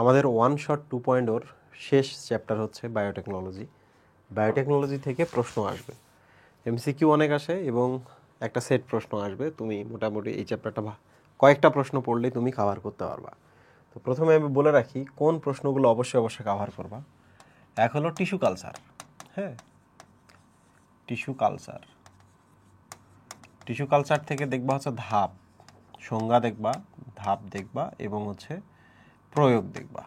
আমাদের one shot 2.0 শেষ chapter হচ্ছে বায়োটেকনোলজি। বায়োটেকনোলজি থেকে প্রশ্ন আসবে, এমসিকিউ অনেক আসে এবং একটা সেট প্রশ্ন আসবে। তুমি মোটামুটি এই চ্যাপ্টারটা কয়েকটা প্রশ্ন পড়লেই তুমি কভার করতে পারবা। তো প্রথমে আমি বলে রাখি কোন প্রশ্নগুলো অবশ্যই কভার করবা। এক হলো টিস্যু কালচার। হ্যাঁ, টিস্যু কালচার। টিস্যু কালচার থেকে দেখবা হচ্ছে ধাপ, সংজ্ঞা দেখবা, ধাপ দেখবা এবং হচ্ছে প্রয়োগ দেখবা।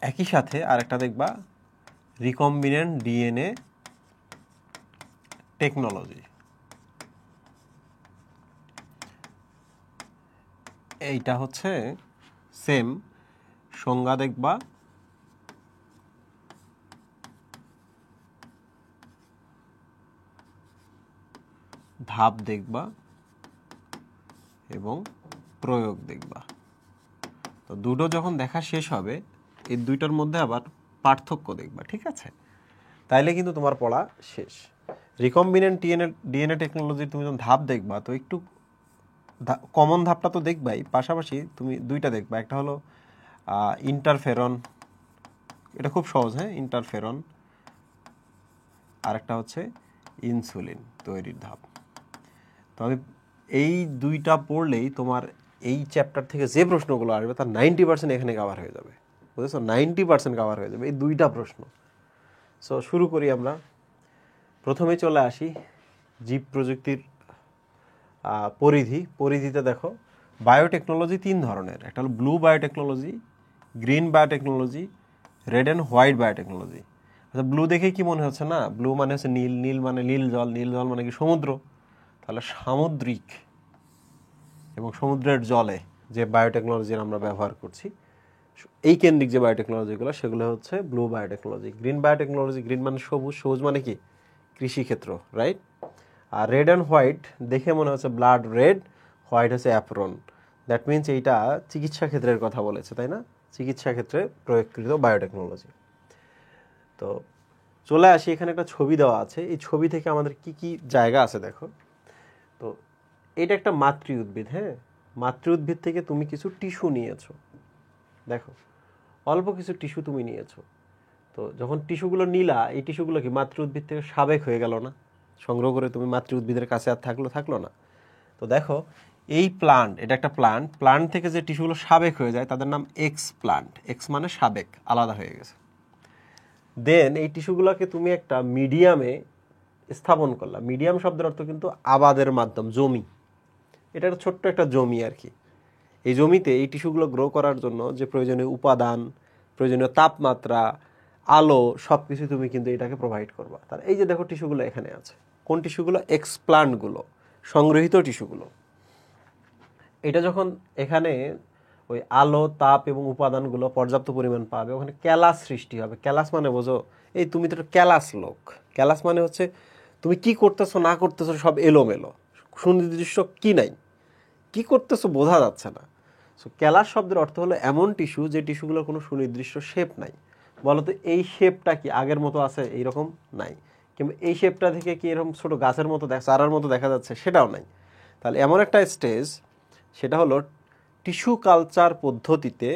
একই সাথে আরেকটা দেখবা রিকম্বিনেন্ট ডিএনএ টেকনোলজি। এইটা হচ্ছে সেম, সংজ্ঞা দেখবা, ধাপ দেখবা এবং প্রয়োগ দেখবা। তো দুটো যখন দেখা শেষ হবে এই দুইটার মধ্যে আবার পার্থক্য দেখবা, ঠিক আছে? তাইলে কিন্তু তোমার পড়া শেষ। রিকম্বিনেন্ট ডিএনএ টেকনোলজির তুমি যখন ধাপ দেখবা তো একটু কমন ধাপটা তো দেখবাই, পাশাপাশি তুমি দুইটা দেখবা। একটা হলো ইন্টারফেরন, এটা খুব সহজ। হ্যাঁ, ইন্টারফেরন। আর একটা হচ্ছে ইনসুলিন তৈরির ধাপ। তবে এই দুইটা পড়লেই তোমার এই চ্যাপ্টার থেকে যে প্রশ্নগুলো আসবে তার 90% এখানে কভার হয়ে যাবে, বুঝেছো? 90% কভার হয়ে যাবে এই দুইটা প্রশ্ন। সো শুরু করি আমরা। প্রথমে চলে আসি জীব প্রযুক্তির পরিধিতে দেখো বায়োটেকনোলজি তিন ধরনের। একটা হলো blue biotechnology, green biotechnology, red and white biotechnology. আচ্ছা, ব্লু দেখে কি মনে হচ্ছে? না, ব্লু মানে হচ্ছে নীল, নীল মানে নীল জল, নীল জল মানে কি সমুদ্র। তাহলে সামুদ্রিক এবং সমুদ্রের জলে যে বায়োটেকনোলজির আমরা ব্যবহার করছি, এই কেন্দ্রিক যে বায়োটেকনোলজিগুলো সেগুলো হচ্ছে blue biotechnology. Green biotechnology, green মানে সবুজ, সবুজ মানে কি কৃষিক্ষেত্র, রাইট? আর রেড অ্যান্ড হোয়াইট দেখে মনে হচ্ছে ব্লাড রেড, হোয়াইট হচ্ছে অ্যাপ্রন। দ্যাট মিনস এইটা চিকিৎসা ক্ষেত্রের কথা বলেছে, তাই না? চিকিৎসা ক্ষেত্রে প্রয়োগকৃত বায়োটেকনোলজি। তো চলে আসি, এখানে একটা ছবি দেওয়া আছে। এই ছবি থেকে আমাদের কি কি জায়গা আছে দেখো। তো এটা একটা মাতৃ উদ্ভিদ। হ্যাঁ, মাতৃ উদ্ভিদ থেকে তুমি কিছু টিস্যু নিয়েছো, দেখো অল্প কিছু টিস্যু তুমি নিয়েছো। তো যখন টিস্যুগুলো নিলা, এই টিস্যুগুলো কি মাতৃ উদ্ভিদ থেকে সাবেক হয়ে গেল না? সংগ্রহ করে তুমি মাতৃ উদ্ভিদের কাছে আর থাকলো না। তো দেখো এই প্লান্ট, এটা একটা প্লান্ট থেকে যে টিস্যুগুলো সাবেক হয়ে যায় তাদের নাম এক্স প্লান্ট। এক্স মানে সাবেক, আলাদা হয়ে গেছে। দেন এই টিস্যুগুলোকে তুমি একটা মিডিয়ামে স্থাপন করলা। মিডিয়াম শব্দের অর্থ কিন্তু আবাদের মাধ্যম, জমি। এটা একটা ছোট্ট একটা জমি আর কি। এই জমিতে এই টিস্যুগুলো গ্রো করার জন্য যে প্রয়োজনীয় উপাদান, প্রয়োজনীয় তাপমাত্রা, আলো, সব কিছু তুমি কিন্তু এটাকে প্রোভাইড করবা। তার এই যে দেখো টিস্যুগুলো এখানে আছে, কোন টিস্যুগুলো? এক্সপ্লান্টগুলো, সংগৃহীত টিস্যুগুলো। এটা যখন এখানে ওই আলো, তাপ এবং উপাদানগুলো পর্যাপ্ত পরিমাণ পাবে, ওখানে ক্যালাস সৃষ্টি হবে। ক্যালাস মানে বোঝো, এই তুমি তো ক্যালাস লোক। ক্যালাস মানে হচ্ছে তুমি কি করতেছো না করতেছো সব এলোমেলো, সুনির্দিষ্ট কি নাই, কি করতেছো বোঝা যাচ্ছে না। সো ক্যালাস শব্দের অর্থ হলো এমন টিস্যু যে টিস্যুগুলোর কোনো সুনির্দিষ্ট শেপ নাই। বলতো এই শেপটা কি আগের মতো আছে? এইরকম নাই। কিংবা এই শেপটা থেকে কি এরকম ছোট গাছের মতো চারার মতো দেখা যাচ্ছে? সেটাও নাই। তাহলে এমন একটা স্টেজ, সেটা হলো টিস্যু কালচার পদ্ধতিতে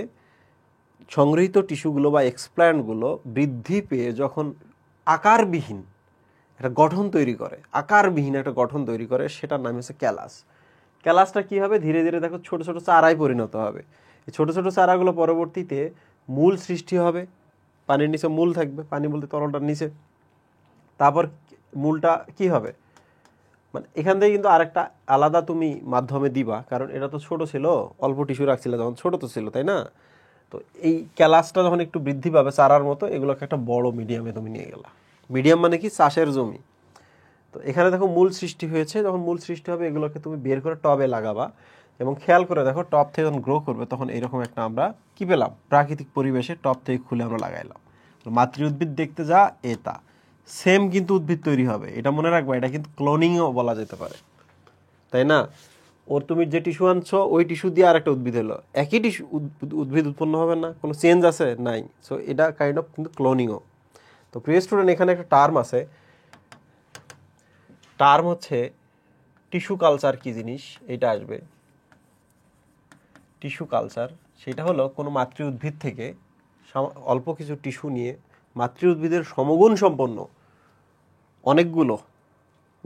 সংগৃহীত টিস্যুগুলো বা এক্সপ্ল্যান্টগুলো বৃদ্ধি পেয়ে যখন আকারবিহীন একটা গঠন তৈরি করে, আকারবিহীন একটা গঠন তৈরি করে, সেটার নাম হচ্ছে ক্যালাস। ক্যালাসটা কী হবে? ধীরে ধীরে দেখো ছোট ছোট চারায় পরিণত হবে। এই ছোট ছোট চারাগুলো পরবর্তীতে মূল সৃষ্টি হবে। পানির নিচে মূল থাকবে, পানি বলতে তরলটার নিচে। তারপর মূলটা কি হবে? মানে এখান থেকে কিন্তু আরেকটা আলাদা তুমি মাধ্যমে দিবা, কারণ এটা তো ছোট ছিল, অল্প টিস্যু রাখছিল যখন, ছোট তো ছিল, তাই না? তো এই ক্যালাসটা যখন একটু বৃদ্ধি পাবে চারার মতো, এগুলোকে একটা বড় মিডিয়ামে তুমি নিয়ে গেলা। মিডিয়াম মানে কি? চাষের জমি। তো এখানে দেখো মূল সৃষ্টি হয়েছে। যখন মূল সৃষ্টি হবে এগুলোকে তুমি বের করে টবে লাগাবা, এবং খেয়াল করে দেখো টব থেকে যখন গ্রো করবে তখন এরকম একটা আমরা কি পেলাম? প্রাকৃতিক পরিবেশে টব থেকে খুলে আমরা লাগাইলাম। মাতৃ উদ্ভিদ দেখতে যা এটা সেম, কিন্তু উদ্ভিদ তৈরি হবে। এটা মনে রাখবা, এটা কিন্তু ক্লোনিংও বলা যেতে পারে, তাই না? ওর তুমি যে টিস্যু আনছো ওই টিস্যু দিয়ে আর একটা উদ্ভিদ হলো, একই টিস্যু উদ্ভিদ উৎপন্ন হবে না, কোনো চেঞ্জ আছে? নাই। সো এটা কাইন্ড অফ কিন্তু ক্লোনিংও। তো প্রিয় স্টুডেন্ট, এখানে একটা টার্ম আছে, টার্ম হচ্ছে টিস্যু কালচার। কি জিনিস এটা আসবে? টিস্যু কালচার সেটা হলো কোনো মাতৃ উদ্ভিদ থেকে অল্প কিছু টিস্যু নিয়ে মাতৃ উদ্ভিদের সমগুণ সম্পন্ন অনেকগুলো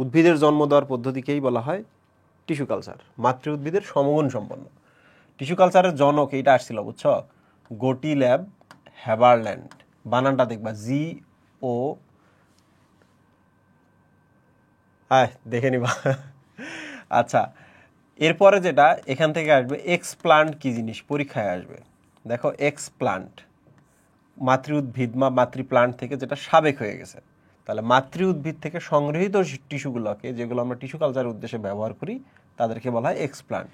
উদ্ভিদের জন্ম দেওয়ার পদ্ধতিকেই বলা হয় টিস্যু কালচার। মাতৃ উদ্ভিদের সমগুণ সম্পন্ন টিস্যু কালচারের জনক এইটা আসছিল, বুঝছ, গোটিল্যাব হ্যাবারল্যান্ড। বানানটা দেখবা GO, হ্যাঁ দেখে নিবা। আচ্ছা, এরপরে যেটা এখান থেকে আসবে এক্সপ্লান্ট কি জিনিস পরীক্ষায় আসবে। দেখো এক্সপ্লান্ট মাতৃ উদ্ভিদ বা মাতৃ প্লান্ট থেকে যেটা সাবেক হয়ে গেছে, তাহলে মাতৃ উদ্ভিদ থেকে সংগৃহীত টিস্যুগুলোকে যেগুলো আমরা টিস্যু কালচার উদ্দেশ্যে ব্যবহার করি তাদেরকে বলা হয় এক্সপ্লান্ট।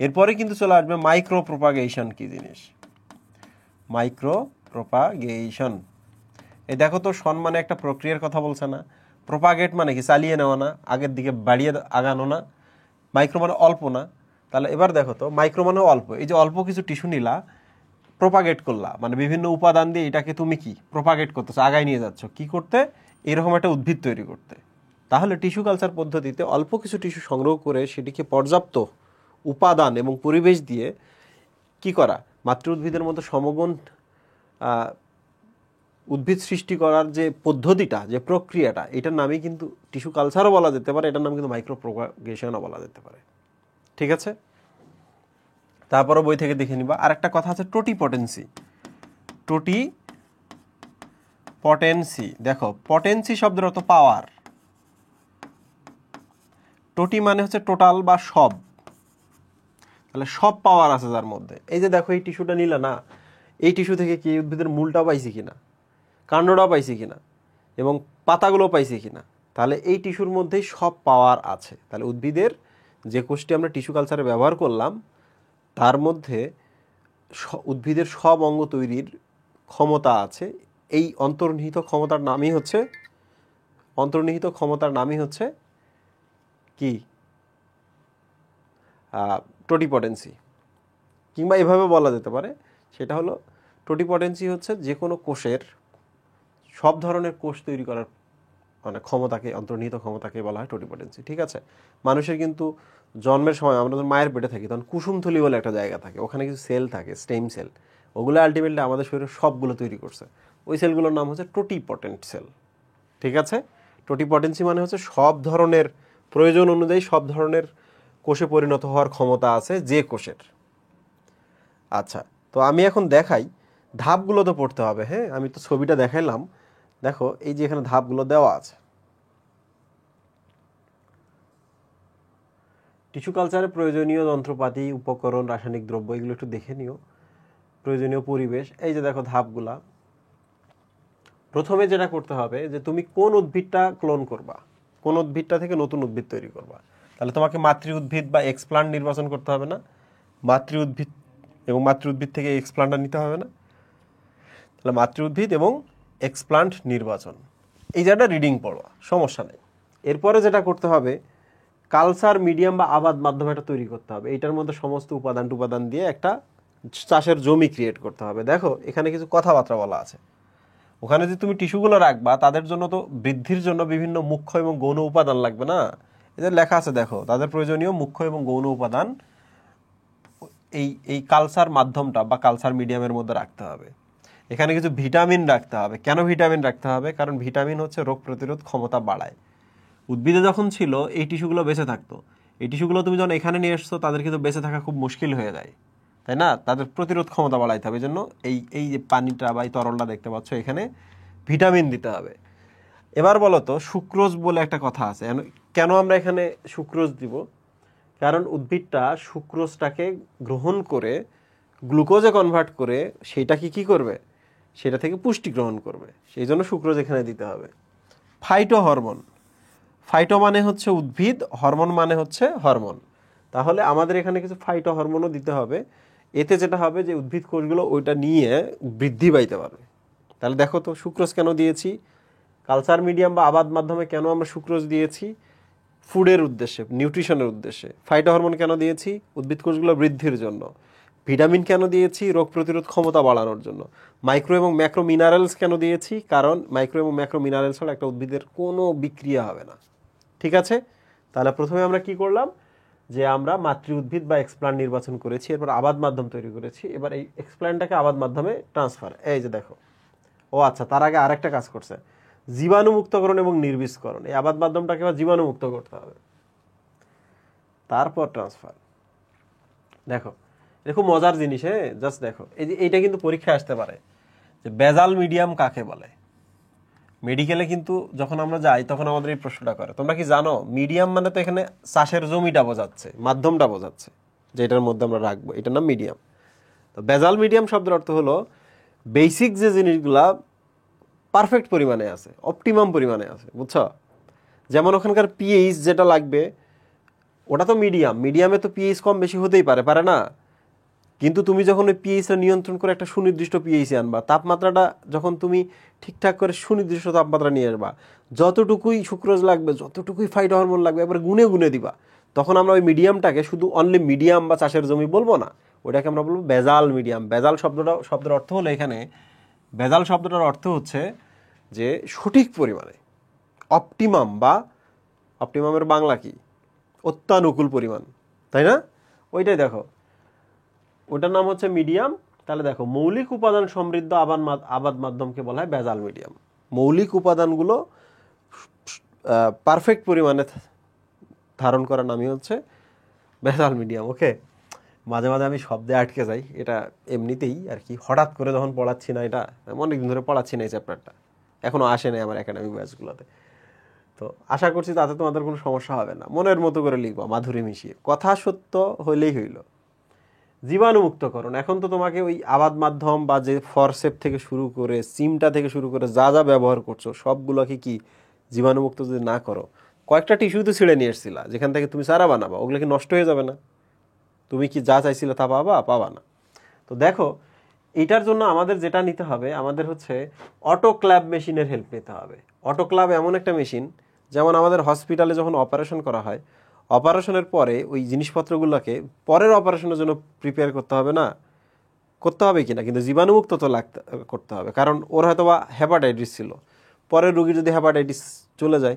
এরপরে কিন্তু চলে আসবে মাইক্রো প্রোপাগেশন কি জিনিস। মাইক্রো প্রোপাগেশন, এই দেখো তো সম্মানে একটা প্রক্রিয়ার কথা বলছে না। প্রোপাগেট মানে কি চালিয়ে নেওয়া না, আগের দিকে বাড়িয়ে আগানো না। মাইক্রো মানে অল্প না, তাহলে এবার দেখো তো মাইক্রো মানে অল্প। এই যে অল্প কিছু টিস্যু নিলা, প্রোপাগেট করলা, মানে বিভিন্ন উপাদান দিয়ে এটাকে তুমি কি প্রোপাগেট করতেছো, আগায় নিয়ে যাচ্ছ কি করতে, এরকম একটা উদ্ভিদ তৈরি করতে। তাহলে টিস্যু কালচার পদ্ধতিতে অল্প কিছু টিস্যু সংগ্রহ করে সেটিকে পর্যাপ্ত উপাদান এবং পরিবেশ দিয়ে কি করা, মাতৃ উদ্ভিদের মতো সমগুণ উদ্ভিদ সৃষ্টি করার যে পদ্ধতিটা, যে প্রক্রিয়াটা, এটার নামই কিন্তু টিস্যু কালচারও বলা যেতে পারে, এটার নাম কিন্তু মাইক্রো প্রোপাগেশনও বলা যেতে পারে। ঠিক আছে, তারপরে বই থেকে দেখে নিবা। আর একটা কথা আছে টোটিপটেন্সি। টোটিপটেন্সি, দেখো পটেন্সি শব্দের অর্থ পাওয়ার, টোটি মানে হচ্ছে টোটাল বা সব, তাহলে সব পাওয়ার আছে যার মধ্যে। এই যে দেখো এই টিস্যুটা নিলা না, এই টিস্যু থেকে কি উদ্ভিদের মূলটা পাইছি কিনা, কাণ্ডটা পাইছি কিনা এবং পাতাগুলো পাইছি কিনা, তাহলে এই টিস্যুর মধ্যেই সব পাওয়ার আছে। তাহলে উদ্ভিদের যে কোষটি আমরা টিস্যু কালচারে ব্যবহার করলাম তার মধ্যে উদ্ভিদের সব অঙ্গ তৈরির ক্ষমতা আছে। এই অন্তর্নিহিত ক্ষমতার নামই হচ্ছে কি, টোটিপটেন্সি, কিংবা এভাবে বলা যেতে পারে, সেটা হলো টোটিপটেন্সি হচ্ছে যে কোনো কোষের সব ধরনের কোষ তৈরি করার মানে ক্ষমতাকে, অন্তর্নিহিত ক্ষমতাকে বলা হয় টোটিপটেন্সি। ঠিক আছে, মানুষের কিন্তু জন্মের সময় আমরা যখন মায়ের পেটে থাকি তখন কুসুমথলি বলে একটা জায়গা থাকে, ওখানে কিছু সেল থাকে, স্টেম সেল, ওগুলো আলটিমেটলি আমাদের শরীরে সবগুলো তৈরি করছে। ওই সেলগুলোর নাম হচ্ছে টোটিপটেন্ট সেল। ঠিক আছে, টোটিপটেন্সি মানে হচ্ছে সব ধরনের প্রয়োজন অনুযায়ী সব ধরনের কোষে পরিণত হওয়ার ক্ষমতা আছে যে কোষের। আচ্ছা, তো আমি এখন দেখাই, ধাপগুলো তো পড়তে হবে। হ্যাঁ, আমি তো ছবিটা দেখাইলাম, দেখো এই যে এখানে ধাপগুলো দেওয়া আছে। টিস্যু কালচারে প্রয়োজনীয় যন্ত্রপাতি, উপকরণ, রাসায়নিক দ্রব্য, এগুলো একটু দেখে নিও। প্রয়োজনীয় পরিবেশ, এই যে দেখো ধাপগুলা। প্রথমে যেটা করতে হবে যে তুমি কোন উদ্ভিদটা ক্লোন করবা, কোন উদ্ভিদটা থেকে নতুন উদ্ভিদ তৈরি করবা। তাহলে তোমাকে মাতৃ উদ্ভিদ বা এক্সপ্লান্ট নির্বাচন করতে হবে না, মাতৃ উদ্ভিদ এবং মাতৃ উদ্ভিদ থেকে এক্সপ্লান্টটা নিতে হবে না। তাহলে মাতৃ উদ্ভিদ এবং এক্সপ্লান্ট নির্বাচন, এই জায়গাটা রিডিং পড়বা, সমস্যা নেই। এরপরে যেটা করতে হবে, কালচার মিডিয়াম বা আবাদ মাধ্যম একটা তৈরি করতে হবে। এইটার মধ্যে সমস্ত উপাদান দিয়ে একটা চাষের জমি ক্রিয়েট করতে হবে। দেখো এখানে কিছু কথাবার্তা বলা আছে। ওখানে যে তুমি টিস্যুগুলো রাখবা তাদের জন্য তো বৃদ্ধির জন্য বিভিন্ন মুখ্য এবং গৌণ উপাদান লাগবে না, এদের লেখা আছে দেখো, তাদের প্রয়োজনীয় মুখ্য এবং গৌণ উপাদান এই কালচার মাধ্যমটা বা কালচার মিডিয়ামের মধ্যে রাখতে হবে। এখানে কিছু ভিটামিন রাখতে হবে। কেন ভিটামিন রাখতে হবে? কারণ ভিটামিন হচ্ছে রোগ প্রতিরোধ ক্ষমতা বাড়ায়। উদ্ভিদে যখন ছিল এই টিস্যুগুলো বেঁচে থাকতো, এই টিস্যুগুলো তুমি যখন এখানে নিয়ে এসছো তাদের কিন্তু বেঁচে থাকা খুব মুশকিল হয়ে যায়, তাই না? তাদের প্রতিরোধ ক্ষমতা বাড়াইতে হবে, এই জন্য এই যে পানিটা বা এই তরলটা দেখতে পাচ্ছ এখানে ভিটামিন দিতে হবে। এবার বলো তো, সুক্রোজ বলে একটা কথা আছে, কেন আমরা এখানে সুক্রোজ দিব? কারণ উদ্ভিদটা সুক্রোজটাকে গ্রহণ করে গ্লুকোজে কনভার্ট করে সেটাকে কি করবে, সেটা থেকে পুষ্টি গ্রহণ করবে, সেই জন্য সুক্রোজ এখানে দিতে হবে। ফাইটো হরমোন, ফাইটো মানে হচ্ছে উদ্ভিদ, হরমোন মানে হচ্ছে হরমোন। তাহলে আমাদের এখানে কিছু ফাইটো হরমোনও দিতে হবে। এতে যেটা হবে যে উদ্ভিদ কোষগুলো ওইটা নিয়ে বৃদ্ধি পাইতে পারবে। তাহলে দেখো তো সুক্রোজ কেন দিয়েছি, কালচার মিডিয়াম বা আবাদ মাধ্যমে কেন আমরা সুক্রোজ দিয়েছি, ফুডের উদ্দেশ্যে, নিউট্রিশনের উদ্দেশ্যে। ফাইটো হরমোন কেন দিয়েছি, উদ্ভিদ কোষগুলো বৃদ্ধির জন্য। ভিটামিন কেন দিয়েছি, রোগ প্রতিরোধ ক্ষমতা বাড়ানোর জন্য। মাইক্রো এবং ম্যাক্রো মিনারেলস কেন দিয়েছি, কারণ মাইক্রো এবং ম্যাক্রো মিনারেলস হলে একটা উদ্ভিদের কোনো বিক্রিয়া হবে না। ঠিক আছে, তাহলে প্রথমে আমরা কি করলাম, যে আমরা মাতৃ উদ্ভিদ বা এক্সপ্লান্ট নির্বাচন করেছি, এরপর আবাদ মাধ্যম তৈরি করেছি, এবার এই এক্সপ্লান্টটাকে আবাদ মাধ্যমে ট্রান্সফার। এই যে দেখো, ও আচ্ছা, তার আগে আরেকটা কাজ করছে, জীবাণুমুক্তকরণ এবং নির্বীজকরণ। এই আবাদ মাধ্যমটাকে এবার জীবাণুমুক্ত করতে হবে, তারপর ট্রান্সফার। দেখো এটা খুব মজার জিনিস। হ্যাঁ, জাস্ট দেখো, এই যে এইটা কিন্তু পরীক্ষায় আসতে পারে যে বেজাল মিডিয়াম কাকে বলে। মেডিকেলে কিন্তু যখন আমরা যাই তখন আমাদের এই প্রশ্নটা করে, তোমরা কি জানো মিডিয়াম মানে তো এখানে চাষের জমিটা বোঝাচ্ছে, মাধ্যমটা বোঝাচ্ছে, যে এটার মধ্যে আমরা রাখবো, এটার নাম মিডিয়াম। তো বেজাল মিডিয়াম শব্দের অর্থ হলো বেসিক যে জিনিসগুলা পারফেক্ট পরিমাণে আছে, অপটিমাম পরিমাণে আছে, বুঝছো? যেমন ওখানকার পিএইচ যেটা লাগবে ওটা তো মিডিয়াম, মিডিয়ামে তো পিএইচ কম বেশি হতেই পারে, পারে না? কিন্তু তুমি যখন ওই পিএইচটা নিয়ন্ত্রণ করে একটা সুনির্দিষ্ট পিএইচে আনবা, তাপমাত্রাটা যখন তুমি ঠিকঠাক করে সুনির্দিষ্ট তাপমাত্রা নিয়ে আসবা, যতটুকুই সুক্রোজ লাগবে, যতটুকুই ফাইটো হরমোন লাগবে, এবার গুনে গুনে দিবা, তখন আমরা ওই মিডিয়ামটাকে শুধু অনলি মিডিয়াম বা চাষের জমি বলবো না, ওটাকে আমরা বলবো বেজাল মিডিয়াম। বেজাল শব্দের অর্থ হলো এখানে, বেজাল শব্দটার অর্থ হচ্ছে যে সঠিক পরিমাণে, অপটিমাম, বা অপটিমামের বাংলা কি? অত্যানুকূল পরিমাণ, তাই না? ওইটাই দেখো, ওটার নাম হচ্ছে মিডিয়াম। তাহলে দেখো, মৌলিক উপাদান সমৃদ্ধ আবাদ মাধ্যমকে বলা হয় বেজাল মিডিয়াম। মৌলিক উপাদানগুলো পারফেক্ট পরিমাণে ধারণ করার নামই হচ্ছে বেজাল মিডিয়াম। ওকে, মাঝে মাঝে আমি শব্দে আটকে যাই, এটা এমনিতেই আর কি, হঠাৎ করে যখন পড়াচ্ছি না, এটা অনেকদিন ধরে পড়াচ্ছি না এই চ্যাপ্টারটা, এখনো আসে নাই আমার একাডেমিক ব্যাচগুলোতে। তো আশা করছি তাতে তোমাদের কোনো সমস্যা হবে না, মনের মতো করে লিখবা, মাধুরী মিশিয়ে, কথা সত্য হইলেই হইল। জীবাণুমুক্তকরণ, এখন তো তোমাকে ওই আবাদ মাধ্যম বা যে ফরসেপ থেকে শুরু করে সিমটা থেকে শুরু করে যা যা ব্যবহার করছো সবগুলোকে কি জীবাণুমুক্ত যদি না করো, কয়েকটা টিস্যু তো ছিঁড়ে নিয়ে এসেছিলা যেখান থেকে তুমি চারা বানাবা, ওগুলো কি নষ্ট হয়ে যাবে না? তুমি কি যা চাইছিলে তা পাবা না। তো দেখো, এটার জন্য আমাদের যেটা নিতে হবে, আমাদের হচ্ছে অটোক্ল্যাভ মেশিনের হেল্প নিতে হবে। অটোক্ল্যাভ এমন একটা মেশিন, যেমন আমাদের হসপিটালে যখন অপারেশন করা হয়, অপারেশনের পরে ওই জিনিসপত্রগুলোকে পরের অপারেশনের জন্য প্রিপেয়ার করতে হবে না, করতে হবে কিনা, কিন্তু জীবাণুমুক্ত তো করতে হবে, কারণ ওর হয়তো বা হেপাটাইটিস ছিল, পরের রোগী যদি হেপাটাইটিস চলে যায়,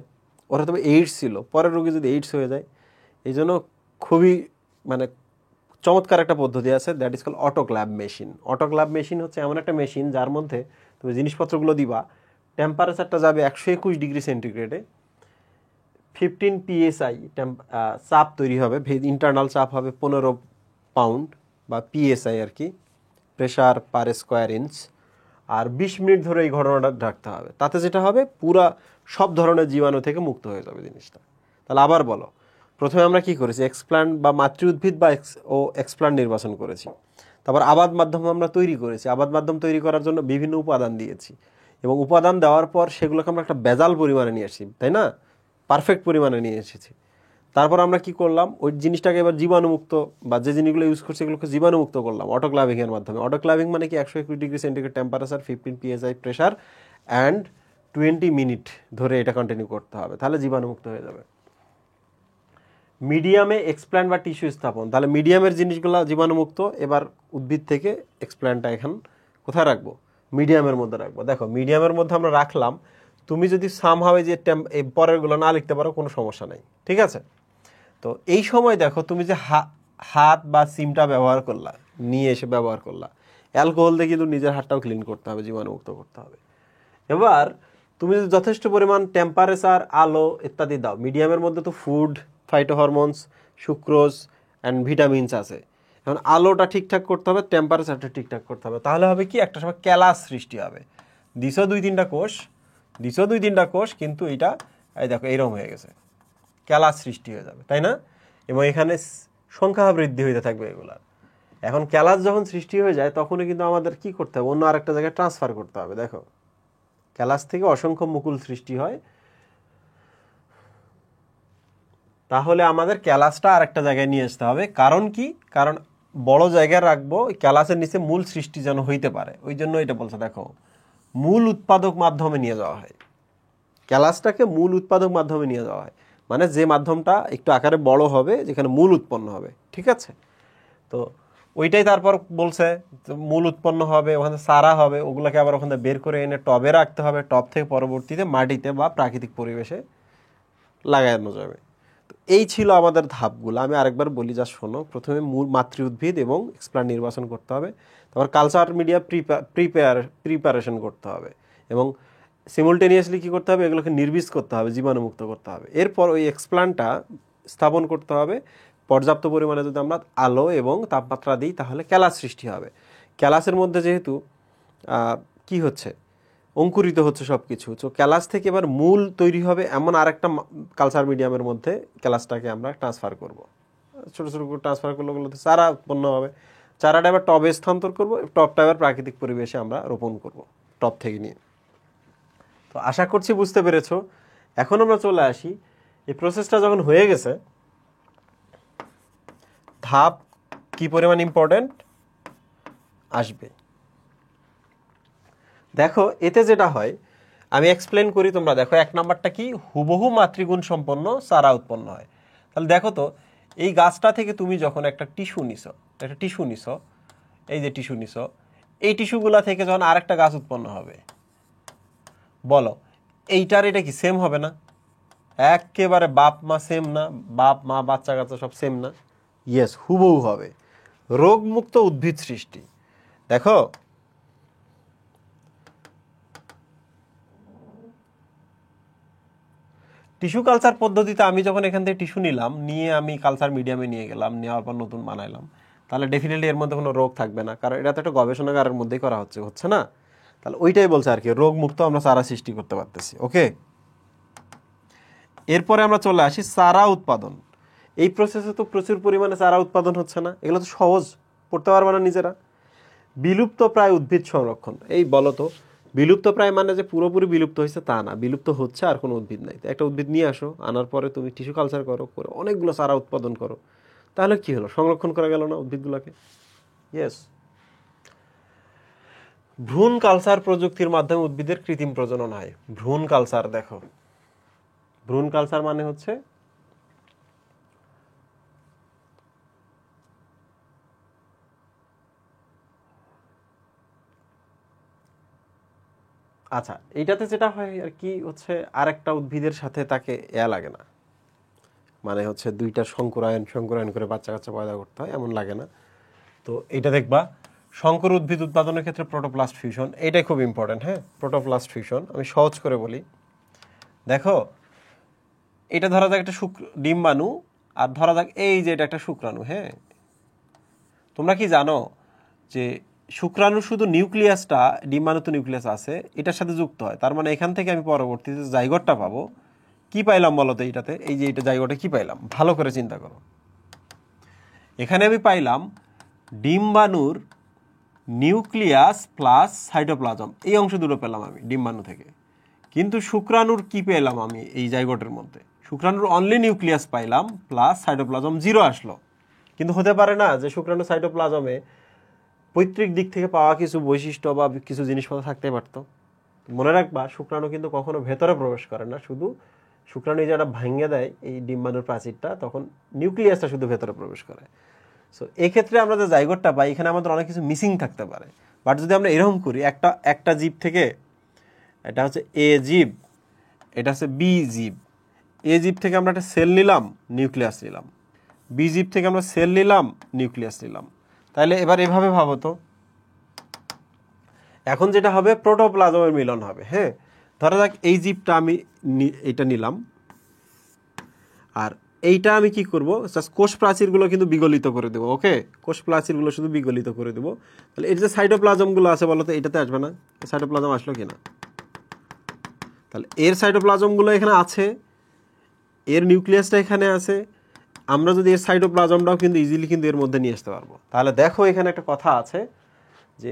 ওর হয়তো এইডস ছিল, পরের রোগী যদি এইডস হয়ে যায়, এই জন্য খুবই মানে চমৎকার একটা পদ্ধতি আছে, that is call autoclave machine. Autoclave machine হচ্ছে এমন একটা মেশিন যার মধ্যে তুমি জিনিসপত্রগুলো দিবা, টেম্পারেচারটা যাবে 121 ডিগ্রি সেন্টিগ্রেডে, 15 PSI চাপ তৈরি হবে, ইন্টারনাল চাপ হবে 15 পাউন্ড বা PSI আর কি, প্রেশার পার স্কোয়ার ইঞ্চ, আর 20 মিনিট ধরে এই ঘটনাটা রাখতে হবে। তাতে যেটা হবে, পুরা সব ধরনের জীবাণু থেকে মুক্ত হয়ে যাবে জিনিসটা। তাহলে আবার বলো, প্রথমে আমরা কি করেছি? এক্সপ্লান্ট বা মাতৃ উদ্ভিদ বা এক্সপ্লান্ট নির্বাচন করেছি, তারপর আবাদ মাধ্যম আমরা তৈরি করেছি, আবাদ মাধ্যম তৈরি করার জন্য বিভিন্ন উপাদান দিয়েছি, এবং উপাদান দেওয়ার পর সেগুলোকে আমরা একটা বেজাল পরিমাণে নিয়ে এসেছি, তাই না? পারফেক্ট পরিমাণে নিয়ে এসেছি। তারপর আমরা কি করলাম, ওই জিনিসটাকে এবার জীবাণুমুক্ত, বা যে জিনিসগুলো ইউজ করছি এগুলোকে জীবাণুমুক্ত করলাম অটোক্লাভিং এর মাধ্যমে। অটোক্লাভিং মানে কি, 121 degree centigrade temperature, 15 PSI pressure and 20 minute ধরে এটা কন্টিনিউ করতে হবে, তাহলে জীবাণুমুক্ত হয়ে যাবে। মিডিয়ামে এক্সপ্ল্যান্ট বা টিস্যু স্থাপন, তাহলে মিডিয়ামের জিনিসগুলো জীবাণুমুক্ত, এবার উদ্ভিদ থেকে এক্সপ্ল্যান্টটা এখন কোথায় রাখবো? মিডিয়ামের মধ্যে রাখবো। দেখো, মিডিয়ামের মধ্যে আমরা রাখলাম, তুমি যদি সামহাও যে এই পরেরগুলো না লিখতে পারো কোনো সমস্যা নেই, ঠিক আছে? তো এই সময় দেখো, তুমি যে হাত বা সিমটা ব্যবহার করলা, নিয়ে এসে ব্যবহার করলা, অ্যালকোহল দিয়ে কিন্তু নিজের হাতটাও ক্লিন করতে হবে, জীবাণুমুক্ত করতে হবে। এবার তুমি যদি যথেষ্ট পরিমাণ টেম্পারেচার, আলো ইত্যাদি দাও, মিডিয়ামের মধ্যে তো food, phyto hormones, sucrose and vitamins আছে, এখন আলোটা ঠিকঠাক করতে হবে, টেম্পারেচারটা ঠিকঠাক করতে হবে, তাহলে হবে কি, একটা সময় ক্যালাস সৃষ্টি হবে। দিছো 2-3টা কোষ, কিন্তু এটা এই দেখো এইরকম হয়ে গেছে, ক্যালাস সৃষ্টি হয়ে যাবে, তাই না? এবং এখানে সংখ্যা বৃদ্ধি হইতে থাকবে এগুলার। এখন ক্যালাস যখন সৃষ্টি হয়ে যায়, তখনই কিন্তু আমাদের কি করতে হবে, অন্য আরেকটা জায়গায় ট্রান্সফার করতে হবে। দেখো, ক্যালাস থেকে অসংখ্য মুকুল সৃষ্টি হয়, তাহলে আমাদের ক্যালাসটা আরেকটা জায়গায় নিয়ে আসতে হবে। কারণ কি? কারণ বড় জায়গায় রাখবো, ক্যালাসের নিচে মূল সৃষ্টি যেন হইতে পারে, ওই জন্য এটা বলছে। দেখো, মূল উৎপাদক মাধ্যমে নিয়ে যাওয়া হয়, ক্যালাসটাকে মূল উৎপাদক মাধ্যমে নিয়ে যাওয়া হয়, মানে যে মাধ্যমটা একটু আকারে বড় হবে, যেখানে মূল উৎপন্ন হবে, ঠিক আছে? তো ওইটাই তারপর বলছে মূল উৎপন্ন হবে, ওখানে সারা হবে, ওগুলোকে আবার ওখানে বের করে এনে টবে রাখতে হবে, টব থেকে পরবর্তীতে মাটিতে বা প্রাকৃতিক পরিবেশে লাগানো যাবে। এই ছিল আমাদের ধাপগুলো। আমি আরেকবার বলি, যা শোনো। প্রথমে মূল মাতৃ উদ্ভিদ এবং এক্সপ্লান্ট নির্বাচন করতে হবে, তারপর কালচার মিডিয়া প্রিপারেশন করতে হবে, এবং সিমুলটেনিয়াসলি কী করতে হবে, এগুলোকে নির্বীজ করতে হবে, জীবাণুমুক্ত করতে হবে। এরপর ওই এক্সপ্লান্টটা স্থাপন করতে হবে। পর্যাপ্ত পরিমাণে যদি আমরা আলো এবং তাপমাত্রা দিই তাহলে ক্যালাস সৃষ্টি হবে। ক্যালাসের মধ্যে যেহেতু কি হচ্ছে, অঙ্কুরিত হচ্ছে সব কিছু, তো ক্যালাস থেকে এবার মূল তৈরি হবে এমন আরেকটা কালচার মিডিয়ামের মধ্যে ক্যালাসটাকে আমরা ট্রান্সফার করব। ছোটো ছোটো করে ট্রান্সফার করলে ওগুলোতে চারা উৎপন্ন হবে। চারাটা এবার টবে স্থানান্তর করবো, টবটা এবার প্রাকৃতিক পরিবেশে আমরা রোপণ করব টব থেকে নিয়ে। তো আশা করছি বুঝতে পেরেছো। এখন আমরা চলে আসি, এই প্রসেসটা যখন হয়ে গেছে, ধাপ কি পরিমাণ ইম্পর্টেন্ট আসবে দেখো। এতে যেটা হয় আমি এক্সপ্লেন করি, তোমরা দেখো। 1 নাম্বারটা কি, হুবহু মাতৃগুণ সম্পন্ন চারা উৎপন্ন হয়। তাহলে দেখো তো, এই গাছটা থেকে তুমি যখন একটা টিস্যু নিছো, এই যে টিস্যু নিছো, এই টিস্যুগুলা থেকে যখন আরেকটা গাছ উৎপন্ন হবে, বলো এইটার এটা কি সেম হবে না? একেবারে বাপ মা সেম না? বাপ মা বাচ্চা কাচ্চা সব সেম না? ইয়েস, হুবহু হবে। রোগমুক্ত উদ্ভিদ সৃষ্টি। দেখো টিস্যু কালচার পদ্ধতিতে আমি যখন এখান থেকে টিস্যু নিলাম, নিয়ে আমি কালচার মিডিয়ামে নিয়ে গেলাম, নেওয়ার পর নতুন বানাইলাম, তাহলে ডেফিনেটলি এর মধ্যে কোনো রোগ থাকবে না, কারণ এটা তো একটা গবেষণাগারের মধ্যেই করা হচ্ছে না? তাহলে ওইটাই বলছে আর কি, রোগমুক্ত আমরা চারা সৃষ্টি করতে পারতেছি। ওকে, এরপরে আমরা চলে আসি চারা উৎপাদন। এই প্রসেসে তো প্রচুর পরিমাণে চারা উৎপাদন হচ্ছে না? এগুলো তো সহজ, পড়তে পারবে না নিজেরা। বিলুপ্ত প্রায় উদ্ভিদ সংরক্ষণ। এই বলো তো, বিলুপ্ত প্রায় মানে যে পুরোপুরি বিলুপ্ত হয়েছে তা না, বিলুপ্ত হচ্ছে আর কোনো উদ্ভিদ নাই। তো একটা উদ্ভিদ নিয়ে আসো, আনার পরে তুমি টিস্যু কালচার করো, করে অনেকগুলো চারা উৎপাদন করো, তাহলে কি হলো, সংরক্ষণ করা গেল না উদ্ভিদগুলোকে? ইয়েস। ভ্রূণ কালচার প্রযুক্তির মাধ্যমে উদ্ভিদের কৃত্রিম প্রজনন হয়। ভ্রূণ কালচার, দেখো ভ্রূণ কালচার মানে হচ্ছে আচ্ছা, এইটাতে যেটা হয় আর কি হচ্ছে, আরেকটা উদ্ভিদের সাথে তাকে লাগে না, মানে হচ্ছে দুইটা সংকরায়ন করে বাচ্চা কাচ্চা পয়দা করতে হয় এমন লাগে না। তো এটা দেখবা সংকর উদ্ভিদ উৎপাদনের ক্ষেত্রে প্রোটোপ্লাস্ট ফিউশন, এটাই খুব ইম্পর্টেন্ট। হ্যাঁ, প্রোটোপ্লাস্ট ফিউশন আমি সহজ করে বলি। দেখো এটা ধরা যাক একটা ডিম্বাণু, আর ধরা যাক এই যে এটা একটা শুক্রাণু। হ্যাঁ, তোমরা কি জানো যে শুক্রাণুর শুধু নিউক্লিয়াসটা, ডিম্বাণুতে নিউক্লিয়াস আছে, এটার সাথে যুক্ত হয়। তার মানে এখান থেকে আমি পরবর্তীতে জাইগোটটা পাবো। কি পাইলাম বলো তো এইটাতে? এই যে এটা জাইগোটে কি পাইলাম, ভালো করে চিন্তা করো। এখানে আমি পাইলাম ডিম্বাণুর নিউক্লিয়াস প্লাস সাইটোপ্লাজম, এই অংশ দুটো পেলাম আমি ডিম্বাণু থেকে। কিন্তু শুক্রাণুর কি পেলাম আমি এই জাইগোটের মধ্যে? শুক্রাণুর অনলি নিউক্লিয়াস পাইলাম প্লাস সাইটোপ্লাজম 0 আসলো। কিন্তু হতে পারে না যে শুক্রাণু সাইটোপ্লাজমে পৈতৃক দিক থেকে পাওয়া কিছু বৈশিষ্ট্য বা কিছু জিনিসপত্র থাকতে পারতো। মনে রাখবা, শুক্রাণু কিন্তু কখনো ভেতরে প্রবেশ করে না, শুধু শুক্রাণু যেটা ভাঙিয়ে দেয় এই ডিম্বাণুর প্রাচীরটা, তখন নিউক্লিয়াসটা শুধু ভেতরে প্রবেশ করে। সো এক্ষেত্রে আমরা যে জাইগোটটা পাই, এখানে আমাদের অনেক কিছু মিসিং থাকতে পারে। বাট যদি আমরা এরকম করি, একটা জীব থেকে, এটা হচ্ছে এ জীব, এটা হচ্ছে বি জীব, এ জীব থেকে আমরা একটা সেল নিলাম, নিউক্লিয়াস নিলাম, বি জীব থেকে আমরা সেল নিলাম, নিউক্লিয়াস নিলাম। তাহলে এবার এভাবে ভাবো তো, এখন যেটা হবে প্রোটোপ্লাজমের মিলন হবে। হ্যাঁ, ধরা যাক এই জীবটা আমি এটা নিলাম, আর এইটা আমি কি করব, কোষ প্রাচীরগুলো কিন্তু বিগলিত করে দেবো। ওকে, কোষ প্রাচীরগুলো শুধু বিগলিত করে দেবো। তাহলে এর যে সাইটোপ্লাজমগুলো আছে বলো তো, এটাতে আসবে না? সাইটোপ্লাজম আসলো কিনা? তাহলে এর সাইটোপ্লাজমগুলো এখানে আছে, এর নিউক্লিয়াসটা এখানে আছে। আমরা যদি এর সাইটোপ্লাজমটাও কিন্তু ইজিলি কিন্তু এর মধ্যে নিয়ে আসতে পারবো। তাহলে দেখো এখানে একটা কথা আছে যে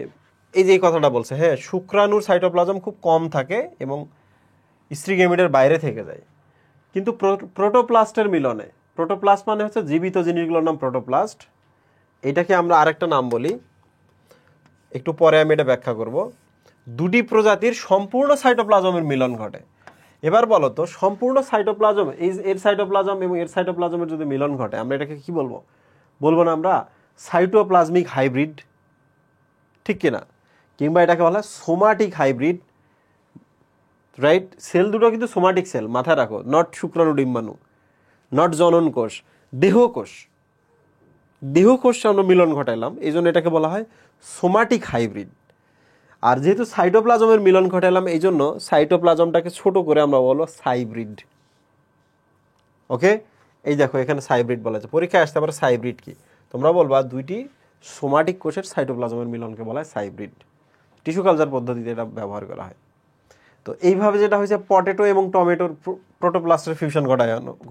এই যে কথাটা বলছে, হ্যাঁ, শুক্রাণুর সাইটোপ্লাজম খুব কম থাকে এবং স্ত্রী গেমিটের বাইরে থেকে যায়। কিন্তু প্রোটোপ্লাস্টের মিলনে, প্রোটোপ্লাস্ট মানে হচ্ছে জীবিত জিনিসগুলোর নাম প্রোটোপ্লাস্ট। এটাকে আমরা আরেকটা নাম বলি, একটু পরে আমি এটা ব্যাখ্যা করব। দুটি প্রজাতির সম্পূর্ণ সাইটোপ্লাজমের মিলন ঘটে। এবার বলো তো, সম্পূর্ণ সাইটোপ্লাজম, এর সাইটোপ্লাজম এবং এর সাইটোপ্লাজমের যদি মিলন ঘটে, আমরা এটাকে কি বলবো? বলবো না আমরা সাইটোপ্লাজমিক হাইব্রিড, ঠিক কিনা? কিংবা এটাকে বলা হয় সোমাটিক হাইব্রিড, রাইট? সেল দুটো কিন্তু সোমাটিক সেল, মাথায় রাখো, নট শুক্রাণু ডিম্বাণু। নট জনন কোষ, দেহকোষ। দেহকোষে আমরা মিলন ঘটাইলাম, এই জন্য এটাকে বলা হয় সোমাটিক হাইব্রিড। আর যেহেতু সাইটোপ্লাজমের মিলন ঘটাইলাম, এই জন্য সাইটোপ্লাজমটাকে ছোট করে আমরা বলবো সাইব্রিড। ওকে, এই দেখো এখানে সাইব্রিড বলা আছে, পরীক্ষায় আসতে পারে সাইব্রিড কি, তোমরা বলবা দুইটি সোমাটিক কোষের সাইটোপ্লাজমের মিলনকে বলা হয় সাইব্রিড। টিস্যু কালচার পদ্ধতিতে এটা ব্যবহার করা হয়। তো এইভাবে যেটা হয়েছে, পটেটো এবং টমেটোর প্রোটোপ্লাস্টের ফিউশন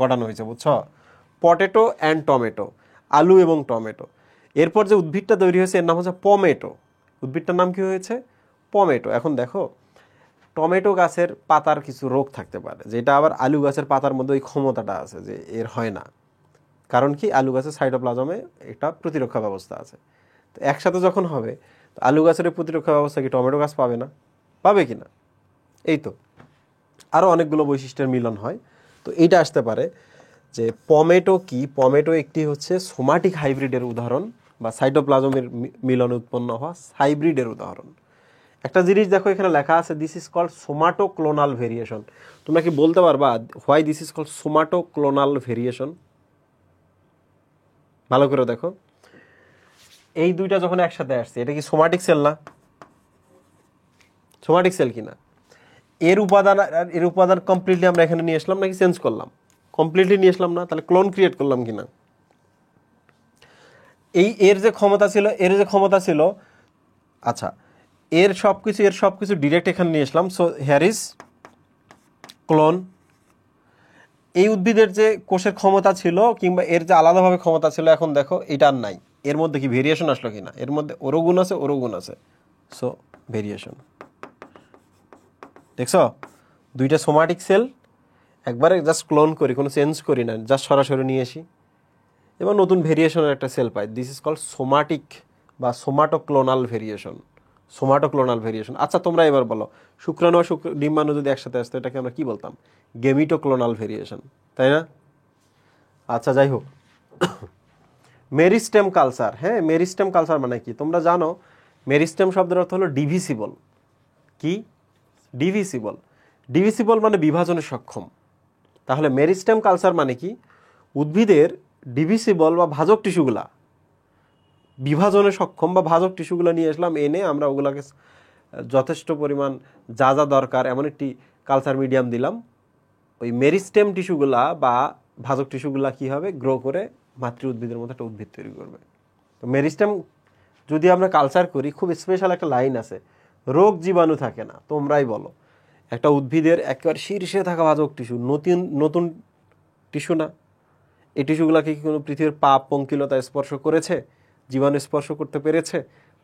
ঘটানো হয়েছে, বুঝছো? পটেটো অ্যান্ড টমেটো, আলু এবং টমেটো। এরপর যে উদ্ভিদটা তৈরি হয়েছে এর নাম হচ্ছে পমেটো। উদ্ভিদটার নাম কি হয়েছে? পমেটো। এখন দেখো, টমেটো গাছের পাতার কিছু রোগ থাকতে পারে, যেটা আবার আলু গাছের পাতার মধ্যে ওই ক্ষমতাটা আছে যে এর হয় না। কারণ কি, আলু গাছের সাইটোপ্লাজমে একটা প্রতিরক্ষা ব্যবস্থা আছে। তো একসাথে যখন হবে, তো আলু গাছের প্রতিরক্ষা ব্যবস্থা কি টমেটো গাছ পাবে না? পাবে কি না? এই তো আরও অনেকগুলো বৈশিষ্ট্যের মিলন হয়। তো এইটা আসতে পারে যে পমেটো কি, পমেটো একটি হচ্ছে সোমাটিক হাইব্রিডের উদাহরণ, বা সাইটোপ্লাজমের মিলনে উৎপন্ন হওয়া হাইব্রিডের উদাহরণ। একটা জিনিস দেখো এখানে লেখা আছে, this is called somaclonal variation. তোমরা কি বলতে পারবা why this is called somaclonal variation? ভালো করে দেখো, এই দুইটা যখন একসাথে আসছে, এটা কি সোমাটিক সেল না? সোমাটিক সেল কিনা? এর উপাদান কমপ্লিটলি আমরা এখানে নিয়ে আসলাম নাকি চেঞ্জ করলাম? কমপ্লিটলি নিয়ে আসলাম না, তাহলে ক্লোন ক্রিয়েট করলাম কিনা? এর যে ক্ষমতা ছিল, আচ্ছা, এর সবকিছু ডিরেক্ট এখানে নিয়ে আসলাম। So here is clone. এই উদ্ভিদের যে কোষের ক্ষমতা ছিল কিংবা এর যে আলাদাভাবে ক্ষমতা ছিল, এখন দেখো এটা আর নাই। এর মধ্যে কি ভেরিয়েশন আসলো কিনা? এর মধ্যে ওরও গুণ আছে, ওরও গুণ আছে, সো ভেরিয়েশন। দেখছো, দুইটা সোমাটিক সেল একবারে জাস্ট ক্লোন করি, কোনো চেঞ্জ করি না, জাস্ট সরাসরি নিয়ে আসি এবং নতুন ভেরিয়েশনের একটা সেল পাই। দিস ইজ কল্ড সোমাটিক বা সোমাটোক্লোনাল ভেরিয়েশন। সোমাটোক্লোনাল ভেরিয়েশন। আচ্ছা, তোমরা এবার বলো, শুক্রাণু আর ডিম্বাণু যদি একসাথে আসতো, এটাকে আমরা কি বলতাম? গেমিটোক্লোনাল ভেরিয়েশন, তাই না? আচ্ছা, যাই হোক, মেরিস্টেম কালচার। হ্যাঁ, মেরিস্টেম কালচার মানে কি তোমরা জানো? মেরিস্টেম শব্দের অর্থ হলো ডিভিসিবল। কি? ডিভিসিবল। ডিভিসিবল মানে বিভাজনে সক্ষম। তাহলে মেরিস্টেম কালচার মানে কি? উদ্ভিদের ডিভিসিবল বা ভাজক টিস্যুগুলা বিভাজনে সক্ষম বা ভাজক টিস্যুগুলো নিয়ে আসলাম, এনে আমরা ওগুলাকে যথেষ্ট পরিমাণ যা যা দরকার এমন একটি কালচার মিডিয়াম দিলাম। ওই মেরিস্টেম টিস্যুগুলা বা ভাজক টিস্যুগুলা কি হবে? গ্রো করে মাতৃ উদ্ভিদের মতো একটা উদ্ভিদ তৈরি করবে। তো মেরিস্টেম যদি আমরা কালচার করি, খুব স্পেশাল একটা লাইন আছে, রোগ জীবাণু থাকে না। তোমরাই বলো, একটা উদ্ভিদের একেবারে শীর্ষে থাকা ভাজক টিস্যু, নতুন টিস্যু না? এই টিস্যুগুলোকে কি কোনো পৃথিবীর পাপ পঙ্কিলতা স্পর্শ করেছে? জীবাণু স্পর্শ করতে পেরেছে?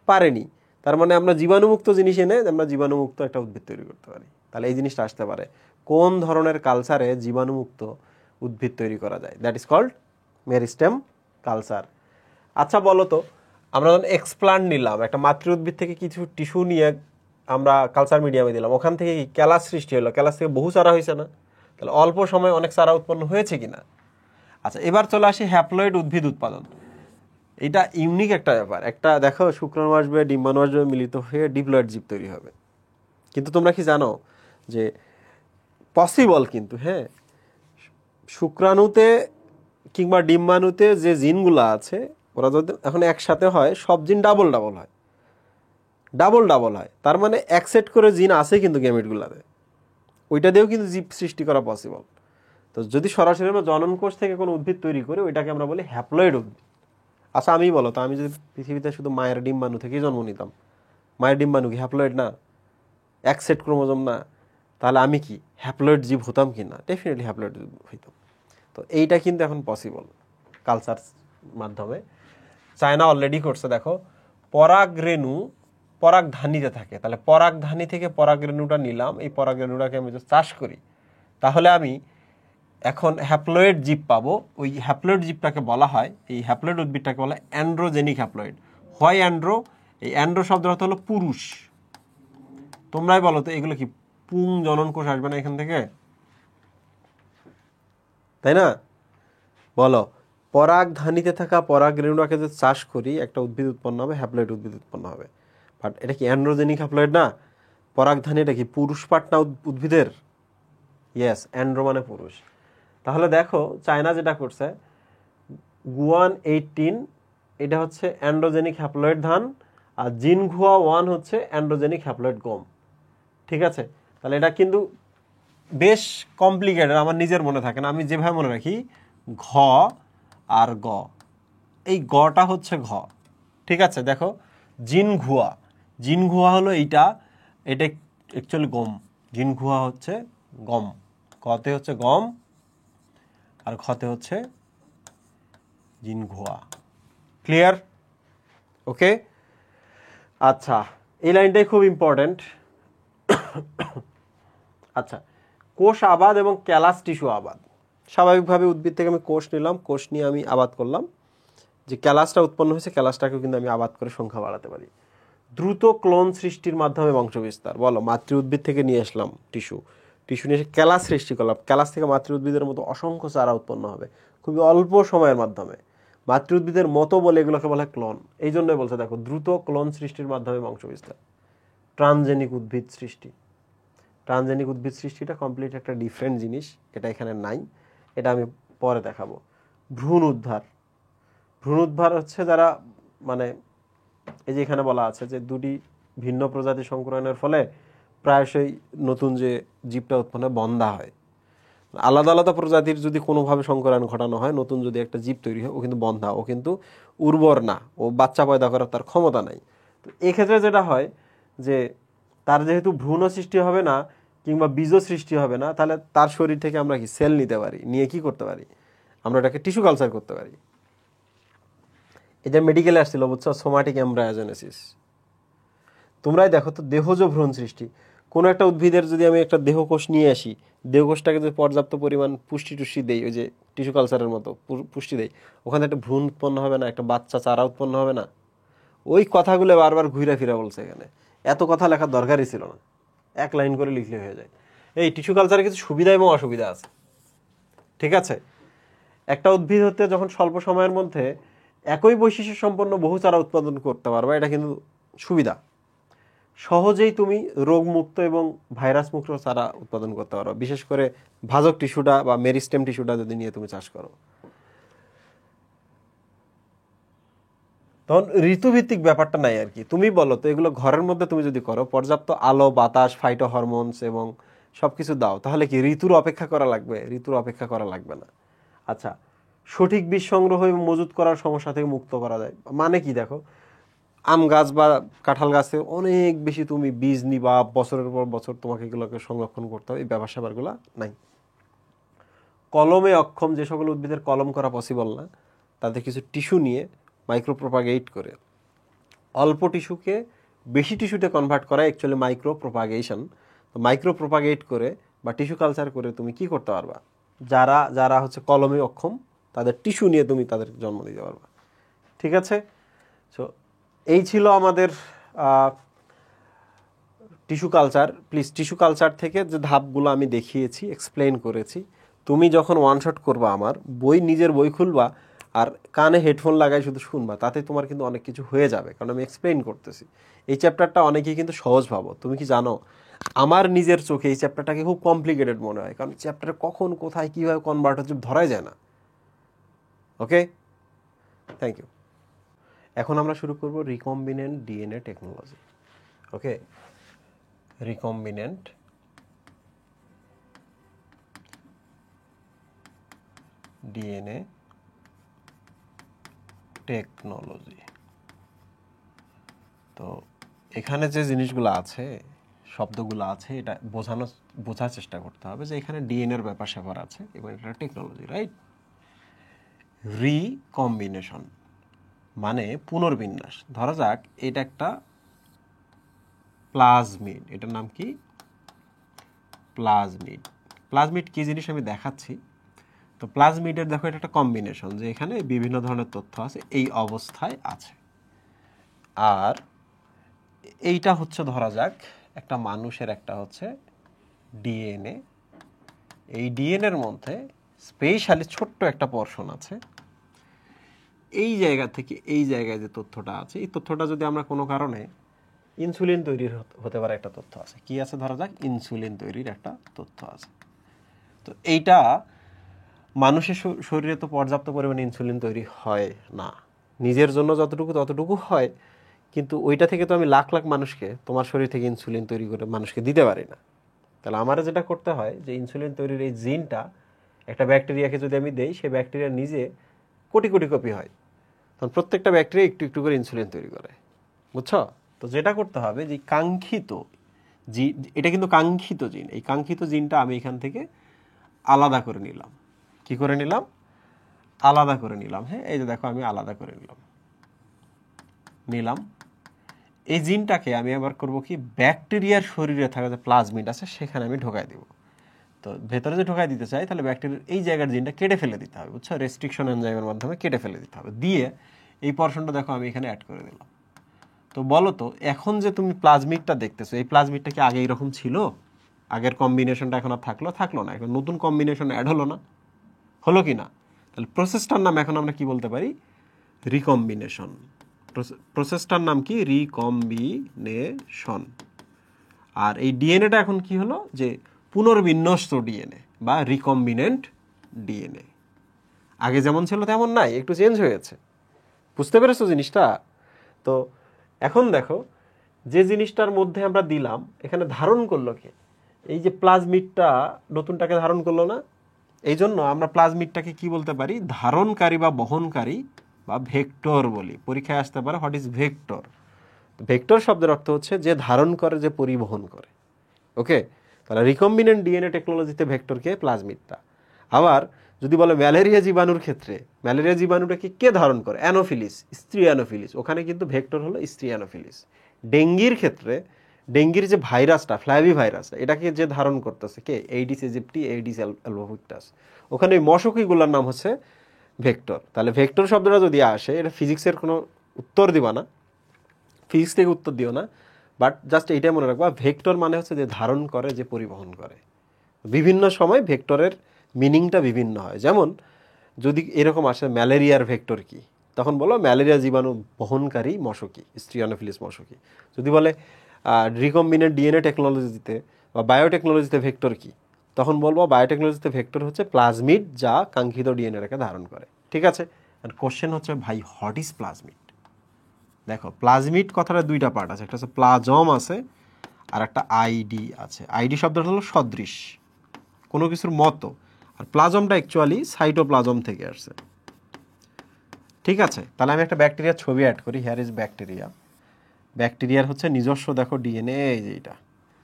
পারেনি। তার মানে আমরা জীবাণুমুক্ত জিনিস এনে আমরা জীবাণুমুক্ত একটা উদ্ভিদ তৈরি করতে পারি। তাহলে এই জিনিসটা আসতে পারে, কোন ধরনের কালচারে জীবাণুমুক্ত উদ্ভিদ তৈরি করা যায়? That is called meristem culture. আচ্ছা বলো তো, আমরা যখন এক্সপ্লান্ট নিলাম, একটা মাতৃ উদ্ভিদ থেকে কিছু টিস্যু নিয়ে আমরা কালচার মিডিয়ামে দিলাম, ওখান থেকে কি ক্যালাস সৃষ্টি হলো? ক্যালাস থেকে বহু চারা হয়েছে না? তাহলে অল্প সময়ে অনেক চারা উৎপন্ন হয়েছে কিনা? আচ্ছা, এবার চলে আসি হ্যাপ্লয়েড উদ্ভিদ উৎপাদন। এটা ইউনিক একটা ব্যাপার। একটা দেখো, শুক্রাণু আসবে, ডিম্বাণু আসবে, মিলিত হয়ে ডিপ্লয়েড জীব তৈরি হবে। কিন্তু তোমরা কি জানো যে পসিবল কিন্তু, হ্যাঁ, শুক্রাণুতে কিংবা ডিম্বাণুতে যে জিনগুলো আছে, ওরা যদি এখন একসাথে হয়, সব জিন ডাবল হয়। তার মানে এক সেট করে জিন আছে কিন্তু গ্যামেটগুলোতে, ওইটা দিয়েও কিন্তু জীব সৃষ্টি করা পসিবল। তো যদি সরাসরি আমরা জনন কোষ থেকে কোনো উদ্ভিদ তৈরি করি, ওইটাকে আমরা বলি হ্যাপ্লয়েড উদ্ভিদ। আচ্ছা, আমি বলো তো, আমি যদি পৃথিবীতে শুধু মায়ের ডিম্বাণু থেকেই জন্ম নিতাম, মায়ের ডিম্বাণু কি হ্যাপ্লয়েড না? এক সেট ক্রোমোজোম না? তাহলে আমি কি হ্যাপ্লয়েড জীব হতাম কি না? ডেফিনেটলি হ্যাপ্লয়েড জীব হইতাম। তো এইটা কিন্তু এখন পসিবল কালচার মাধ্যমে। চায়না অলরেডি করছে, দেখো, পরাগরেণু পরাগধানীতে থাকে। তাহলে পরাগধানী থেকে পরাগরেণুটা নিলাম, এই পরাগরেণুটাকে আমি যদি চাষ করি, তাহলে আমি এখন হ্যাপ্লয়েড জীব পাবো। ওই হ্যাপ্লয়েড জীবটাকে বলা হয়, এই হ্যাপ্লয়েড উদ্ভিদটাকে বলা হয় অ্যান্ড্রোজেনিক হ্যাপ্লয়েড। হয় অ্যান্ড্রো, এই অ্যান্ড্রো শব্দের অর্থ হলো পুরুষ। তোমরাই বলো তো, এগুলো কি পুং জনন কোষ আসবে না এখান থেকে? তাই না? বলো, পরাগধানীতে থাকা পরাগরেণুটাকে যদি চাষ করি, একটা উদ্ভিদ উৎপন্ন হবে, হ্যাপ্লয়েড উদ্ভিদ উৎপন্ন হবে। বাট এটা কি অ্যান্ড্রোজেনিক হ্যাপ্লয়েড না? পরাগধানী এটা কি পুরুষ পার্ট না উদ্ভিদের? ইয়েস, অ্যান্ড্রো মানে পুরুষ। তাহলে দেখো চায়না যেটা করছে, গুয়ান 18 এটা হচ্ছে অ্যান্ড্রোজেনিক হ্যাপ্লয়েড ধান, আর জিনঘুয়া 1 হচ্ছে অ্যান্ড্রোজেনিক হ্যাপ্লয়েড গম। ঠিক আছে, তাহলে এটা কিন্তু বেশ কমপ্লিকেটেড, আমার নিজের মনে থাকে না, আমি যেভাবে মনে রাখি ঘ আর গ, এই গটা হচ্ছে ঘ। ঠিক আছে, দেখো জিনঘুয়া, জিনঘুয়া হলো এইটা, এটা অ্যাকচুয়ালি গম, জিনঘুয়া হচ্ছে গম, গতে হচ্ছে গম আর খতে হচ্ছে জিনঘুয়া। ক্লিয়ার? ওকে, আচ্ছা এই লাইনটাই খুব ইম্পর্টেন্ট। আচ্ছা, কোষ আবাদ এবং ক্যালাস টিস্যু আবাদ। স্বাভাবিকভাবে উদ্ভিদ থেকে আমি কোষ নিলাম, কোষ নিয়ে আমি আবাদ করলাম, যে ক্যালাসটা উৎপন্ন হয়েছে ক্যালাসটাকেও কিন্তু আমি আবাদ করে সংখ্যা বাড়াতে পারি। দ্রুত ক্লোন সৃষ্টির মাধ্যমে বংশবিস্তার। বলো, মাতৃ উদ্ভিদ থেকে নিয়ে আসলাম টিস্যু, টিস্যু নিয়ে এসে ক্যালাস সৃষ্টি করলাম, ক্যালাস থেকে মাতৃ উদ্ভিদের মতো অসংখ্য চারা উৎপন্ন হবে খুবই অল্প সময়ের মাধ্যমে। মাতৃ উদ্ভিদের মতো বলে এগুলোকে বলা হয় ক্লোন। এই জন্যই বলছে দেখো দ্রুত ক্লোন সৃষ্টির মাধ্যমে বংশবিস্তার। ট্রানজেনিক উদ্ভিদ সৃষ্টি, ট্রানজেনিক উদ্ভিদ সৃষ্টিটা কমপ্লিট একটা ডিফারেন্ট জিনিস, এটা এখানে নাই, এটা আমি পরে দেখাবো। ভ্রূণ উদ্ধার, ভ্রূণ উদ্ধার হচ্ছে যারা মানে এই যে এখানে বলা আছে যে দুটি ভিন্ন প্রজাতি সংক্রমণের ফলে প্রায়শই নতুন যে জীবটা উৎপন্ন হয় বন্ধা হয়। আলাদা আলাদা প্রজাতির যদি কোনোভাবে সংকরণ ঘটানো হয়, নতুন যদি একটা জীব তৈরি হয়, ও কিন্তু বন্ধা, ও কিন্তু উর্বর না, ও বাচ্চা পয়দা করার তার ক্ষমতা নাই। তো এক্ষেত্রে যেটা হয় যে তার যেহেতু ভ্রূণ সৃষ্টি হবে না কিংবা বীজ সৃষ্টি হবে না, তাহলে তার শরীর থেকে আমরা কি সেল নিতে পারি, নিয়ে কি করতে পারি, আমরা এটাকে টিস্যু কালচার করতে পারি। এটা মেডিকেলে আসছিল, বুঝছো, সোমাটিক এমব্রায়োজেনেসিস। তোমরাই দেখো তো দেহজ ভ্রূণ সৃষ্টি, কোনো একটা উদ্ভিদের যদি আমি একটা দেহকোষ নিয়ে আসি, দেহকোষটাকে যদি পর্যাপ্ত পরিমাণ পুষ্টি টুষ্টি দেই, ওই যে টিস্যু কালচারের মতো পুষ্টি দেই, ওখানে একটা ভ্রূণ উৎপন্ন হবে না, একটা বাচ্চা চারা উৎপন্ন হবে না? ওই কথাগুলো বারবার ঘুরে ফিরে বলছে এখানে, এত কথা লেখার দরকারই ছিল না, এক লাইন করে লিখলে হয়ে যায়। এই টিস্যু কালচারে কিছু সুবিধা এবং অসুবিধা আছে। ঠিক আছে, একটা উদ্ভিদ হতে যখন স্বল্প সময়ের মধ্যে একই বৈশিষ্ট্য সম্পন্ন বহু চারা উৎপাদন করতে পারবে, এটা কিন্তু সুবিধা। সহজেই তুমি রোগমুক্ত এবং ভাইরাস মুক্ত চারা উৎপাদন করতে পারো, বিশেষ করে ভাজক টিস্যুটা বা মেরিস্টেম টিস্যুটা যদি নিয়ে তুমি চাষ করো। তখন ঋতুভিত্তিক ব্যাপারটা নাই আর কি। তুমি বলো তো, এগুলো ঘরের মধ্যে তুমি যদি করো, পর্যাপ্ত আলো বাতাস ফাইটো হরমোনস এবং সবকিছু দাও, তাহলে কি ঋতুর অপেক্ষা করা লাগবে? ঋতুর অপেক্ষা করা লাগবে না। আচ্ছা, সঠিক বীজ সংগ্রহ এবং মজুত করার সমস্যা থেকে মুক্ত করা যায়। মানে কি, দেখো আম গাছ বা কাঁঠাল গাছে অনেক বেশি তুমি বীজ নিবা, বছরের পর বছর তোমাকে এগুলোকে সংরক্ষণ করতে হবে, এই ব্যাপার স্যাপারগুলো নাই। কলমে অক্ষম যে সকল উদ্ভিদের কলম করা পসিবল না, তাদের কিছু টিস্যু নিয়ে মাইক্রোপ্রোপাগেট করে অল্প টিস্যুকে বেশি টিস্যুতে কনভার্ট করা অ্যাকচুয়ালি মাইক্রোপ্রোপাগেশন। তো মাইক্রোপ্রোপাগেট করে বা টিস্যু কালচার করে তুমি কি করতে পারবা, যারা যারা হচ্ছে কলমে অক্ষম তাদের টিস্যু নিয়ে তুমি তাদের জন্ম দিতে পারবা। ঠিক আছে, সো এই ছিল আমাদের tissue culture. Please tissue culture থেকে যে ধাপগুলো আমি দেখিয়েছি, এক্সপ্লেন করেছি, তুমি যখন ওয়ান শট করবা, আমার বই নিজের বই খুলবা আর কানে হেডফোন লাগাই শুধু শুনবা, তাতে তোমার কিন্তু অনেক কিছু হয়ে যাবে, কারণ আমি এক্সপ্লেন করতেছি। এই চ্যাপ্টারটা অনেকেই কিন্তু সহজ ভাবো, তুমি কি জানো আমার নিজের চোখে এই চ্যাপ্টারটাকে খুব কমপ্লিকেটেড মনে হয়, কারণ চ্যাপ্টারে কখন কোথায় কীভাবে কনভার্ট হচ্ছে ধরাই যায় না। ওকে, থ্যাংক ইউ। এখন আমরা শুরু করব রিকম্বিনেন্ট ডিএনএ টেকনোলজি। ওকে, রিকম্বিনেন্ট ডিএনএ টেকনোলজি। তো এখানে যে জিনিসগুলো আছে, শব্দগুলো আছে, এটা বোঝার চেষ্টা করতে হবে যে এখানে ডিএনএর ব্যাপার স্যাপার আছে এবং এটা টেকনোলজি, রাইট? রিকম্বিনেশন মানে পুনর্বিন্যাস। ধরা যাক এটা একটা প্লাজমিড, এটার নাম কি? প্লাজমিড। প্লাজমিড কি জিনিস আমি দেখাচ্ছি। তো প্লাজমিডের দেখো এটা একটা কম্বিনেশন, যে এখানে বিভিন্ন ধরনের তথ্য আছে এই অবস্থায় আছে। আর এইটা হচ্ছে ধরা যাক একটা মানুষের একটা হচ্ছে ডিএনএ। এই ডিএনএর মধ্যে স্পেশালি ছোট্ট একটা পোরশন আছে, এই জায়গা থেকে এই জায়গায় যে তথ্যটা আছে, এই তথ্যটা যদি আমরা কোনো কারণে ইনসুলিন তৈরির হতে পারে একটা তথ্য আছে। কি আছে? ধরা যাক ইনসুলিন তৈরির একটা তথ্য আছে। তো এইটা মানুষের শরীরে তো পর্যাপ্ত পরিমাণে ইনসুলিন তৈরি হয় না, নিজের জন্য যতটুকু ততটুকু হয়, কিন্তু ওইটা থেকে তো আমি লাখ লাখ মানুষকে তোমার শরীর থেকে ইনসুলিন তৈরি করে মানুষকে দিতে পারি না। তাহলে আমার যেটা করতে হয় যে ইনসুলিন তৈরির এই জিনটা একটা ব্যাকটেরিয়াকে যদি আমি দেই, সেই ব্যাকটেরিয়া নিজে কোটি কোটি কপি হয়, তখন প্রত্যেকটা ব্যাকটেরিয়া একটু একটু করে ইনসুলিন তৈরি করে, বুঝছো? তো যেটা করতে হবে যে কাঙ্ক্ষিত জিন, এটা কিন্তু কাঙ্ক্ষিত জিন, এই কাঙ্ক্ষিত জিনটা আমি এখান থেকে আলাদা করে নিলাম। কি করে নিলাম? আলাদা করে নিলাম। হ্যাঁ, এই যে দেখো আমি আলাদা করে নিলাম। এই জিনটাকে আমি আবার করব কি, ব্যাকটেরিয়ার শরীরে থাকা যে প্লাজমিড আছে সেখানে আমি ঢোকাই দিব। তো ভেতরে যে ঢোকাই দিতে চাই, তাহলে ব্যাকটেরিয়ার এই জায়গার জিনটা কেটে ফেলে দিতে হবে, বুঝছো? রেস্ট্রিকশন এনজাইমের মাধ্যমে কেটে ফেলে দিতে হবে। দিয়ে এই পোরশনটা দেখো আমি এখানে অ্যাড করে দিলাম। তো বলো তো, এখন যে তুমি প্লাজমিডটা দেখতেছো, এই প্লাজমিডটা কি আগে এরকম ছিল? আগের কম্বিনেশনটা এখন আর থাকলো না, এখন নতুন কম্বিনেশন অ্যাড হলো না? হলো কি না? তাহলে প্রসেসটার নাম এখন আমরা কি বলতে পারি? রিকম্বিনেশন। প্রসেসটার নাম কি? রিকম্বিনেশন। আর এই ডিএনএটা এখন কি হলো? যে পুনর্বিন্যস্ত ডিএনএ বা রিকম্বিনেন্ট ডিএনএ। আগে যেমন ছিল তেমন নাই, একটু চেঞ্জ হয়েছে। বুঝতে পেরেছো জিনিসটা? তো এখন দেখো, যে জিনিসটার মধ্যে আমরা দিলাম, এখানে ধারণ করলো কে? এই যে প্লাজমিডটা নতুনটাকে ধারণ করলো না? এই জন্য আমরা প্লাজমিডটাকে কি বলতে পারি? ধারণকারী বা বহনকারী বা ভেক্টর বলি। পরীক্ষায় আসতে পারে, হোয়াট ইজ ভেক্টর? ভেক্টর শব্দের অর্থ হচ্ছে যে ধারণ করে, যে পরিবহন করে। ওকে, তাহলে রিকম্বিনেন্ট ডিএনএ টেকনোলজিতে ভেক্টরকে প্লাজমিডটা। আবার যদি বলে ম্যালেরিয়া জীবাণুর ক্ষেত্রে, ম্যালেরিয়া জীবাণুটাকে কে ধারণ করে? অ্যানোফিলিস, স্ত্রী অ্যানোফিলিস। ওখানে কিন্তু ভেক্টর হলো স্ত্রী অ্যানোফিলিস। ডেঙ্গির ক্ষেত্রে, ডেঙ্গির যে ভাইরাসটা, ফ্ল্যাভি ভাইরাসটা, এটাকে যে ধারণ করতেছে কে? এইডিস ইজিপ্টি, এইডিস অ্যালবোভিক্টাস। ওখানে ওই মশকইগুলোর নাম হচ্ছে ভেক্টর। তাহলে ভেক্টর শব্দটা যদি আসে, এটা ফিজিক্সের কোনো উত্তর দিবা না, ফিজিক্স থেকে উত্তর দিও না, বাট জাস্ট এইটাই মনে রাখবা, ভেক্টর মানে হচ্ছে যে ধারণ করে, যে পরিবহন করে। বিভিন্ন সময় ভেক্টরের মিনিংটা বিভিন্ন হয়। যেমন যদি এরকম আসে ম্যালেরিয়ার ভেক্টর কি, তখন বলো ম্যালেরিয়া জীবাণু বহনকারী মশকি, স্ত্রী অ্যানোফিলিস মশকি। যদি বলে রিকম্বিনেন্ট ডিএনএ টেকনোলজিতে বা বায়োটেকনোলজিতে ভেক্টর কি, তখন বলবো বায়োটেকনোলজিতে ভেক্টর হচ্ছে প্লাজমিড, যা কাঙ্ক্ষিত ডিএনএটাকে ধারণ করে। ঠিক আছে? আর কোশ্চেন হচ্ছে, ভাই হোয়াট ইজ প্লাজমিড? দেখো, প্লাজমিড কথাটা দুইটা পার্ট আছে, একটা হচ্ছে প্লাজম আছে, আর একটা আইডি আছে। আইডি শব্দটা হলো সদৃশ, কোনো কিছুর মতো। আর প্লাজমটা অ্যাকচুয়ালি সাইটোপ্লাজম থেকে আসছে। ঠিক আছে? তাহলে আমি একটা ব্যাকটেরিয়ার ছবি অ্যাড করি। Here is bacteria. ব্যাকটেরিয়ার হচ্ছে নিজস্ব, দেখো ডিএনএ, এই যে এটা।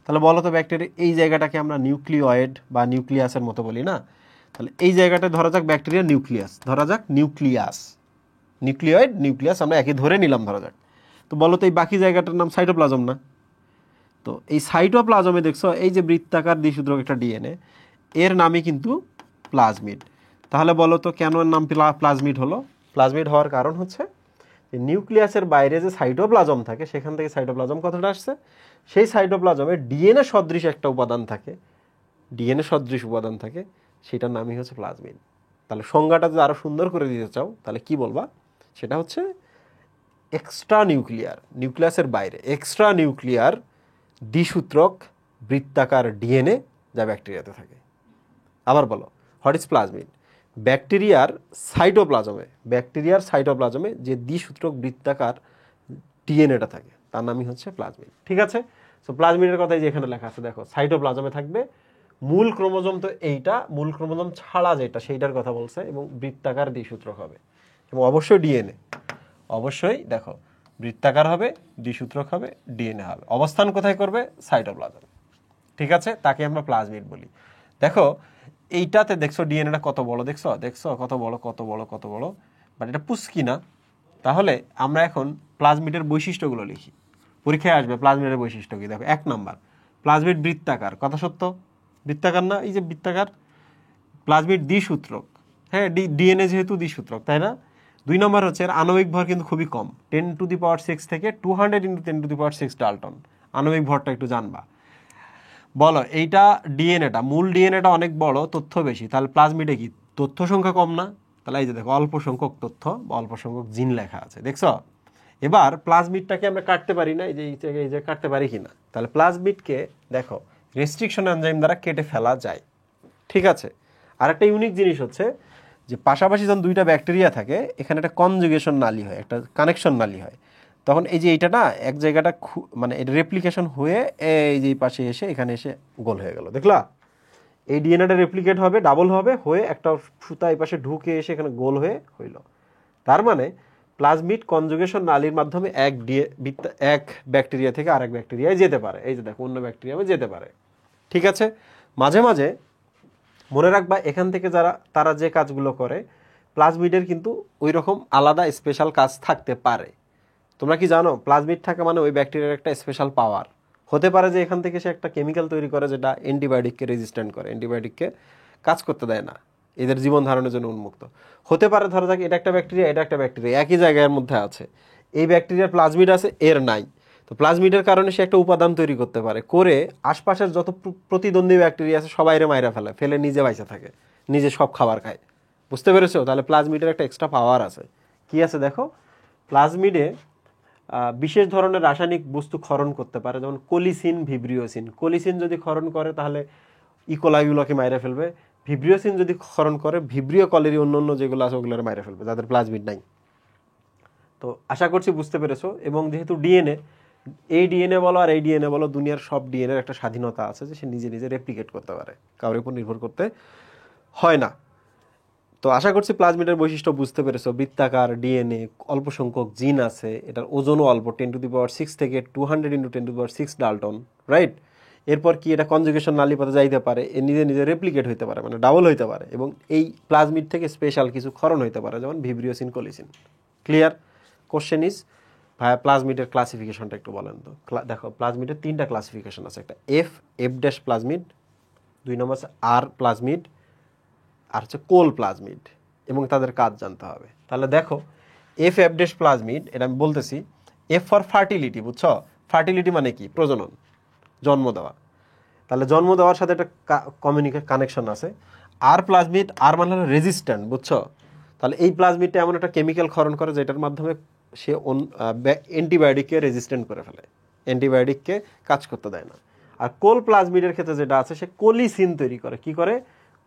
তাহলে বলো তো, ব্যাকটেরিয়া এই জায়গাটাকে আমরা নিউক্লিয়েড বা নিউক্লিয়াসের মতো বলি না? তাহলে এই জায়গাটায় ধরা যাক ব্যাকটেরিয়া নিউক্লিয়াস, ধরা যাক নিউক্লিয়াস, নিউক্লিয়েড নিউক্লিয়াস আমরা একই ধরে নিলাম, ধরা যাক। তো বলো তো, এই বাকি জায়গাটার নাম সাইটোপ্লাজম না? তো এই সাইটোপ্লাজমে দেখছো এই যে বৃত্তাকার দ্বিসূত্রক একটা ডিএনএ, এর নামই কিন্তু প্লাজমিড। তাহলে বলো তো, কেন এর নাম প্লাজমিড হলো? প্লাজমিড হওয়ার কারণ হচ্ছে যে নিউক্লিয়াসের বাইরে যে সাইটোপ্লাজম থাকে, সেখান থেকে সাইটোপ্লাজম কথাটা আসছে। সেই সাইটোপ্লাজমে ডিএনএ সদৃশ একটা উপাদান থাকে, ডিএনএ সদৃশ উপাদান থাকে, সেটার নামই হচ্ছে প্লাজমিড। তাহলে সংজ্ঞাটা যদি আরও সুন্দর করে দিতে চাও, তাহলে কি বলবা? সেটা হচ্ছে এক্সট্রা নিউক্লিয়ার, নিউক্লিয়াসের বাইরে এক্সট্রা নিউক্লিয়ার দ্বিসূত্রক বৃত্তাকার ডিএনএ, যা ব্যাকটেরিয়াতে থাকে। আবার বলো, হোয়াট ইজ প্লাজমিড? ব্যাকটেরিয়ার সাইটোপ্লাজমে যে দ্বিসূত্রক বৃত্তাকার ডিএনএটা থাকে, তার নামই হচ্ছে প্লাজমিড। ঠিক আছে? সো প্লাজমিডের কথাই যে এখানে লেখা আছে, দেখো সাইটোপ্লাজমে থাকবে, মূল ক্রোমোজোম তো এইটা, মূল ক্রোমোজোম ছাড়া যেটা, সেইটার কথা বলছে, এবং বৃত্তাকার দ্বিসূত্রক হবে, এবং অবশ্যই ডিএনএ, অবশ্যই দেখো বৃত্তাকার হবে, দ্বিসূত্রক হবে, ডিএনএ হবে। অবস্থান কোথায় করবে? সাইটোপ্লাজম। ঠিক আছে? তাকে আমরা প্লাজমিড বলি। দেখো এইটাতে দেখছো ডিএনএটা কত বড়, দেখছো দেখছো কত বড় কত বড় কত বড়, বাট এটা পুষ্কি না। তাহলে আমরা এখন প্লাজমিডের বৈশিষ্ট্যগুলো লিখি। পরীক্ষায় আসবে প্লাজমিডের বৈশিষ্ট্য কি। দেখো, 1 নাম্বার, প্লাজমিড বৃত্তাকার। কথা সত্য, বৃত্তাকার না? এই যে বৃত্তাকার। প্লাজমিড দ্বিসূত্রক, হ্যাঁ, ডিএনএ যেহেতু দ্বিসূত্রক, তাই না? 2 নম্বর হচ্ছে এর আণবিক ভর কিন্তু খুবই কম, 10⁶ থেকে 200 × 10⁶ ডাল্টন। আণবিক ভরটা একটু জানবা। বলো, এইটা ডিএনএটা, মূল ডিএনএটা অনেক বড়, তথ্য বেশি, তাহলে প্লাজমিডে কি তথ্য সংখ্যা কম না? তাহলে এই যে দেখো, অল্প সংখ্যক তথ্য বা অল্প সংখ্যক জিন লেখা আছে, দেখছো? এবার প্লাজমিডটাকে আমরা কাটতে পারি না, এই যে কাটতে পারি কি না? তাহলে প্লাজমিডকে দেখো রেস্ট্রিকশন এনজাইম দ্বারা কেটে ফেলা যায়। ঠিক আছে? আর একটা ইউনিক জিনিস হচ্ছে যে পাশাপাশি যখন দুইটা ব্যাকটেরিয়া থাকে এখানে একটা কনজুগেশন নালী হয়, একটা কানেকশন নালী হয়, তখন এই যে এইটা না এক জায়গাটা মানে এটা রেপ্লিকেশন হয়ে এই যে পাশে এসে এখানে এসে গোল হয়ে গেল, দেখলা? এই ডিএনএটা রেপ্লিকেট হবে, ডাবল হবে, হয়ে একটা সুতা এই পাশে ঢুকে এসে এখানে গোল হয়ে হইল। তার মানে প্লাজমিড কনজুগেশন নালীর মাধ্যমে এক ব্যাকটেরিয়া থেকে আরেক ব্যাকটেরিয়ায় যেতে পারে। এই যে দেখো অন্য ব্যাকটেরিয়ায় যেতে পারে, ঠিক আছে? মাঝে মাঝে মনে রাখবা এখান থেকে তারা যে কাজগুলো করে প্লাজমিডের কিন্তু ওই রকম আলাদা স্পেশাল কাজ থাকতে পারে। তোমরা কি জানো প্লাজমিড থাকা মানে ওই ব্যাকটেরিয়ার একটা স্পেশাল পাওয়ার হতে পারে যে এখান থেকে সে একটা কেমিক্যাল তৈরি করে যেটা অ্যান্টিবায়োটিককে রেজিস্ট্যান্ট করে, অ্যান্টিবায়োটিককে কাজ করতে দেয় না, এদের জীবন ধারণের জন্য উন্মুক্ত হতে পারে। ধরো যাক এটা একটা ব্যাকটেরিয়া, এটা একটা ব্যাকটেরিয়া একই জায়গার মধ্যে আছে, এই ব্যাকটেরিয়ার প্লাজমিড আছে, এর নাই, তো প্লাজমিডের কারণে সে একটা উপাদান তৈরি করতে পারে, করে আশপাশের যত প্রতিদ্বন্দ্বী ব্যাকটেরিয়া আছে সবাইরে মাইরা ফেলে নিজে বাইসা থাকে, নিজে সব খাবার খায়। বুঝতে পেরেছো? তাহলে প্লাজমিডের একটা এক্সট্রা পাওয়ার আছে। কি আছে দেখো, প্লাজমিডে বিশেষ ধরনের রাসায়নিক বস্তু ক্ষরণ করতে পারে, যেমন কোলিসিন, ভিব্রিওসিন। কোলিসিন যদি ক্ষরণ করে তাহলে ইকোলাইগুলোকে মাইরে ফেলবে, ভিব্রিওসিন যদি ক্ষরণ করে ভিব্রিও কলেরি অন্য যেগুলো আছে ওগুলোর মাইরে ফেলবে যাদের প্লাজমিড নাই। তো আশা করছি বুঝতে পেরেছো। এবং যেহেতু ডিএনএ, এই ডিএনএ বলো আর এই ডিএনএ বলো, দুনিয়ার সব ডিএনএর একটা স্বাধীনতা আছে যে সে নিজে নিজে রেপ্লিকেট করতে পারে, কারোর উপর নির্ভর করতে হয় না। তো আশা করছি প্লাজমিডের বৈশিষ্ট্য বুঝতে পেরেছো। বৃত্তাকার ডিএনএ, অল্প সংখ্যক জিন আছে, এটার ওজনও অল্প, 10⁶ থেকে 200 × 10⁶ ডাল্টন, রাইট? এরপর কি এটা কনজুগেশন নালী পথে যাইতে পারে, এ নিজে নিজে রেপ্লিকেট হইতে পারে, মানে ডাবল হইতে পারে, এবং এই প্লাজমিড থেকে স্পেশাল কিছু ক্ষরণ হইতে পারে যেমন ভিব্রিওসিন, কোলিসিন। ক্লিয়ার? কোশ্চেন ইজ ভাইয়া প্লাজমিডের ক্লাসিফিকেশনটা একটু বলেন তো। দেখো প্লাজমিডের 3টা ক্লাসিফিকেশন আছে, একটা এফ ড্যাশ প্লাজমিড, 2 নম্বর আছে আর প্লাজমিড, আর হচ্ছে কোল প্লাজমিড, এবং তাদের কাজ জানতে হবে। তাহলে দেখো এফ ড্যাশ প্লাজমিড, এটা আমি বলতেছি, এফ ফর ফার্টিলিটি, বুঝছো? ফার্টিলিটি মানে কি? প্রজনন, জন্ম দেওয়া। তাহলে জন্ম দেওয়ার সাথে একটা কানেকশন আছে। আর প্লাজমিড, আর মানে হলো রেজিস্ট্যান্ট, বুঝছো? তাহলে এই প্লাজমিডটা এমন একটা কেমিক্যাল ক্ষরণ করে যেটার মাধ্যমে সে অ্যান্টিবায়োটিককে রেজিস্ট্যান্ট করে ফেলে, অ্যান্টিবায়োটিককে কাজ করতে দেয় না। আর কোল প্লাজমিডের ক্ষেত্রে যেটা আছে, সে কোলিসিন তৈরি করে। কি করে?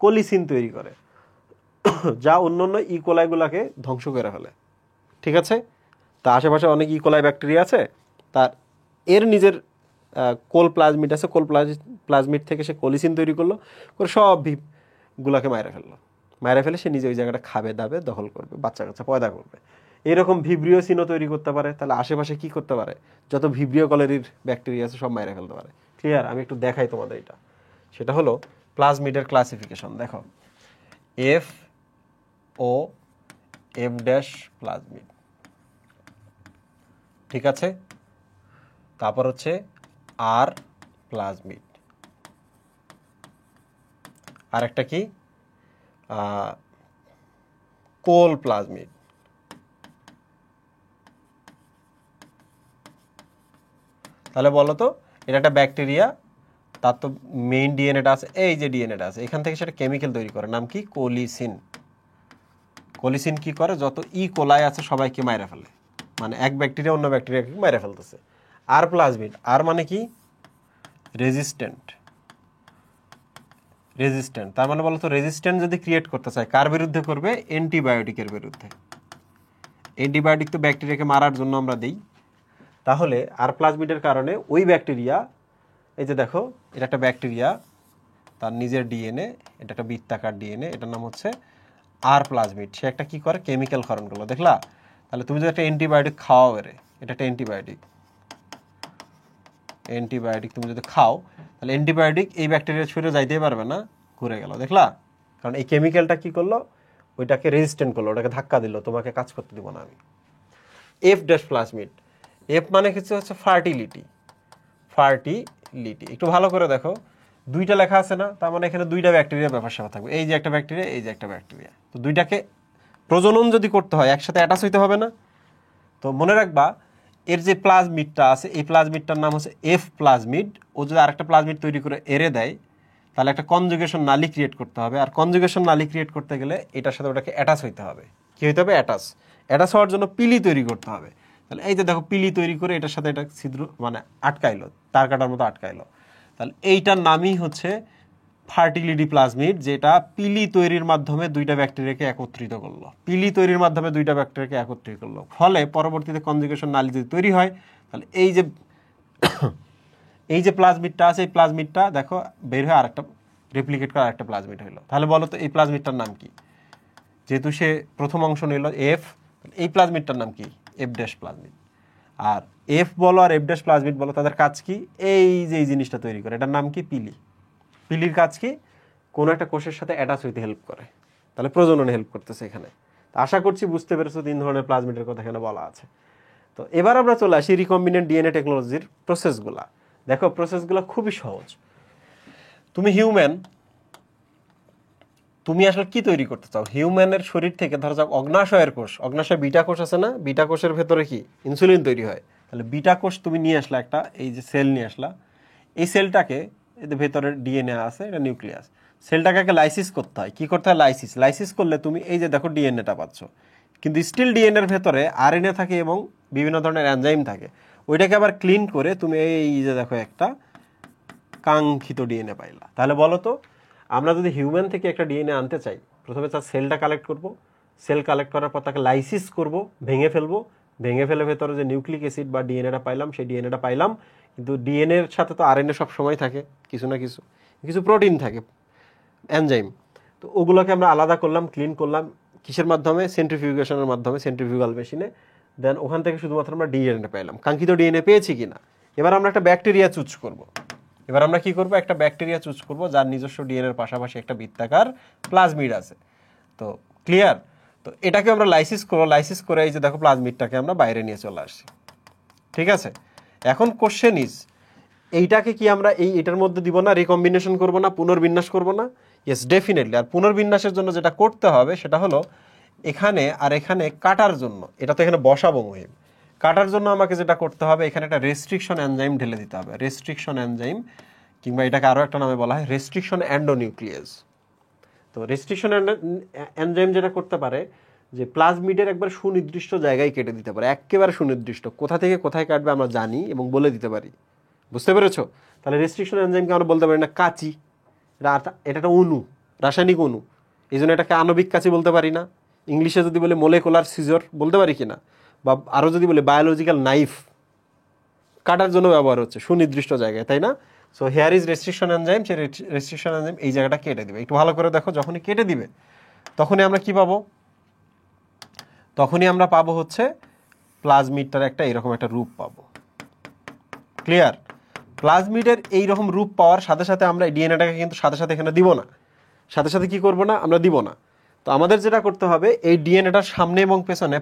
কোলিসিন তৈরি করে, যা অন্যান্য ইকোলাইগুলাকে ধ্বংস করে ফেলে, ঠিক আছে? তা আশেপাশে অনেক ইকোলাই ব্যাকটেরিয়া আছে, তার এর নিজের কোল প্লাজমিড আছে, কোল প্লাজমিড থেকে সে কোলিসিন তৈরি করলো, করে সব ভিপগুলাকে মাইরা ফেলে সে নিজে ওই জায়গাটা খাবে, দাবে, দখল করবে, বাচ্চা কাচ্চা পয়দা করবে। এরকম ভিব্রিওসিনও তৈরি করতে পারে। তাহলে আশেপাশে কি করতে পারে, যত ভিব্রিও কলেরির ব্যাকটেরিয়া আছে সব মাইরা ফেলতে পারে। ক্লিয়ার? আমি একটু দেখাই তোমাদের এটা। সেটা হলো প্লাজমিডের ক্লাসিফিকেশন। দেখো এফ ও এফ ড্যাশ প্লাজমিড, ঠিক আছে? তারপর হচ্ছে আর প্লাজমিড, আর একটা কি কোল প্লাজমিড। তাহলে বলো তো, এটা একটা ব্যাকটেরিয়া, তার তো মেইন ডিএনএটা আছে, এই যে ডিএনএটা আছে, এখান থেকে সেটা কেমিক্যাল তৈরি করে, নাম কি? কোলিসিন। কোলিসিন কি করে? যত কোলাই আছে সবাইকে মাইরা ফেলে, মানে এক ব্যাকটেরিয়া অন্য ব্যাকটেরিয়াকে মাইরা ফেলতেছে। আর প্লাজমিড, আর মানে কি? রেজিস্ট্যান্ট। তার মানে বলতো রেজিস্ট্যান্ট যদি ক্রিয়েট করতে চায় কার বিরুদ্ধে করবে? অ্যান্টিবায়োটিকের বিরুদ্ধে। অ্যান্টিবায়োটিক তো ব্যাকটেরিয়াকে মারার জন্য আমরা দিই। তাহলে আর প্লাজমিডের কারণে ওই ব্যাকটেরিয়া, এই যে দেখো এটা একটা ব্যাকটেরিয়া, তার নিজের ডিএনএ, এটা একটা বৃত্তাকার ডিএনএ, এটার নাম হচ্ছে আর প্লাজমিড। সে একটা কি করে? কেমিক্যাল ক্ষরণ করলো, দেখলা? তাহলে তুমি যদি একটা অ্যান্টিবায়োটিক খাওয়াও, এটা একটা অ্যান্টিবায়োটিক তুমি যদি খাও, তাহলে অ্যান্টিবায়োটিক এই ব্যাকটেরিয়া ছুঁড়ে যাইতেই পারবে না, ঘুরে গেল, দেখলা? কারণ এই কেমিক্যালটা কি করলো? ওইটাকে রেজিস্ট্যান্ট করলো, ওটাকে ধাক্কা দিল, তোমাকে কাজ করতে দিব না আমি। এফ ড্যাশ প্লাজমিড, এফ মানে হচ্ছে ফার্টিলিটি। একটু ভালো করে দেখো, দুইটা লেখা আছে না? তার মানে এখানে দুইটা ব্যাকটেরিয়া ব্যাপার স্যাপার থাকবে, এই যে একটা ব্যাকটেরিয়া, এই যে একটা ব্যাকটেরিয়া। তো দুইটাকে প্রজনন যদি করতে হয় একসাথে অ্যাটাচ হইতে হবে না? তো মনে রাখবা এর যে প্লাজমিডটা আছে, এই প্লাজমিডটার নাম হচ্ছে এফ প্লাজমিড। ও যদি আরেকটা প্লাজমিড তৈরি করে এরে দেয়, তাহলে একটা কনজুগেশন নালী ক্রিয়েট করতে হবে। আর কনজুগেশন নালী ক্রিয়েট করতে গেলে এটার সাথে ওটাকে অ্যাটাচ হইতে হবে। কি হইতে হবে? অ্যাটাচ হওয়ার জন্য পিলি তৈরি করতে হবে। তাহলে এই যে দেখো পিলি তৈরি করে এটার সাথে এটা ছিদ্র মানে আটকাইলো, তার কাটার মতো আটকাইলো। তাহলে এইটার নামই হচ্ছে ফার্টিলিটি প্লাজমিড, যেটা পিলি তৈরির মাধ্যমে দুইটা ব্যাকটেরিয়াকে একত্রিত করলো, পিলি তৈরির মাধ্যমে দুইটা ব্যাকটেরিয়াকে একত্রিত করলো, ফলে পরবর্তীতে কনজুগেশন নালী যদি তৈরি হয়, তাহলে এই যে প্লাজমিডটা আছে, এই প্লাজমিডটা দেখো বের হয়ে আরেকটা রেপ্লিকেট করা আরেকটা প্লাজমিড হইলো। তাহলে বলো তো এই প্লাজমিডটার নাম কি? যেহেতু সে প্রথম অংশ নিল এফ, এই প্লাজমিডটার নাম কি? F dash plasmid. আর এফ বলো আর এফ ড্যাশ প্লাজমিড বলো, তাদের কাজ কি? এই যে এই জিনিসটা তৈরি করে, এটার নাম কি? পিলি। পিলির কাজ কি? কোনো একটা কোষের সাথে অ্যাটাচ হইতে হেল্প করে, তাহলে প্রজননে হেল্প করতেছে এখানে। তো আশা করছি বুঝতে পেরেছো 3 ধরনের প্লাজমিডের কথা এখানে বলা আছে। তো এবার আমরা চলে আসি রিকম্বিনেন্ট ডিএনএ টেকনোলজির প্রসেসগুলা। দেখো প্রসেসগুলো খুবই সহজ। তুমি আসলে কি তৈরি করতে চাও? হিউম্যানের শরীর থেকে ধরো যাক অগ্নাশয়ের কোষ, অগ্নাশয় বিটা কোষ আছে না, বিটা কোষের ভেতরে কি ইনসুলিন তৈরি হয়। তাহলে বিটা কোষ তুমি নিয়ে আসলা একটা, এই যে সেল নিয়ে আসলা, এই সেলটাকে এদের ভেতরে ডিএনএ আছে, এটা নিউক্লিয়াস, সেলটাকে লাইসিস করতে হয়। কি করতে হয়? লাইসিস করলে তুমি এই যে দেখো ডিএনএটা পাচ্ছ, কিন্তু স্টিল ডিএনএর ভেতরে আরএনএ থাকে এবং বিভিন্ন ধরনের এনজাইম থাকে। ওইটাকে আবার ক্লিন করে তুমি এই যে দেখো একটা কাঙ্ক্ষিত ডিএনএ পাইলা। তাহলে বলো তো আমরা যদি হিউম্যান থেকে একটা ডিএনএ আনতে চাই, প্রথমে তার সেলটা কালেক্ট করব, সেল কালেক্ট করার পর তাকে লাইসিস করব, ভেঙে ফেলবো, ভেঙে ফেলে ভেতরে যে নিউক্লিক অ্যাসিড বা ডিএনএটা পাইলাম, সেই ডিএনএটা পাইলাম। কিন্তু ডিএনএর সাথে তো আরএনএ সব সময় থাকে, কিছু না কিছু কিছু প্রোটিন থাকে, এনজাইম। তো ওগুলোকে আমরা আলাদা করলাম, ক্লিন করলাম, কিসের মাধ্যমে? সেন্ট্রিফিউগেশনের মাধ্যমে, সেন্ট্রিফিউগাল মেশিনে। দেন ওখান থেকে শুধুমাত্র আমরা ডিএনএ পাইলাম, কাঙ্ক্ষিত ডিএনএ পেয়েছি কিনা। এবার আমরা একটা ব্যাকটেরিয়া চুজ করব। এবার আমরা কি করব? একটা ব্যাকটেরিয়া চুজ করব যার নিজস্ব ডিএনএর পাশাপাশি একটা বৃত্তাকার প্লাজমিড আছে। তো ক্লিয়ার? তো এটাকে আমরা লাইসিস করব, লাইসিস করে এই যে দেখো প্লাজমিডটাকে আমরা বাইরে নিয়ে চলে আসছি। ঠিক আছে, এখন কোশ্চেন ইজ, এইটাকে কি আমরা এটার মধ্যে দিব না, রিকম্বিনেশন করব না, পুনর্বিন্যাস করব না? Yes, definitely. আর পুনর্বিন্যাসের জন্য যেটা করতে হবে সেটা হলো এখানে আর এখানে কাটার জন্য, এটা তো এখানে বসাবো মুহিম, কাটার জন্য আমাকে যেটা করতে হবে এখানে একটা রেস্ট্রিকশন এনজাইম ঢেলে দিতে হবে। রেস্ট্রিকশন এনজাইম, কিংবা এটাকে আরও একটা নামে বলা হয় রেস্ট্রিকশন অ্যান্ডোনিউক্লিয়াস। তো রেস্ট্রিকশন এনজাইম যেটা করতে পারে যে প্লাজমিডের একবার সুনির্দিষ্ট জায়গায় কেটে দিতে পারে, একেবারে সুনির্দিষ্ট, কোথা থেকে কোথায় কাটবে আমরা জানি এবং বলে দিতে পারি। বুঝতে পেরেছো? তাহলে রেস্ট্রিকশন এনজাইমকে আমরা বলতে পারি না কাঁচি, এটা একটা অণু, রাসায়নিক অণু, এই জন্য এটাকে আণবিক কাঁচি বলতে পারি না। ইংলিশে যদি বলে মোলেকুলার সিজর বলতে পারি কিনা, বা আরও যদি বলে বায়োলজিক্যাল নাইফ, কাটার জন্য ব্যবহার হচ্ছে সুনির্দিষ্ট জায়গায়, তাই না? So here is restriction enzyme, say restriction enzyme এই জায়গাটা কেটে দিবে। একটু ভালো করে দেখো, যখনই কেটে দিবে তখনই আমরা কি পাবো? তখনই আমরা পাবো হচ্ছে প্লাজমিডটার একটা এরকম একটা রূপ পাবো। ক্লিয়ার? প্লাজমিডের এইরকম রূপ পাওয়ার সাথে সাথে আমরা ডিএনএটাকে কিন্তু সাথে সাথে এখানে দিব না, সাথে সাথে কি করব না, আমরা দিব না। তো আমাদের যেটা করতে হবে, এই ডিএনএটার সামনে এবং পেছনে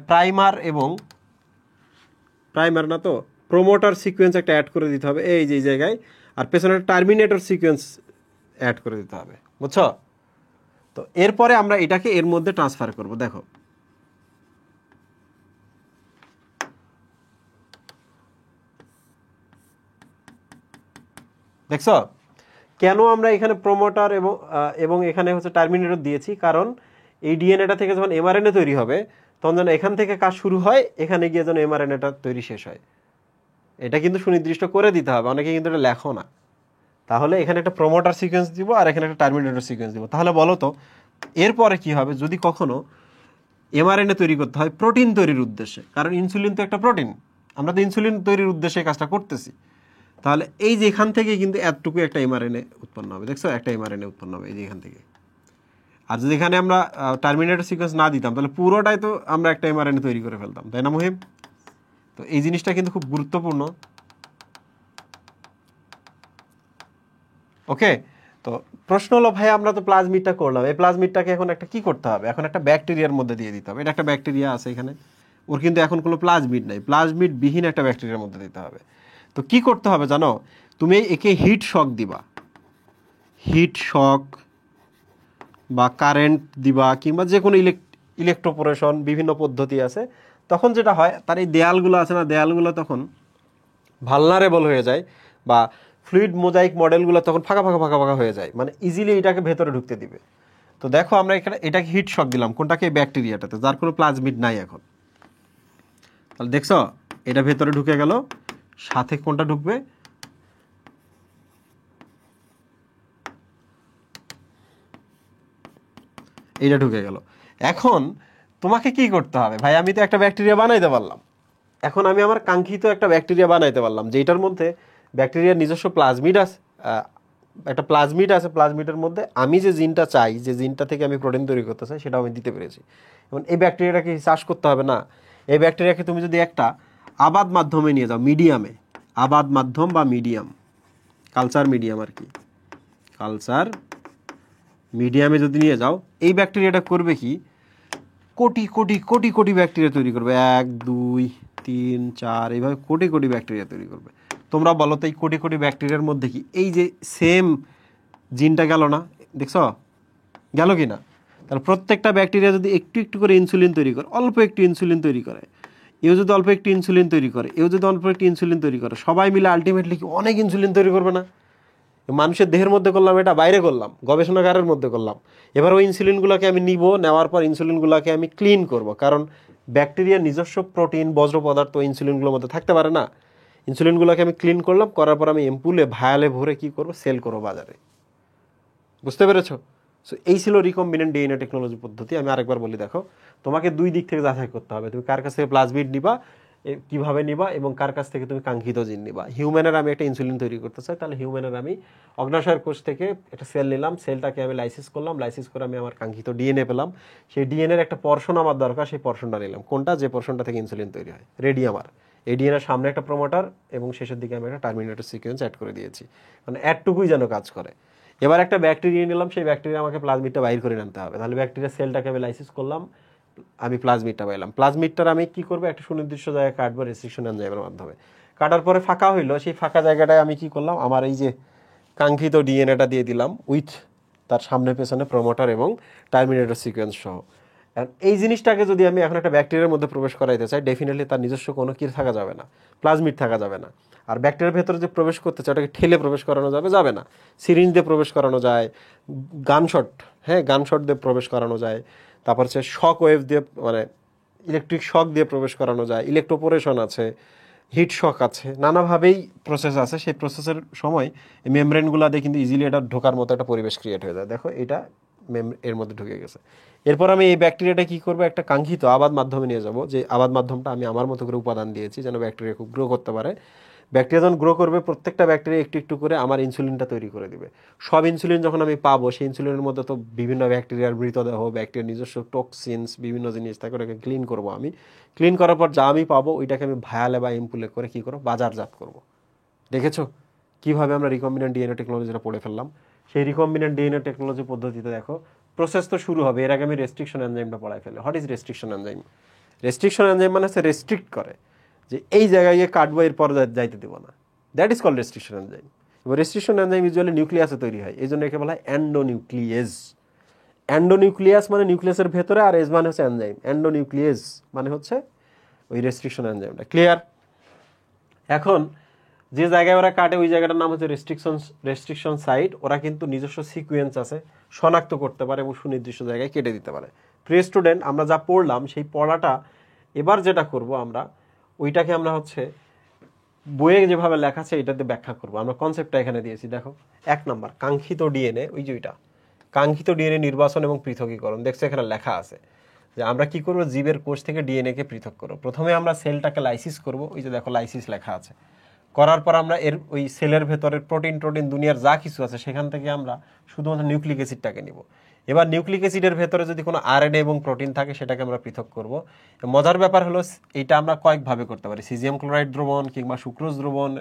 প্রাইমার না তো প্রোমোটার সিকোয়েন্স একটা অ্যাড করে দিতে হবে এই যে জায়গায়, আর পেছনে টার্মিনেটর সিকোয়েন্স অ্যাড করে দিতে হবে। বুঝছো? তো এরপরে আমরা এটাকে এর মধ্যে ট্রান্সফার করব। দেখো দেখছো কেন আমরা এখানে প্রোমোটার এবং এখানে হচ্ছে টার্মিনেটর দিয়েছি? কারণ এই ডিএনএটা থেকে যখন এমআরএনএ তৈরি হবে তখন যেন এখান থেকে কাজ শুরু হয়, এখানে গিয়ে যেন এমআরএনএটা তৈরি শেষ হয়। এটা কিন্তু সুনির্দিষ্ট করে দিতে হবে, অনেকে কিন্তু এটা লেখো না। তাহলে এখানে একটা প্রোমোটার সিকোয়েন্স দিব আর এখানে একটা টার্মিনেটর সিকোয়েন্স দিব। তাহলে বলো তো এরপরে কি হবে যদি কখনো এমআরএনএ তৈরি করতে হয় প্রোটিন তৈরির উদ্দেশ্যে? কারণ ইনসুলিন তো একটা প্রোটিন, আমরা তো ইনসুলিন তৈরির উদ্দেশ্যে কাজটা করতেছি। তাহলে এই যে এখান থেকে কিন্তু এতটুকু একটা এমআরএনএ উৎপন্ন হবে। দেখছো, একটা এমআরএনএ উৎপন্ন হবে এই যে এখান থেকে। আর যদি এখানে আমরা টার্মিনেটর সিকোয়েন্স না দিতাম তাহলে পুরোটাই তো আমরা একটা এমআরএনএ তৈরি করে ফেলতাম, তাই না মুহিম? তো এই জিনিসটা কিন্তু খুব গুরুত্বপূর্ণ। ওকে, তো প্রশ্ন হলো ভাই আমরা তো প্লাজমিডটা করলাম, এই প্লাজমিডটাকে এখন একটা কি করতে হবে? এখন একটা ব্যাকটেরিয়ার মধ্যে দিয়ে দিতে হবে। এটা একটা ব্যাকটেরিয়া আছে এখানে, ওর কিন্তু এখন কোনো প্লাজমিড নাই, প্লাজমিড বিহীন একটা ব্যাকটেরিয়ার মধ্যে দিতে হবে। তো কি করতে হবে জানো? তুমি একে হিট শক দিবা, হিট শক বা কারেন্ট দিবা, কিংবা যে কোনো ইলেকট্রোপোরেশন, বিভিন্ন পদ্ধতি আছে। তখন যেটা হয় তার এই দেয়ালগুলো আছে না, দেয়ালগুলো তখন ভালনারেবল হয়ে যায়, বা ফ্লুইড মোজাইক মডেলগুলো তখন ফাঁকা ফাঁকা ফাঁকা ফাঁকা হয়ে যায়, মানে ইজিলি এটাকে ভেতরে ঢুকতে দিবে। তো দেখো আমরা এখানে এটাকে হিট শক দিলাম, কোনটাকে? ব্যাকটেরিয়াটাতে, যার কোনো প্লাজমিড নাই এখন। তাহলে দেখছো এটা ভেতরে ঢুকে গেল, সাথে কোনটা ঢুকবে? এইটা ঢুকে গেল। এখন তোমাকে কি করতে হবে ভাই, আমি তো একটা ব্যাকটেরিয়া বানাইতে পারলাম, এখন আমি আমার কাঙ্ক্ষিত একটা ব্যাকটেরিয়া বানাইতে পারলাম যেটার মধ্যে ব্যাকটেরিয়ার নিজস্ব প্লাজমিড আছে, একটা প্লাজমিড আছে, প্লাজমিডের মধ্যে আমি যে জিনটা চাই, যে জিনটা থেকে আমি প্রোটিন তৈরি করতে চাই সেটাও আমি দিতে পেরেছি। এবং এই ব্যাকটেরিয়াটাকে চাষ করতে হবে না, এই ব্যাকটেরিয়াকে তুমি যদি একটা আবাদ মাধ্যমে নিয়ে যাও, মিডিয়ামে, আবাদ মাধ্যম বা মিডিয়াম, কালচার মিডিয়াম আর কি, কালচার মিডিয়ামে যদি নিয়ে যাও, এই ব্যাকটেরিয়াটা করবে কি, কোটি কোটি কোটি কোটি ব্যাকটেরিয়া তৈরি করবে, 1 2 3 4 এইভাবে কোটি কোটি ব্যাকটেরিয়া তৈরি করবে। তোমরা বলো তো এই কোটি কোটি ব্যাকটেরিয়ার মধ্যে কি এই যে সেম জিনটা গেল না, দেখছো গেল কি না? তাহলে প্রত্যেকটা ব্যাকটেরিয়া যদি একটু একটু করে ইনসুলিন তৈরি করে, অল্প একটু ইনসুলিন তৈরি করে, এও যদি অল্প একটু ইনসুলিন তৈরি করে, এও যদি অল্প একটু ইনসুলিন তৈরি করে, সবাই মিলে আলটিমেটলি কি অনেক ইনসুলিন তৈরি করবে না? মানুষের দেহের মধ্যে করলাম, এটা বাইরে করলাম, গবেষণাগারের মধ্যে করলাম, এবার ওই ইনসুলিনগুলোকে আমি নিব, নেওয়ার পর ইনসুলিনগুলোকে আমি ক্লিন করব, কারণ ব্যাকটেরিয়ার নিজস্ব প্রোটিন বজ্র পদার্থ ইনসুলিনগুলোর মধ্যে থাকতে পারে না। ইনসুলিনগুলোকে আমি ক্লিন করলাম, করার পর আমি এম্পুলে ভায়ালে ভরে কি করব, সেল করবো বাজারে। বুঝতে পেরেছো? সো এই ছিল রিকম্বিনেন্ট ডিএনএ টেকনোলজি পদ্ধতি। আমি আরেকবার বলি, দেখো তোমাকে দুই দিক থেকে যাচাই করতে হবে, তুমি কার কাছ থেকে প্লাজমিড নিবা, কিভাবে নিবা, এবং কার কাছ থেকে তুমি কাঙ্ক্ষিত জিন নিবা। হিউম্যানের আমি একটা ইনসুলিন তৈরি করতে চাই, তাহলে হিউম্যানের আমি অগ্নাশয়ের কোষ থেকে একটা সেল নিলাম, সেলটাকে আমি লাইসিস করলাম, লাইসিস করে আমি আমার কাঙ্ক্ষিত ডিএনএ পেলাম, সেই ডিএনএর একটা পর্শন আমার দরকার, সেই পর্শনটা নিলাম, কোনটা, যে পর্শনটা থেকে ইনসুলিন তৈরি হয়, রেডি আমার। এই ডিএনএর সামনে একটা প্রমোটার এবং শেষের দিকে আমি একটা টার্মিনেটর সিকোয়েন্স অ্যাড করে দিয়েছি, মানে অ্যাডটুকুই যেন কাজ করে। এবার একটা ব্যাকটেরিয়া নিলাম, সেই ব্যাকটেরিয়া আমাকে প্লাজমিডটা বাইর করে আনতে হবে, তাহলে ব্যাকটেরিয়া সেলটাকে আমি লাইসিস করলাম, আমি প্লাজমিডটা পাইলাম। প্লাজমিডটার আমি কি করবো, একটা সুনির্দিষ্ট জায়গায় কাটবো রেস্ট্রিকশন এনজাইমের মাধ্যমে। কাটার পরে ফাঁকা হইলো, সেই ফাঁকা জায়গাটায় আমি কি করলাম, আমার এই যে কাঙ্ক্ষিত ডিএনএটা দিয়ে দিলাম উইথ তার সামনে পেছনে প্রমোটার এবং টার্মিনেটর সিকোয়েন্স সহ। এই জিনিসটাকে যদি আমি এখন একটা ব্যাকটেরিয়ার মধ্যে প্রবেশ করাইতে চাই, ডেফিনেটলি তার নিজস্ব কোনো কি থাকা যাবে না, প্লাজমিড থাকা যাবে না। আর ব্যাকটেরিয়ার ভেতরে যে প্রবেশ করতে চাই, ওটাকে ঠেলে প্রবেশ করানো যাবে না। সিরিঞ্জ দিয়ে প্রবেশ করানো যায়, গানশট, হ্যাঁ গানশট দিয়ে প্রবেশ করানো যায়, তারপর হচ্ছে শক ওয়েভ দিয়ে, মানে ইলেকট্রিক শক দিয়ে প্রবেশ করানো যায়, ইলেকট্রোপোরেশন আছে, হিট শক আছে, নানাভাবেই প্রসেস আছে। সেই প্রসেসের সময় এই মেমব্রেনগুলো দিয়ে কিন্তু ইজিলি এটা ঢোকার মতো একটা পরিবেশ ক্রিয়েট হয়ে যায়। দেখো এটা এর মধ্যে ঢুকে গেছে। এরপর আমি এই ব্যাকটেরিয়াটা কি করবো, একটা কাঙ্ক্ষিত আবাদ মাধ্যমে নিয়ে যাব, যে আবাদ মাধ্যমটা আমি আমার মতো করে উপাদান দিয়েছি যেন ব্যাকটেরিয়া খুব গ্রো করতে পারে। ব্যাকটেরিয়া যখন গ্রো করবে, প্রত্যেকটা ব্যাকটেরিয়া একটু একটু করে আমার ইনসুলিনটা তৈরি করে দিবে। সব ইনসুলিন যখন আমি পাবো, সেই ইনসুলিনের মধ্যে তো বিভিন্ন ব্যাকটেরিয়ার মৃতদেহ, ব্যাকটেরিয়ার নিজস্ব টক্সিনস, বিভিন্ন জিনিস থাকে, ওটাকে ক্লিন করবো আমি। ক্লিন করার পর যা আমি পাবো, ওইটাকে আমি ভায়ালে বা ইম্পুলে করে কি করবো, বাজারজাত করবো। দেখেছো কিভাবে আমরা রিকম্বিনেন্ট ডিএনএ টেকনোলজিটা পড়ে ফেললাম? সেই রিকম্বিনেন্ট ডিএনএ টেকনোলজি পদ্ধতিতে দেখো প্রসেস তো শুরু হবে, এর আগে আমি রেস্ট্রিকশন এনজাইমটা পড়াই ফেলে। What is restriction enzyme? Restriction enzyme মানে হচ্ছে রেস্ট্রিক্ট করে, যে এই জায়গায় গিয়ে কাটবো, এরপর যাইতে দেবো না। That is called restriction enzyme. এবার রেস্ট্রিকশন এনজাইম ইউজুয়ালি নিউক্লিয়াসে তৈরি হয়, এই জন্য একে বলা হয় অ্যান্ডোনিউক্লিয়েজ। অ্যান্ডোনিউক্লিয়াস মানে নিউক্লিয়াসের ভেতরে, আর এজ মানে হচ্ছে এনজাইম। অ্যান্ডোনিউক্লিয়েজ মানে হচ্ছে ওই রেস্ট্রিকশন এনজাইমটা। ক্লিয়ার? এখন যে জায়গায় ওরা কাটে, ওই জায়গাটার নাম হচ্ছে রেস্ট্রিকশন সাইট। ওরা কিন্তু নিজস্ব সিকুয়েন্স আছে, শনাক্ত করতে পারে এবং সুনির্দিষ্ট জায়গায় কেটে দিতে পারে। প্রিয় স্টুডেন্ট, আমরা যা পড়লাম সেই পড়াটা এবার যেটা করব আমরা, ওইটাকে আমরা হচ্ছে বইয়ে যেভাবে লেখা আছে এটাতে ব্যাখ্যা করব। আমরা কনসেপ্টটা এখানে দিয়েছি, দেখো 1 নাম্বার কাঙ্ক্ষিত ডিএনএ, ওই যে ওইটা কাঙ্ক্ষিত ডিএনএ নির্বাচন এবং পৃথকীকরণ। দেখছো এখানে লেখা আছে যে আমরা কি করব, জীবের কোষ থেকে ডিএনএ-কে পৃথক করব। প্রথমে আমরা সেলটাকে লাইসিস করব, ওই যে দেখো লাইসিস লেখা আছে। করার পর আমরা এর ওই সেলের ভেতরের প্রোটিন দুনিয়ার যা কিছু আছে সেখান থেকে আমরা শুধুমাত্র নিউক্লিক অ্যাসিডটাকে নিব। এবার নিউক্লিক অ্যাসিডের ভেতরে যদি কোনো আরএনএ এবং প্রোটিন থাকে, সেটাকে আমরা পৃথক করব। মজার ব্যাপার হলো এইটা আমরা কয়েকভাবে করতে পারি, সিজিয়াম ক্লোরাইড দ্রবণ কিংবা সুক্রোজ দ্রবণ,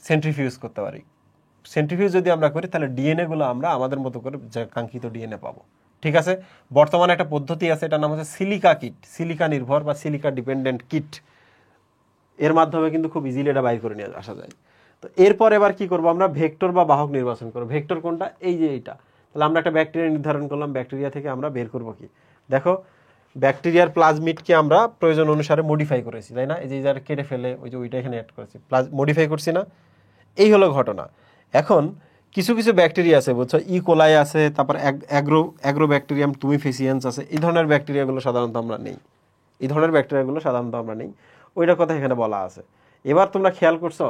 সেন্ট্রিফিউজ করতে পারি। সেন্ট্রিফিউজ যদি আমরা করি, তাহলে ডিএনএগুলো আমরা আমাদের মতো করে কাঙ্ক্ষিত ডিএনএ পাবো। ঠিক আছে? বর্তমানে একটা পদ্ধতি আছে, এটার নাম হচ্ছে সিলিকা কিট, সিলিকা নির্ভর বা সিলিকা ডিপেন্ডেন্ট কিট। এর মাধ্যমে কিন্তু খুব ইজিলি এটা বাইর করে নিয়ে আসা যায়। তো এরপর এবার কি করবো, আমরা ভেক্টর বা বাহক নির্বাচন করবো। ভেক্টর কোনটা? এই যে এইটা। তাহলে আমরা একটা ব্যাকটেরিয়া নির্ধারণ করলাম, ব্যাকটেরিয়া থেকে আমরা বের করবো কি, দেখো ব্যাকটেরিয়ার প্লাজমিডকে আমরা প্রয়োজন অনুসারে মডিফাই করেছি, তাই না? এই যে যারা কেটে ফেলে ওই যে ওইটা এখানে অ্যাড করেছি, মডিফাই করছি না? এই হলো ঘটনা। এখন কিছু কিছু ব্যাকটেরিয়া আছে, বুঝছো, কোলাই আছে, তারপর অ্যাগ্রো ব্যাকটেরিয়াম তুমিফেসিয়েন্স আছে, এই ধরনের ব্যাকটেরিয়াগুলো সাধারণত আমরা নেই। এই ধরনের ব্যাকটেরিয়াগুলো সাধারণত আমরা নেই, ওইটার কথা এখানে বলা আছে। এবার তোমরা খেয়াল করছো,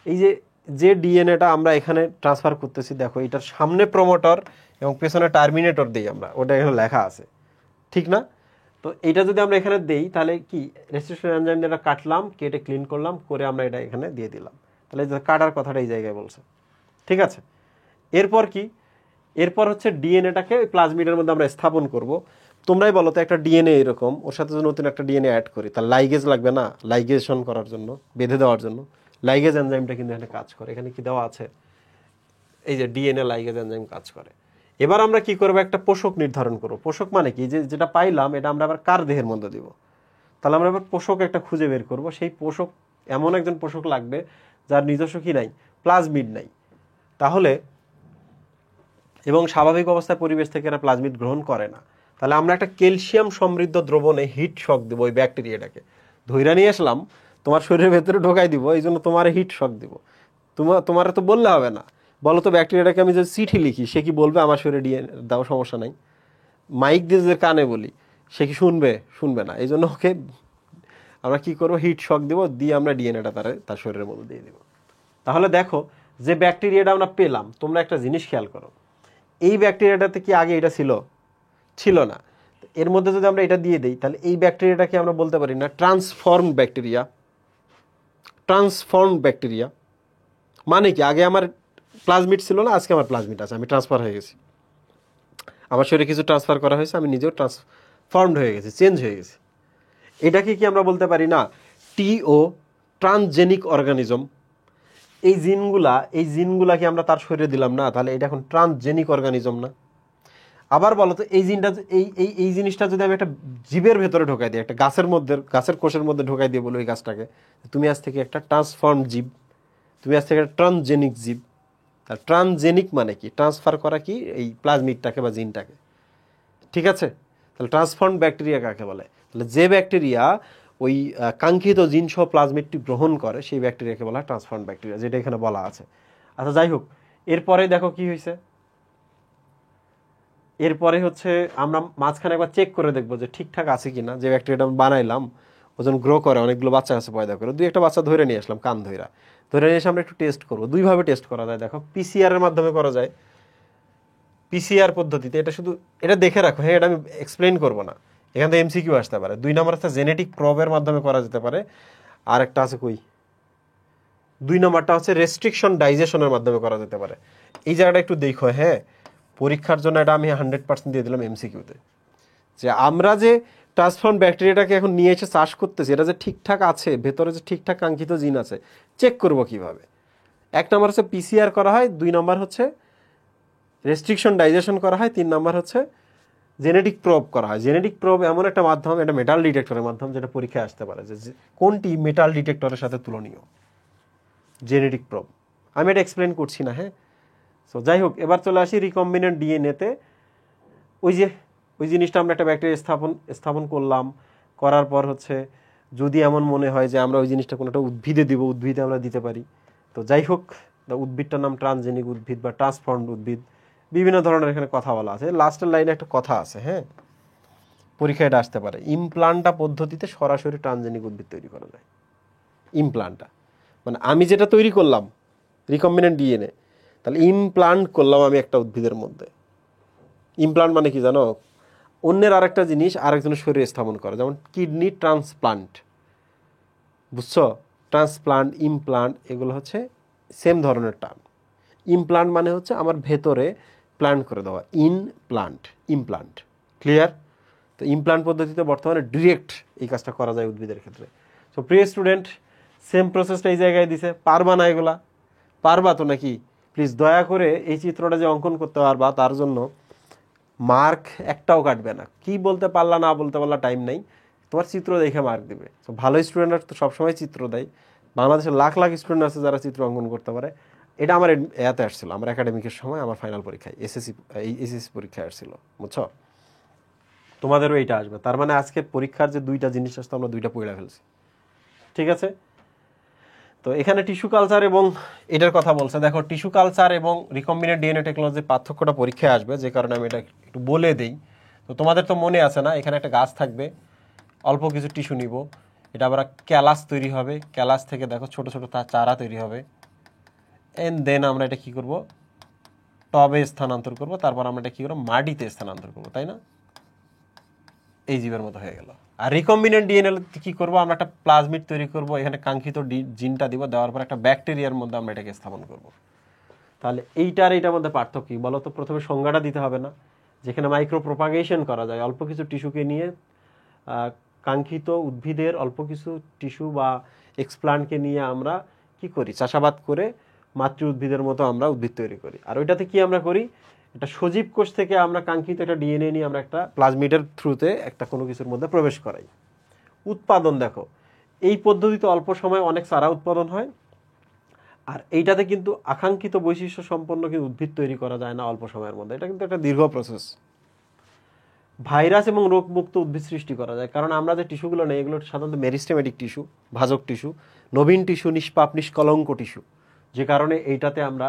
এই যে যে ডিএনএটা আমরা এখানে ট্রান্সফার করতেছি, দেখো এটার সামনে প্রমোটর এবং পেছনে টার্মিনেটর দিই আমরা, ওটা এখানে লেখা আছে, ঠিক না? তো এটা যদি আমরা এখানে দেই তাহলে কি রেজিস্ট্রেশন এনজাইম দিয়ে এটা কাটলাম, কেটে ক্লিন করলাম, করে আমরা এটা এখানে দিয়ে দিলাম, তাহলে কাটার কথাটা এই জায়গায় বলছে, ঠিক আছে? এরপর কি, এরপর হচ্ছে ডিএনএটাকে প্লাজমিডের মধ্যে আমরা স্থাপন করব। তোমরাই বলো তো, একটা ডিএনএ এরকম, ওর সাথে যদি নতুন একটা ডিএনএ অ্যাড করি, তার লাইগেজ লাগবে না? লাইগেশন করার জন্য, বেঁধে দেওয়ার জন্য লাইগেজ এনজাইমটা কিন্তু এখানে কাজ করে। এখানে কি দেওয়া আছে? এই যে ডিএনএ লাইগেজ এনজাইম কাজ করে। এবার আমরা কি করব, একটা পোষক নির্ধারণ করব। পোষক মানে কি, যে যেটা পাইলাম এটা আমরা আবার কার দেহের মধ্যে দিব? তাহলে আমরা এবার পোষক একটা খুঁজে বের করব। সেই পোষক, এমন একজন পোষক লাগবে যার নিজস্ব কি নাই, প্লাজমিড নাই। তাহলে এবং স্বাভাবিক অবস্থায় পরিবেশ থেকে এরা প্লাজমিড গ্রহণ করে না। তাহলে আমরা একটা ক্যালসিয়াম সমৃদ্ধ দ্রবণে হিট শক দেবো ওই ব্যাকটেরিয়াটাকে, ধইরা নিয়ে আসলাম, তোমার শরীরের ভেতরে ঢোকাই দিব, এই জন্য তোমার হিট শক দিব। তোমার তো বললে হবে না, বলো তো ব্যাকটেরিয়াটাকে আমি যদি চিঠি লিখি, সে কি বলবে আমার শরীরে ডিএনএ দাও, সমস্যা নাই? মাইক দিয়ে যে কানে বলি, সে কি শুনবে? শুনবে না। এই জন্য ওকে আমরা কি করবো, হিট শক দিব, দিয়ে আমরা ডিএনএটা তার শরীরের মধ্যে দিয়ে দিব। তাহলে দেখো, যে ব্যাকটেরিয়াটা আমরা পেলাম, তোমরা একটা জিনিস খেয়াল করো, এই ব্যাকটেরিয়াটাতে কি আগে এটা ছিল? ছিল না। এর মধ্যে যদি আমরা এটা দিয়ে দিই, তাহলে এই ব্যাকটেরিয়াটাকে আমরা বলতে পারি না ট্রান্সফর্মড ব্যাকটেরিয়া? ট্রান্সফর্মড ব্যাকটেরিয়া মানে কি, আগে আমার প্লাজমিড ছিল না, আজকে আমার প্লাজমিড আছে, আমি ট্রান্সফার হয়ে গেছি, আমার শরীরে কিছু ট্রান্সফার করা হয়েছে, আমি নিজেও ট্রান্সফর্মড হয়ে গেছি, চেঞ্জ হয়ে গেছি। এটাকে কি আমরা বলতে পারি না টিও, ট্রান্সজেনিক অর্গানিজম? এই জিনগুলা কি আমরা তার শরীরে দিলাম না? তাহলে এটা এখন ট্রান্সজেনিক অর্গানিজম না? আবার বলো তো, এই জিনটা, এই জিনিসটা যদি আমি একটা জীবের ভেতরে ঢোকাই দিই, একটা গাছের কোষের মধ্যে ঢোকাই দিয়ে বলো এই গাছটাকে, তুমি আজ থেকে একটা ট্রান্সফর্ম জীব, তুমি আজ থেকে একটা ট্রান্সজেনিক জীব। তার ট্রান্সজেনিক মানে কি, ট্রান্সফার করা কি এই প্লাজমিডটাকে বা জিনটাকে, ঠিক আছে? তাহলে ট্রান্সফর্ম ব্যাকটেরিয়া কাকে বলে? তাহলে যে ব্যাকটেরিয়া ওই কাঙ্ক্ষিত জিন সহ প্লাজমিডটি গ্রহণ করে, সেই ব্যাকটেরিয়াকে বলা হয় ট্রান্সফর্ম ব্যাকটেরিয়া, যেটা এখানে বলা আছে। আচ্ছা যাই হোক, এরপরে দেখো কি হয়েছে। এরপরে হচ্ছে আমরা মাঝখানে একবার চেক করে দেখবো যে ঠিকঠাক আছে কিনা। যে ব্যাকটেরিয়াটা আমি বানাইলাম, ওজন গ্রো করে, অনেকগুলো বাচ্চা কাছে পয়দা করে, দুই একটা বাচ্চা ধরে নিয়ে আসলাম, কান ধরে নিয়ে এসে আমরা একটু টেস্ট করবো। দুইভাবে টেস্ট করা যায়, দেখো পিসিআর এর মাধ্যমে করা যায়, পিসিআর পদ্ধতিতে। এটা শুধু এটা দেখে রাখো, হ্যাঁ, এটা আমি এক্সপ্লেন করবো না, এখান থেকে এমসিকিউ আসতে পারে। 2 নম্বর আছে জেনেটিক প্রবের মাধ্যমে করা যেতে পারে, আর একটা আছে কই, 2 নম্বরটা হচ্ছে রেস্ট্রিকশন ডাইজেশনের মাধ্যমে করা যেতে পারে। এই জায়গাটা একটু দেখো, হ্যাঁ, পরীক্ষার জন্য এটা আমি 100% দিয়ে দিলাম এমসিকিউতে, যে আমরা যে ট্রান্সফর্ম ব্যাকটেরিয়াটাকে এখন নিয়ে এসে চাষ করতেছি, এটা যে ঠিকঠাক আছে, ভেতরে যে ঠিকঠাক কাঙ্ক্ষিত জিন আছে, চেক করব কিভাবে? 1 নম্বর হচ্ছে পিসিআর করা হয়, 2 নম্বর হচ্ছে রেস্ট্রিকশন ডাইজেশন করা হয়, 3 নম্বর হচ্ছে জেনেটিক প্রব করা হয়। জেনেটিক প্রব এমন একটা মাধ্যম, এটা মেটাল ডিটেক্টরের মাধ্যম, যেটা পরীক্ষায় আসতে পারে যে কোনটি মেটাল ডিটেক্টরের সাথে তুলনীয়। জেনেটিক প্রব আমি এটা এক্সপ্লেন করছি না, হ্যাঁ। সো যাই হোক, এবার চলে আসি রিকম্বিনেন্ট ডিএনএতে। ওই জিনিসটা আমরা একটা ব্যাকটেরিয়া স্থাপন করলাম, করার পর হচ্ছে যদি এমন মনে হয় যে আমরা ওই জিনিসটা কোনো একটা উদ্ভিদে দিব, উদ্ভিদে আমরা দিতে পারি। তো যাই হোক, উদ্ভিদটার নাম ট্রান্সজেনিক উদ্ভিদ বা ট্রান্সফর্মড উদ্ভিদ, বিভিন্ন ধরনের এখানে কথা বলা আছে। লাস্টের লাইনে একটা কথা আছে, হ্যাঁ, পরীক্ষায় এটা আসতে পারে, ইমপ্লান্টা পদ্ধতিতে সরাসরি ট্রান্সজেনিক উদ্ভিদ তৈরি করা যায়। ইমপ্লান্টা মানে আমি যেটা তৈরি করলাম রিকম্বিনেন্ট ডিএনএ, তাহলে ইমপ্লান্ট করলাম আমি একটা উদ্ভিদের মধ্যে। ইমপ্লান্ট মানে কি জানো, অন্যের আরেকটা জিনিস আরেকজনের শরীরে স্থাপন করা, যেমন কিডনি ট্রান্সপ্লান্ট, বুঝছো? ট্রান্সপ্লান্ট, ইমপ্লান্ট, এগুলো হচ্ছে সেম ধরনের টার্ম। ইমপ্লান্ট মানে হচ্ছে আমার ভেতরে প্ল্যান্ট করে দেওয়া, ইমপ্লান্ট, ক্লিয়ার? তো ইমপ্লান্ট পদ্ধতিতে বর্তমানে ডিরেক্ট এই কাজটা করা যায় উদ্ভিদের ক্ষেত্রে। সো প্রিয় স্টুডেন্ট, সেম প্রসেসটা এই জায়গায় দিছে, পারবা না এগুলা? পারবা তো নাকি? প্লিজ দয়া করে এই চিত্রটা যে অঙ্কন করতে পারবা, তার জন্য মার্ক একটাও কাটবে না। কি বলতে পারলা না বলতে পারলা টাইম নাই, তোমার চিত্র দেখে মার্ক দেবে। তো ভালো স্টুডেন্টরা তো সবসময় চিত্র দেয়, বাংলাদেশের লাখ লাখ স্টুডেন্ট আছে যারা চিত্র অঙ্কন করতে পারে। এটা আমার এতে আসছিল, আমার একাডেমিকের সময়, আমার ফাইনাল পরীক্ষায়, এসএসসি পরীক্ষায় আসছিল, বুঝছো? তোমাদেরও এইটা আসবে। তার মানে আজকে পরীক্ষার যে 2টা জিনিস আসতো, আমরা 2টা পড়ে ফেলছি, ঠিক আছে? তো এখানে টিস্যু কালচার এবং এটার কথা বলছে। দেখো, টিস্যু কালচার এবং রিকম্বিনেন্ট ডিএনএ টেকনোলজির পার্থক্যটা পরীক্ষায় আসবে, যে কারণে আমি এটা একটু বলে দিই। তো তোমাদের তো মনে আছে না, এখানে একটা গাছ থাকবে, অল্প কিছু টিস্যু নিব, এটা আবার ক্যালাস তৈরি হবে, ক্যালাস থেকে দেখো ছোট ছোট চারা তৈরি হবে, এন্ড দেন আমরা এটা কি করব, টবে স্থানান্তর করব, তারপর আমরা এটা কি করব, মাটিতে স্থানান্তর করব, তাই না? এই জীবের মতো হয়ে গেল। আর রিকম্বিনেন্ট ডিএনএ কি করব, আমরা একটা প্লাজমিড তৈরি করব, এখানে কাঙ্ক্ষিত জিনটা দিব, দেওয়ার পর একটা ব্যাকটেরিয়ার মধ্যে আমরা এটাকে স্থাপন করব। তাহলে এইটার মধ্যে পার্থক্য কি বলো তো? প্রথমে সংজ্ঞাটা দিতে হবে না? যেখানে মাইক্রো প্রোপাগেশন করা যায়, অল্প কিছু টিস্যুকে নিয়ে কাঙ্ক্ষিত উদ্ভিদের অল্প কিছু টিস্যু বা এক্সপ্লান্টকে নিয়ে আমরা কি করি, চাষাবাদ করে মাতৃ উদ্ভিদের মতো আমরা উদ্ভিদ তৈরি করি। আর ওইটাতে কি আমরা করি, এটা সজীব কোষ থেকে আমরা কাঙ্ক্ষিত একটা ডিএনএ নিয়ে আমরা একটা প্লাজমিডের থ্রুতে একটা কোনো কিছুর মধ্যে প্রবেশ করাই। উৎপাদন দেখো, এই পদ্ধতিতে অল্প সময়ে অনেক চারা উৎপাদন হয়, আর এইটাতে কিন্তু আকাঙ্ক্ষিত বৈশিষ্ট্য সম্পন্ন কিন্তু উদ্ভিদ তৈরি করা যায় না অল্প সময়ের মধ্যে। এটা কিন্তু একটা দীর্ঘ প্রসেস। ভাইরাস এবং রোগমুক্ত উদ্ভিদ সৃষ্টি করা যায়, কারণ আমরা যে টিস্যুগুলো নেই এগুলো সাধারণত মেরিস্টেমেটিক টিস্যু, ভাজক টিস্যু, নবীন টিস্যু, নিষ্পাপ নিষ্কলঙ্ক টিস্যু, যে কারণে এইটাতে আমরা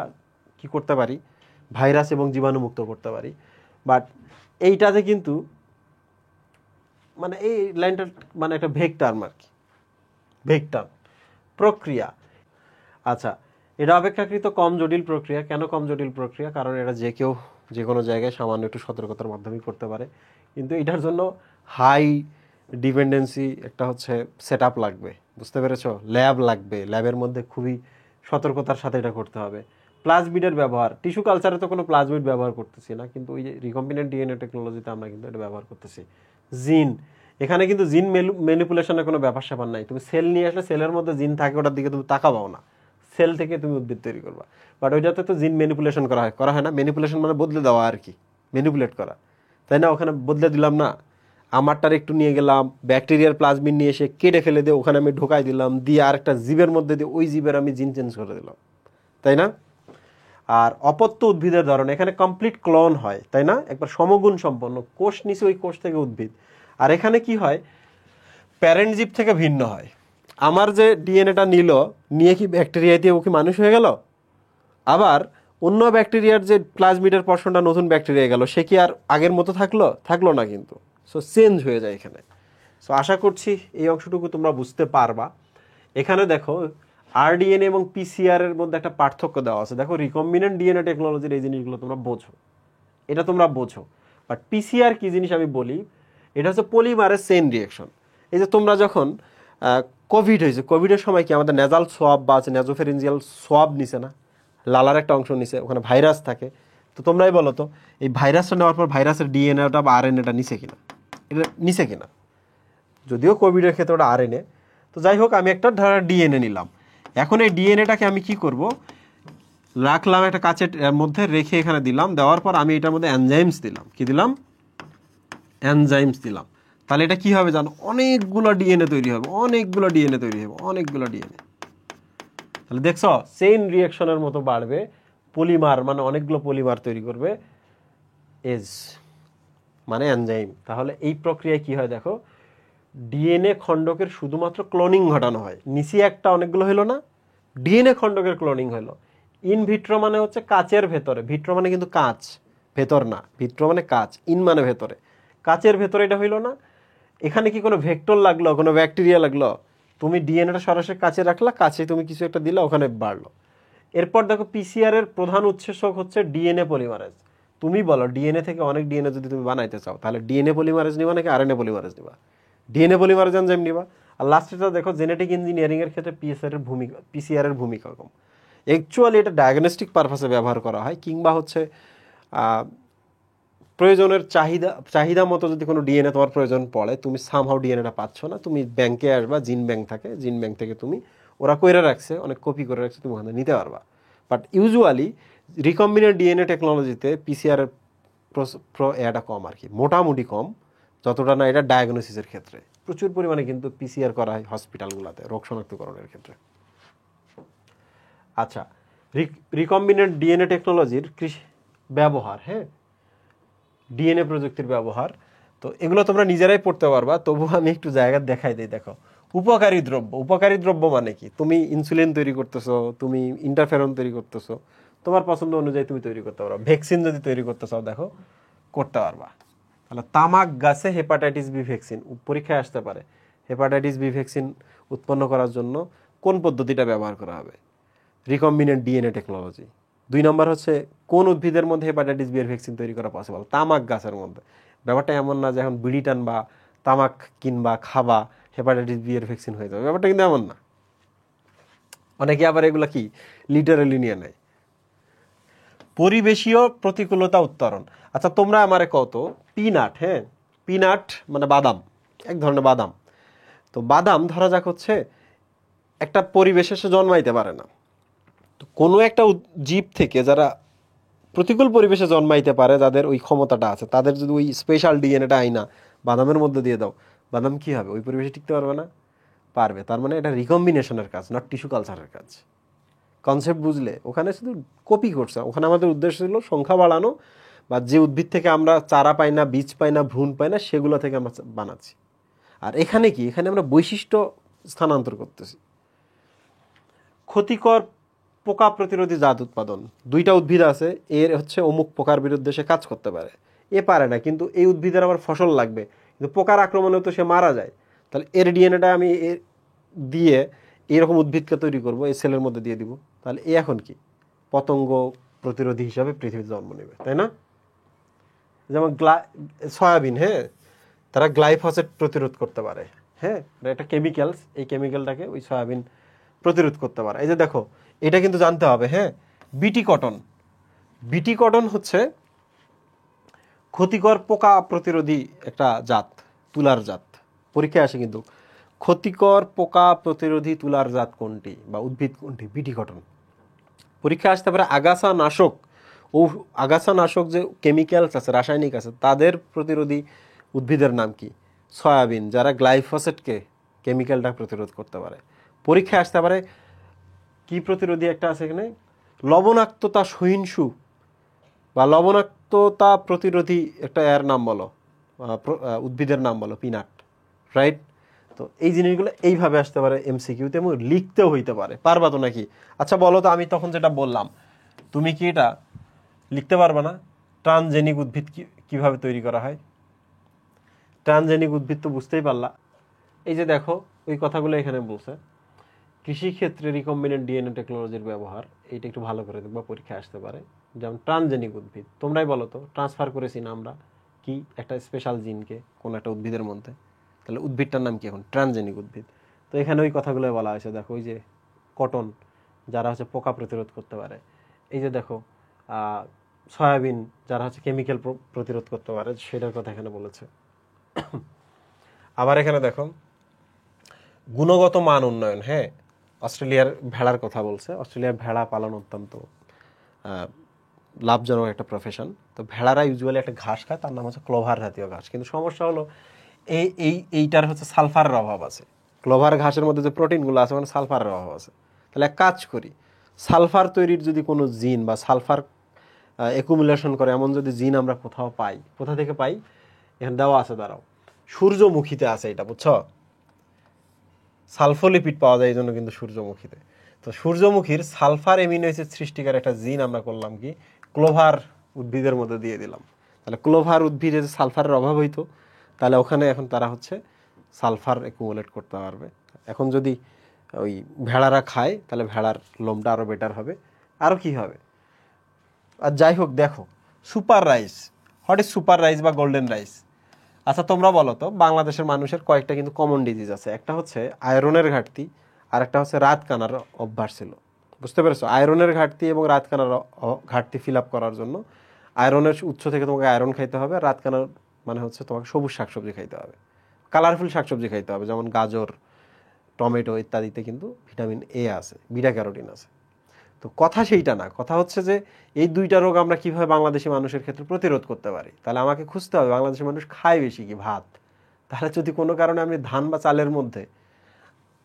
কি করতে পারি, ভাইরাস এবং জীবাণুমুক্ত করতে পারি। বাট এইটাতে কিন্তু মানে এই লাইনটা মানে একটা ভেগ টার্ম আর কি, ভেগ টার্ম প্রক্রিয়া। আচ্ছা, এটা অপেক্ষাকৃত কম জটিল প্রক্রিয়া। কেন কম জটিল প্রক্রিয়া? কারণ এটা যে কেউ যে কোনো জায়গায় সামান্য একটু সতর্কতার মাধ্যমে করতে পারে, কিন্তু এটার জন্য হাই ডিপেন্ডেন্সি একটা হচ্ছে সেট আপ লাগবে, বুঝতে পেরেছ? ল্যাব লাগবে, ল্যাবের মধ্যে খুবই সতর্কতার সাথে এটা করতে হবে। প্লাজমিডের ব্যবহার, টিস্যু কালচারে তো কোনো প্লাজমিড ব্যবহার করতেছি না, কিন্তু ওই যে রিকম্বিনেন্ট ডিএনএ টেকনোলজিতে আমরা কিন্তু এটা ব্যবহার করতেছি। জিন, এখানে কিন্তু জিন ম্যানিপুলেশনের কোনো ব্যাপার স্যাপার নাই। তুমি সেল নিয়ে আসলে সেলের মধ্যে জিন থাকে, ওটার দিকে তুমি তাকাবাও না, সেল থেকে তুমি উদ্ভিদ তৈরি করবা। বাট ওইটাতে তো জিন ম্যানিপুলেশন করা হয় না। ম্যানিপুলেশন মানে বদলে দেওয়া আর কি, ম্যানিপুলেট করা, তাই না? ওখানে বদলে দিলাম না, আমারটার একটু নিয়ে গেলাম, ব্যাকটেরিয়ার প্লাজমিড নিয়ে এসে কেটে ফেলে দিয়ে ওখানে আমি ঢোকাই দিলাম, দিয়ে আরেকটা জীবের মধ্যে দিয়ে ওই জীবের আমি জিন চেঞ্জ করে দিলাম, তাই না? আর অপত্য উদ্ভিদের ধরন, এখানে কমপ্লিট ক্লোন হয়, তাই না? একবার সমগুণ সম্পন্ন কোষ নিচে, ওই কোষ থেকে উদ্ভিদ। আর এখানে কি হয়, প্যারেন্ট জীব থেকে ভিন্ন হয়। আমার যে ডিএনএটা নিয়ে কি ব্যাকটেরিয়া দিয়ে ও কি মানুষ হয়ে গেল? আবার অন্য ব্যাকটেরিয়ার যে প্লাজমিডের পর্শনটা নতুন ব্যাকটেরিয়া গেল, সে কি আর আগের মতো থাকলো না কিন্তু। সো চেঞ্জ হয়ে যায় এখানে। সো আশা করছি এই অংশটুকু তোমরা বুঝতে পারবা। এখানে দেখো আরডিএনএ এবং পিসিআর এর মধ্যে একটা পার্থক্য দেওয়া আছে। দেখো রিকম্বিনেন্ট ডিএনএ টেকনোলজির এই জিনিসগুলো তোমরা বোঝো, এটা তোমরা বোঝো। বাট পিসিআর কি জিনিস আমি বলি, এটা হচ্ছে পলিমারেজ চেইন রিঅ্যাকশন। এই যে তোমরা যখন কোভিড হয়েছে, কোভিডের সময় কি আমাদের নেজাল সোয়াব বা নেজোফেরেঞ্জিয়াল সোয়াব নিছে না, লালার একটা অংশ নিছে, ওখানে ভাইরাস থাকে। তো তোমরাই বলো তো, এই ভাইরাসটা নেওয়ার পর ভাইরাসের ডিএনএটা বা আরএনএটা নিছে কিনা? এটা নিছে কিনা? যদিও কোভিডের ক্ষেত্রে ওটা আরএনএ। তো যাই হোক, আমি একটা ধর ডিএনএ নিলাম। এখন এই ডিএনএটাকে আমি কি করব, রাখলাম একটা কাচের মধ্যে, রেখে এখানে দিলাম, দেওয়ার পর আমি এটার মধ্যে এনজাইমস দিলাম। কি দিলাম? এনজাইমস দিলাম। তাহলে এটা কি হবে জানো, অনেকগুলো ডিএনএ তৈরি হবে, অনেকগুলো ডিএনএ। তাহলে দেখছো চেইন রিঅ্যাকশনের মতো বাড়বে, পলিমার মানে অনেকগুলো পলিমার তৈরি করবে, এজ মানে এনজাইম। তাহলে এই প্রক্রিয়ায় কি হয় দেখো, ডিএনএ খণ্ডকের শুধুমাত্র ক্লোনিং ঘটানো হয়। নিচে একটা অনেকগুলো হলো না, ডিএনএ খণ্ডকের ক্লোনিং হলো। ইন ভিট্রো মানে হচ্ছে কাচের ভেতরে, ভিট্রো মানে কিন্তু কাচ, ভেতর না, ভিট্রো মানে কাচ, ইন মানে ভেতরে, কাচের ভেতরে এটা হইলো না। এখানে কি কোনো ভেক্টর লাগলো, কোনো ব্যাকটেরিয়া লাগলো? তুমি ডিএনএটা সরাসরি কাছে রাখলা, কাছে তুমি কিছু একটা দিলে, ওখানে বাড়লো। এরপর দেখো পিসিআর এর প্রধান উৎসেচক হচ্ছে ডিএনএ পলিমারেজ। তুমি বলো ডিএনএ থেকে অনেক ডিএনএ যদি তুমি বানাইতে চাও, তাহলে ডিএনএ পলিমারেজ নিবা নাকি আরএনএ পলিমারেজ নিবা? ডিএনএ পলিমারেজ এনজাইম নিবা। আর লাস্টেটা দেখো জেনেটিক ইঞ্জিনিয়ারিং এর ক্ষেত্রে পিসিআর এর ভূমিকা কম। অ্যাকচুয়ালি এটা ডায়াগনস্টিক পারপাসে ব্যবহার করা হয়, কিংবা হচ্ছে প্রয়োজনের চাহিদা মতো যদি কোনো ডিএনএ তোমার প্রয়োজন পড়ে, তুমি সামহাও ডিএনএটা পাচ্ছ না, তুমি ব্যাংকে আসবা, জিন ব্যাংক থাকে, জিন ব্যাংক থেকে তুমি, ওরা কইরা রাখছে, অনেক কপি করে রাখছে, তুমি ওখানে নিতে পারবা। বাট ইউজুয়ালি রিকম্বিনেন্ট ডিএনএ টেকনোলজিতে পিসিআর এর এটা কম আর কি, মোটামুটি কম, যতটা না এটা ডায়াগনোসিসের ক্ষেত্রে। প্রচুর পরিমাণে কিন্তু পিসিআর করা হয় হসপিটালগুলোতে রোগ শনাক্তকরণের ক্ষেত্রে। আচ্ছা, রিকম্বিনেন্ট ডিএনএ টেকনোলজির ব্যবহার, হ্যাঁ, ডিএনএ প্রযুক্তির ব্যবহার, তো এগুলো তোমরা নিজেরাই পড়তে পারবা, তবু আমি একটু জায়গা দেখাই দিই। দেখো উপকারী দ্রব্য মানে কি, তুমি ইনসুলিন তৈরি করতেছো, তুমি ইন্টারফেরন তৈরি করতেছো, তোমার পছন্দ অনুযায়ী তুমি তৈরি করতে পারো। ভ্যাকসিন যদি তৈরি করতে চাও, দেখো করতে পারবা। তাহলে তামাক গাছে হেপাটাইটিস বি ভ্যাকসিন পরীক্ষায় আসতে পারে। হেপাটাইটিস বি ভ্যাকসিন উৎপন্ন করার জন্য কোন পদ্ধতিটা ব্যবহার করা হবে? Recombinant DNA technology. 2 নম্বর হচ্ছে কোন উদ্ভিদের মধ্যে হেপাটাইটিস বি এর ভ্যাকসিন তৈরি করা পসিবল, তামাক গাছের মধ্যে। ব্যাপারটা এমন না যে এখন বিড়ি টানবা, তামাক কিনবা, খাবা, হেপাটাইটিস বি এর ভ্যাকসিন হয়ে যাবে, ব্যাপারটা কিন্তু এমন না। অনেকে আবার এগুলা কি লিটারালি নিয়ে নেয়। পরিবেশীয় প্রতিকূলতা উত্তরণ। আচ্ছা তোমরা আমারে কত পিনাট, হ্যাঁ পিনাট মানে বাদাম, এক ধরনের বাদাম। তো বাদাম ধরা যাক হচ্ছে একটা পরিবেশে সে জন্মাইতে পারে না, তো কোনো একটা জীব থেকে যারা প্রতিকূল পরিবেশে জন্মাইতে পারে, যাদের ওই ক্ষমতাটা আছে, তাদের যদি ওই স্পেশাল ডিএনএটা আইনা বাদামের মধ্যে দিয়ে দাও, বাদাম কি হবে? ওই পরিবেশে টিকতে পারবে না? পারবে। তার মানে এটা রিকম্বিনেশনের কাজ, নট টিস্যু কালচারের কাজ। কনসেপ্ট বুঝলে? ওখানে শুধু কপি করছে, ওখানে আমাদের উদ্দেশ্য ছিল সংখ্যা বাড়ানো, বা যে উদ্ভিদ থেকে আমরা চারা পাই না, বীজ পাই না, ভ্রূণ পাই না, সেগুলো থেকে আমরা বানাচ্ছি। আর এখানে কি, এখানে আমরা বৈশিষ্ট্য স্থানান্তর করতেছি। ক্ষতিকর পোকা প্রতিরোধী জাত উৎপাদন। 2টা উদ্ভিদ আছে, এর হচ্ছে অমুক পোকার বিরুদ্ধে সে কাজ করতে পারে, এ পারে না, কিন্তু এই উদ্ভিদের আমার ফসল লাগবে, কিন্তু পোকার আক্রমণে তো সে মারা যায়, তাহলে এর ডিএনএটা আমি এর দিয়ে এরকম উদ্ভিদকে তৈরি করব, এই সেলের মধ্যে দিয়ে দিব, তাহলে এ এখন কি পতঙ্গ প্রতিরোধী হিসাবে পৃথিবীতে জন্ম নেবে, তাই না? যেমন সয়াবিন, হ্যাঁ তারা গ্লাইফোসেট প্রতিরোধ করতে পারে, হ্যাঁ এটা কেমিক্যালস, এই কেমিক্যালটাকে ওই সয়াবিন প্রতিরোধ করতে পারে। এই যে দেখো, এটা কিন্তু জানতে হবে, হ্যাঁ বিটি কটন। বিটি কটন হচ্ছে ক্ষতিকর পোকা প্রতিরোধী একটা জাত, তুলার জাত। পরীক্ষায় আসে কিন্তু, ক্ষতিকর পোকা প্রতিরোধী তুলার জাত কোনটি বা উদ্ভিদ কোনটি? বিটি কটন। পরীক্ষায় আসতে পারে আগাছা নাশক, ও আগাছা নাশক যে কেমিক্যালস আছে, রাসায়নিক আছে, তাদের প্রতিরোধী উদ্ভিদের নাম কি? সয়াবিন, যারা গ্লাইফোসেটকে কেমিক্যালটা প্রতিরোধ করতে পারে। পরীক্ষায় আসতে পারে কি প্রতিরোধী একটা আছে এখানে, লবণাক্ততা সহিষ্ণু বা লবণাক্ততা প্রতিরোধী একটা এর নাম বলো, উদ্ভিদের নাম বলো, পিনাট, রাইট? তো এই জিনিসগুলো এইভাবে আসতে পারে এমসিকিউতে, এবং লিখতেও হইতে পারে। পারবা তো নাকি? আচ্ছা বলো তো, আমি তখন যেটা বললাম তুমি কি এটা লিখতে পারবা না? ট্রান্সজেনিক উদ্ভিদ কিভাবে তৈরি করা হয়? ট্রান্সজেনিক উদ্ভিদ তো বুঝতেই পারলা। এই যে দেখো, ওই কথাগুলো এখানে বলছে। কৃষিক্ষেত্রে রিকম্বিনেন্ট ডিএনএ টেকনোলজির ব্যবহার, এইটা একটু ভালো করে দেখবা, পরীক্ষা আসতে পারে। যেমন ট্রান্সজেনিক উদ্ভিদ, তোমরাই বলো তো, ট্রান্সফার করেছি না আমরা কি একটা স্পেশাল জিনকে কোন একটা উদ্ভিদের মধ্যে, তাহলে উদ্ভিদটার নাম কি এখন? ট্রান্সজেনিক উদ্ভিদ। তো এখানে ওই কথাগুলো বলা হয়েছে, দেখো ওই যে কটন, যারা হচ্ছে পোকা প্রতিরোধ করতে পারে। এই যে দেখো সয়াবিন, যারা হচ্ছে কেমিক্যাল প্রতিরোধ করতে পারে, সেটার কথা এখানে বলেছে। আবার এখানে দেখো গুণগত মান উন্নয়ন, হ্যাঁ অস্ট্রেলিয়ার ভেড়ার কথা বলছে। অস্ট্রেলিয়ার ভেড়া পালন অত্যন্ত লাভজনক একটা প্রফেশন। তো ভেড়ারা ইউজুয়ালি একটা ঘাস খায়, তার নাম হচ্ছে ক্লোভার জাতীয় ঘাস। কিন্তু সমস্যা হলো এইটার হচ্ছে সালফারের অভাব আছে। ক্লোভার ঘাসের মধ্যে যে প্রোটিনগুলো আছে, মানে সালফারের অভাব আছে। তাহলে এক কাজ করি, সালফার তৈরির যদি কোনো জিন বা সালফার অ্যাকুমুলেশন করে এমন যদি জিন আমরা কোথাও পাই, কোথা থেকে পাই? এখানে দেওয়া আছে, দাঁড়াও, সূর্যমুখীতে আছে এটা, বুঝছো? সালফোলিপিড পাওয়া যায় এই জন্য কিন্তু সূর্যমুখীতে। তো সূর্যমুখীর সালফার অ্যামিনো অ্যাসিড সৃষ্টিকার একটা জিন আমরা করলাম কি, ক্লোভার উদ্ভিদের মধ্যে দিয়ে দিলাম। তাহলে ক্লোভার উদ্ভিদে যে সালফারের অভাব হইতো, তাহলে ওখানে এখন তারা হচ্ছে সালফার অ্যাকুমুলেট করতে পারবে। এখন যদি ওই ভেড়ারা খায়, তাহলে ভেড়ার লোমটা আরও বেটার হবে। আরও কি হবে? আর যাই হোক, দেখো super rice, what is super rice বা গোল্ডেন রাইস? আচ্ছা তোমরা বলো তো, বাংলাদেশের মানুষের কয়েকটা কিন্তু কমন ডিজিজ আছে। একটা হচ্ছে আয়রনের ঘাটতি, আর একটা হচ্ছে রাত কানার অভ্যাস ছিল। বুঝতে পেরেছো? আয়রনের ঘাটতি এবং রাত কানার ঘাটতি ফিল আপ করার জন্য আয়রনের উৎস থেকে তোমাকে আয়রন খাইতে হবে। রাত কানার মানে হচ্ছে তোমাকে সবুজ শাকসবজি খাইতে হবে, কালারফুল শাকসবজি খাইতে হবে, যেমন গাজর, টমেটো ইত্যাদিতে কিন্তু ভিটামিন এ আছে, বিটা ক্যারোটিন আছে। তো কথা সেইটা না, কথা হচ্ছে যে এই 2টা রোগ আমরা কিভাবে বাংলাদেশি মানুষের ক্ষেত্রে প্রতিরোধ করতে পারি। তাহলে আমাকে খুঁজতে হবে বাংলাদেশি মানুষ খায় বেশি কি ভাত। তাহলে যদি কোনো কারণে আমি ধান বা চালের মধ্যে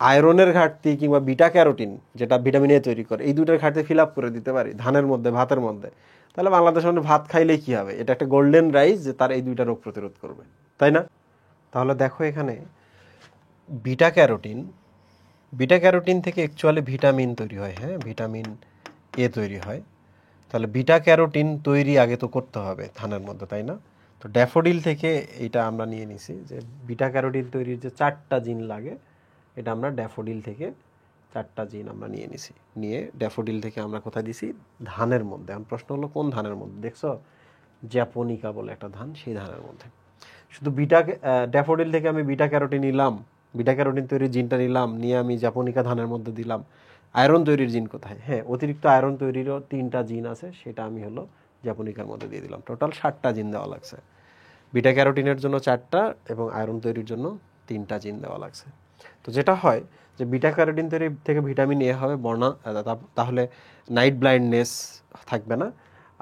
আয়রনের ঘাটতি কিংবা বিটা ক্যারোটিন, যেটা ভিটামিন এ তৈরি করে, এই 2টার ঘাটতি ফিল আপ করে দিতে পারি ধানের মধ্যে, ভাতের মধ্যে, তাহলে বাংলাদেশের মানুষ ভাত খাইলেই কি হবে? এটা একটা গোল্ডেন রাইস যে তার এই 2টা রোগ প্রতিরোধ করবে, তাই না? তাহলে দেখো এখানে বিটা ক্যারোটিন, বিটা ক্যারোটিন থেকে অ্যাকচুয়ালি ভিটামিন তৈরি হয়, হ্যাঁ ভিটামিন এ তৈরি হয়। তাহলে বিটা ক্যারোটিন তৈরি আগে তো করতে হবে ধানের মধ্যে, তাই না? তো ড্যাফোডিল থেকে এটা আমরা নিয়ে নিছি যে বিটা ক্যারোটিন তৈরির যে 4টা জিন লাগে, এটা আমরা ড্যাফোডিল থেকে 4টা জিন আমরা নিয়ে নিছি, নিয়ে ড্যাফোডিল থেকে আমরা কোথায় দিছি, ধানের মধ্যে। এখন প্রশ্ন হলো কোন ধানের মধ্যে, দেখছো জ্যাপোনিকা বলে একটা ধান, সেই ধানের মধ্যে। শুধু ড্যাফোডিল থেকে আমি বিটা ক্যারোটিন নিলাম, বিটা ক্যারোটিন তৈরির জিনটা নিলাম, নিয়ে আমি জাপোনিকা ধানের মধ্যে দিলাম। আয়রন তৈরির জিন কোথায়, হ্যাঁ অতিরিক্ত আয়রন তৈরিরও 3টা জিন আছে, সেটা আমি হলো জাপোনিকার মধ্যে দিয়ে দিলাম। টোটাল 7টা জিন দেওয়া লাগছে। বিটা ক্যারোটিনের জন্য 4টা এবং আয়রন তৈরির জন্য 3টা জিন দেওয়া লাগছে। তো যেটা হয় যে বিটা ক্যারোটিন তৈরি থেকে ভিটামিন এ হবে তাহলে নাইট ব্লাইন্ডনেস থাকবে না।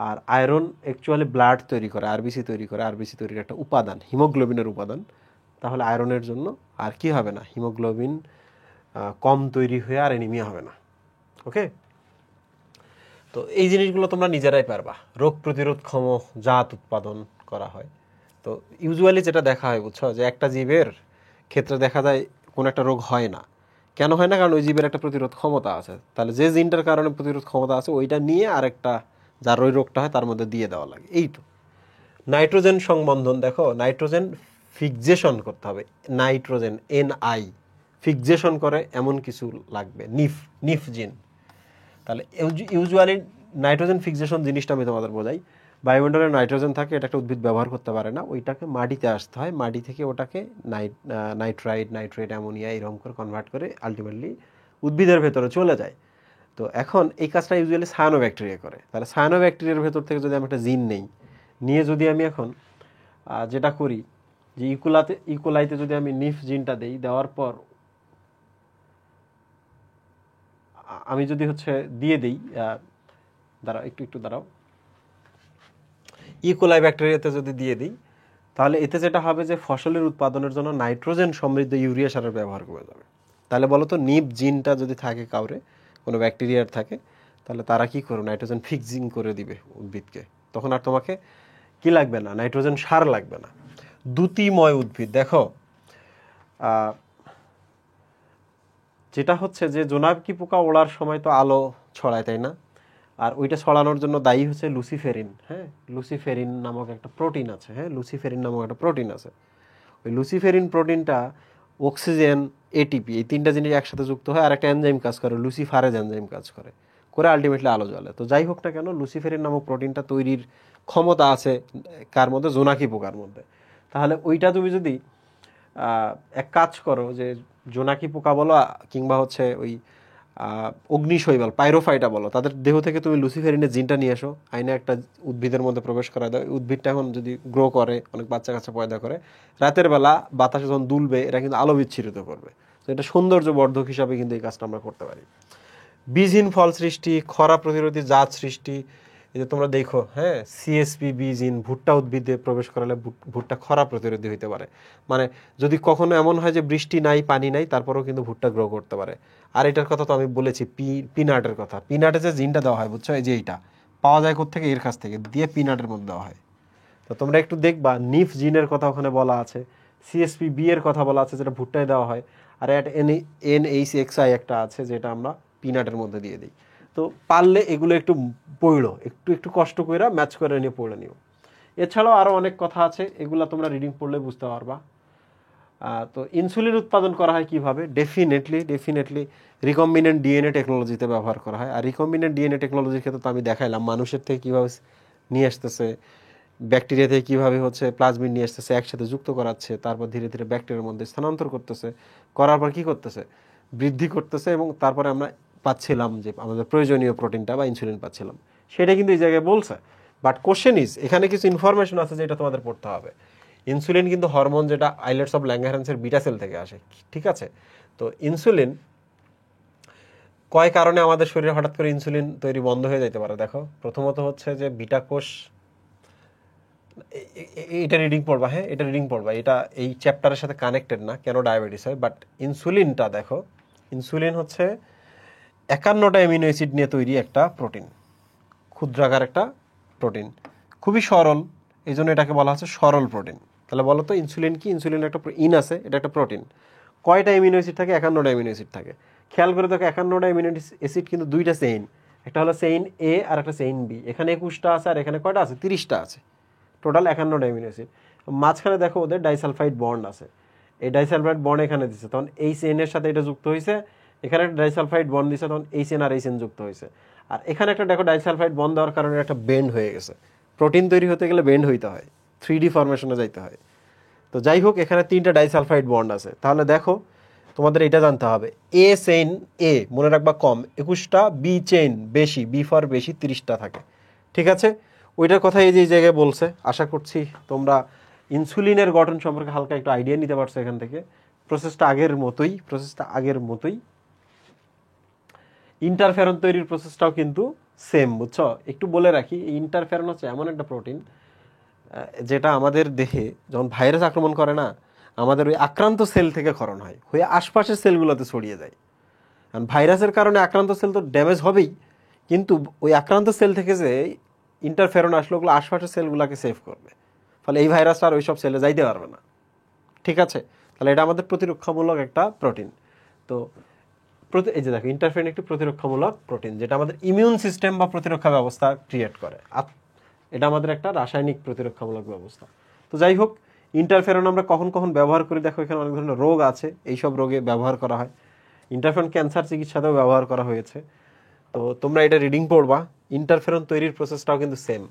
আর আয়রন অ্যাকচুয়ালি ব্লাড তৈরি করে, আরবিসি তৈরি করে, আরবিসি তৈরির একটা উপাদান, হিমোগ্লোবিনের উপাদান। তাহলে আয়রনের জন্য আর কি হবে না, হিমোগ্লোবিন কম তৈরি হয়ে আর অ্যানিমিয়া হবে না। ওকে, তো এই জিনিসগুলো তোমরা নিজেরাই পারবা। রোগ প্রতিরোধক্ষম জাত উৎপাদন করা হয়। তো ইউজুয়ালি যেটা দেখা হয় বুঝছো, যে একটা জীবের ক্ষেত্রে দেখা যায় কোনো একটা রোগ হয় না। কেন হয় না, কারণ ওই জীবের একটা প্রতিরোধ ক্ষমতা আছে। তাহলে যে জিনটার কারণে প্রতিরোধ ক্ষমতা আছে ওইটা নিয়ে আরেকটা যার ওই রোগটা হয় তার মধ্যে দিয়ে দেওয়া লাগে, এই তো। নাইট্রোজেন সংবন্ধন, দেখো নাইট্রোজেন ফিক্সেশন করতে হবে, নাইট্রোজেন NI ফিক্সেশন করে এমন কিছু লাগবে, নিফ জিন। তাহলে ইউজুয়ালি নাইট্রোজেন ফিক্সেশন জিনিসটা আমি তোমাদের বোঝাই। বায়ুমণ্ডলে নাইট্রোজেন থাকে, এটা একটা উদ্ভিদ ব্যবহার করতে পারে না, ওইটাকে মাটিতে আসতে হয়, মাটি থেকে ওটাকে নাইট্রেট, অ্যামোনিয়া এরকম করে কনভার্ট করে আলটিমেটলি উদ্ভিদের ভেতরে চলে যায়। তো এখন এই কাজটা ইউজুয়ালি সায়ানোব্যাকটেরিয়া করে। তাহলে সায়ানোব্যাকটেরিয়ার ভেতর থেকে যদি আমি একটা জিন নেই, নিয়ে যদি আমি এখন যেটা করি যে ইকোলাইতে যদি আমি নিফ জিনটা দেই, দেওয়ার পর আমি যদি হচ্ছে দিয়ে দিই, দাঁড়াও একটু দাঁড়াও, ইকোলাই ব্যাকটেরিয়াতে যদি দিয়ে দিই, তাহলে এতে যেটা হবে যে ফসলের উৎপাদনের জন্য নাইট্রোজেন সমৃদ্ধ ইউরিয়া সারের ব্যবহার কমে যাবে। তাহলে বলো তো, নিপ জিনটা যদি থাকে কাউরে, কোনো ব্যাকটেরিয়ার থাকে, তাহলে তারা কি করবে, নাইট্রোজেন ফিক্সিং করে দিবে উদ্ভিদকে। তখন আর তোমাকে কি লাগবে না, নাইট্রোজেন সার লাগবে না। দ্যুতিময় উদ্ভিদ, দেখো যেটা হচ্ছে যে জোনাকি পোকা ওড়ার সময় তো আলো ছড়ায়, তাই না? আর ওইটা ছড়ানোর জন্য দায়ী হচ্ছে লুসিফেরিন। হ্যাঁ, লুসিফেরিন নামক একটা প্রোটিন আছে। হ্যাঁ, লুসিফেরিন নামক একটা প্রোটিন আছে। ওই লুসিফেরিন প্রোটিনটা অক্সিজেন, এটিপি এই 3টা জিনিস একসাথে যুক্ত হয় আর একটা এনজাইম কাজ করে, লুসিফারেজ এনজাইম কাজ করে আলটিমেটলি আলো জ্বলে। তো যাই হোক না কেন, লুসিফেরিন নামক প্রোটিনটা তৈরির ক্ষমতা আছে কার মধ্যে, জোনাকি পোকার মধ্যে। তাহলে ওইটা তুমি যদি এক কাজ করো, যে জোনাকি পোকা বলো কিংবা হচ্ছে ওই অগ্নিশৈবাল পাইরোফাইটা বলো, তাদের দেহ থেকে তুমি লুসিফেরিনের জিনটা নিয়ে এসো, আইনে একটা উদ্ভিদের মধ্যে প্রবেশ করা দাও। উদ্ভিদটা এখন যদি গ্রো করে, অনেক বাচ্চা কাচ্চা পয়দা করে, রাতের বেলা বাতাসে যখন দুলবে এরা কিন্তু আলো বিচ্ছিরিত করবে। তো এটা সৌন্দর্য বর্ধক হিসাবে কিন্তু এই কাজটা আমরা করতে পারি। বীজহীন ফল সৃষ্টি, খরা প্রতিরোধী জাত সৃষ্টি, এই যে তোমরা দেখো, হ্যাঁ CSP বীজহীন ভুট্টা উদ্ভিদে প্রবেশ করালে ভুট্টা খরা প্রতিরোধী হতে পারে। মানে যদি কখনো এমন হয় যে বৃষ্টি নাই, পানি নাই, তারপরেও কিন্তু ভুট্টা গ্রো করতে পারে। আর এটার কথা তো আমি বলেছি, পিনাটের কথা। পিনাটে যে জিনটা দেওয়া হয় বুঝছো, এই যে এইটা পাওয়া যায় কোত্থেকে, এর কাছ থেকে দিয়ে পিনাটের মধ্যে দেওয়া হয়। তো তোমরা একটু দেখবা, নিফ জিনের কথা ওখানে বলা আছে, CSP এর কথা বলা আছে, যেটা ভুট্টায় দেওয়া হয়। আর NHXI একটা আছে, যেটা আমরা পিনাটের মধ্যে দিয়ে দিই। তো পারলে এগুলো একটু পড়লো, একটু কষ্ট করে ম্যাচ করে নিয়ে পড়ে নিও। এছাড়াও আরও অনেক কথা আছে, এগুলা তোমরা রিডিং পড়লে বুঝতে পারবা। তো ইনসুলিন উৎপাদন করা হয় কিভাবে, ডেফিনেটলি রিকম্বিনেন্ট DNA টেকনোলজিতে ব্যবহার করা হয়। আর রিকম্বিনেন্ট DNA টেকনোলজির ক্ষেত্রে তো আমি দেখাইলাম মানুষের থেকে কীভাবে নিয়ে আসতেছে, ব্যাকটেরিয়া থেকে কীভাবে হচ্ছে প্লাজমিড নিয়ে আসতেছে, একসাথে যুক্ত করাচ্ছে, তারপর ধীরে ধীরে ব্যাকটেরিয়ার মধ্যে স্থানান্তর করতেছে, করার পর কী করতেছে, বৃদ্ধি করতেছে, এবং তারপরে আমরা পাচ্ছিলাম যে আমাদের প্রয়োজনীয় প্রোটিনটা বা ইনসুলিন পাচ্ছিলাম। সেটা কিন্তু এই জায়গায় বলছে। বাট কোশ্চেন ইজ, এখানে কিছু ইনফরমেশন আছে যেটা তোমাদের পড়তে হবে। ইনসুলিন কিন্তু হরমোন, যেটা আইলেটস অফ ল্যাঙ্গারহ্যান্সের বিটা সেল থেকে আসে, ঠিক আছে? তো ইনসুলিন কয় কারণে আমাদের শরীরে হঠাৎ করে ইনসুলিন তৈরি বন্ধ হয়ে যেতে পারে। দেখো, প্রথমত হচ্ছে যে বিটা কোষ, এটা রিডিং পড়বা, হ্যাঁ এটা রিডিং পড়বা, এটা এই চ্যাপ্টারের সাথে কানেক্টেড না কেন ডায়াবেটিস হয়। বাট ইনসুলিনটা দেখো, ইনসুলিন হচ্ছে 51টা অ্যামিনো অ্যাসিড নিয়ে তৈরি একটা প্রোটিন, ক্ষুদ্রাকার একটা প্রোটিন, খুবই সরল, এই জন্য এটাকে বলা হচ্ছে সরল প্রোটিন। তাহলে বলো তো ইনসুলিন কি? ইনসুলিন একটা আছে, এটা একটা প্রোটিন। কয়টা অ্যামিনো অ্যাসিড থাকে? 51টা অ্যামিনো অ্যাসিড থাকে। খেয়াল করে দেখো, 51টা অ্যামিনো অ্যাসিড কিন্তু দুইটা চেইন, একটা হলো চেইন A আর একটা চেইন B। এখানে 21টা আছে আর এখানে কয়টা আছে? 30টা আছে। টোটাল 51টা অ্যামিনো অ্যাসিড। মাঝখানে দেখো ওদের ডাইসালফাইড বন্ড আছে, এই ডাইসালফাইড বন্ড এখানে দিচ্ছে, তখন এই চেইনের সাথে এটা যুক্ত হয়েছে, এখানে একটা ডাইসালফাইড বন্ড দিছে, তখন এইচএন আর এইচএন যুক্ত হয়েছে। আর এখানে একটা দেখো ডাইসালফাইড বন্ড দেওয়ার কারণে একটা বেন্ড হয়ে গেছে। প্রোটিন তৈরি হতে গেলে বেন্ড হইতে হয়, 3D ফরমেশনে যাইতে হয়। তো যাই হোক, এখানে 3টা ডাইসালফাইড বন্ড আছে। তাহলে দেখো তোমাদের এটা জানতে হবে, এ চেইন এ মনে রাখবা কম 21টা, বি চেইন বেশি, বি ফর বেশি 30টা থাকে। ঠিক আছে, ওইটার কথা এই যে এই জায়গায় বলছে। আশা করছি তোমরা ইনসুলিনের গঠন সম্পর্কে হালকা একটু আইডিয়া নিতে পারছো এখান থেকে। প্রসেসটা আগের মতোই। ইন্টারফেরন তৈরির প্রসেসটাও কিন্তু সেম, বুঝছো? একটু বলে রাখি, ইন্টারফেরন হচ্ছে এমন একটা প্রোটিন যেটা আমাদের দেহে যখন ভাইরাস আক্রমণ করে না, আমাদের ওই আক্রান্ত সেল থেকে ক্ষরণ হয়, হয়ে আশপাশের সেলগুলোতে ছড়িয়ে যায়। কারণ ভাইরাসের কারণে আক্রান্ত সেল তো ড্যামেজ হবেই, কিন্তু ওই আক্রান্ত সেল থেকে যে ইন্টারফেরন আসলে ওগুলো আশপাশের সেলগুলোকে সেভ করবে, ফলে এই ভাইরাসটা আর ওই সব সেলে যাইতে পারবে না। ঠিক আছে, তাহলে এটা আমাদের প্রতিরক্ষামূলক একটা প্রোটিন। তো এই যে দেখো, ইন্টারফেরন একটি প্রতিরক্ষামূলক প্রোটিন, যেটা আমাদের ইমিউন সিস্টেম বা প্রতিরক্ষা ব্যবস্থা ক্রিয়েট করে। এটা আমাদের একটা রাসায়নিক প্রতিরক্ষামূলক ব্যবস্থা। তো যাই হোক, ইন্টারফেরন আমরা কখন কখন ব্যবহার করি দেখো, এখানে অনেক ধরনের রোগ আছে, এইসব রোগে ব্যবহার করা হয়। ইন্টারফেরন ক্যান্সার চিকিৎসাতেও ব্যবহার করা হয়েছে। তো তোমরা এটা রিডিং পড়বা। ইন্টারফেরন তৈরির প্রসেসটাও কিন্তু সেম।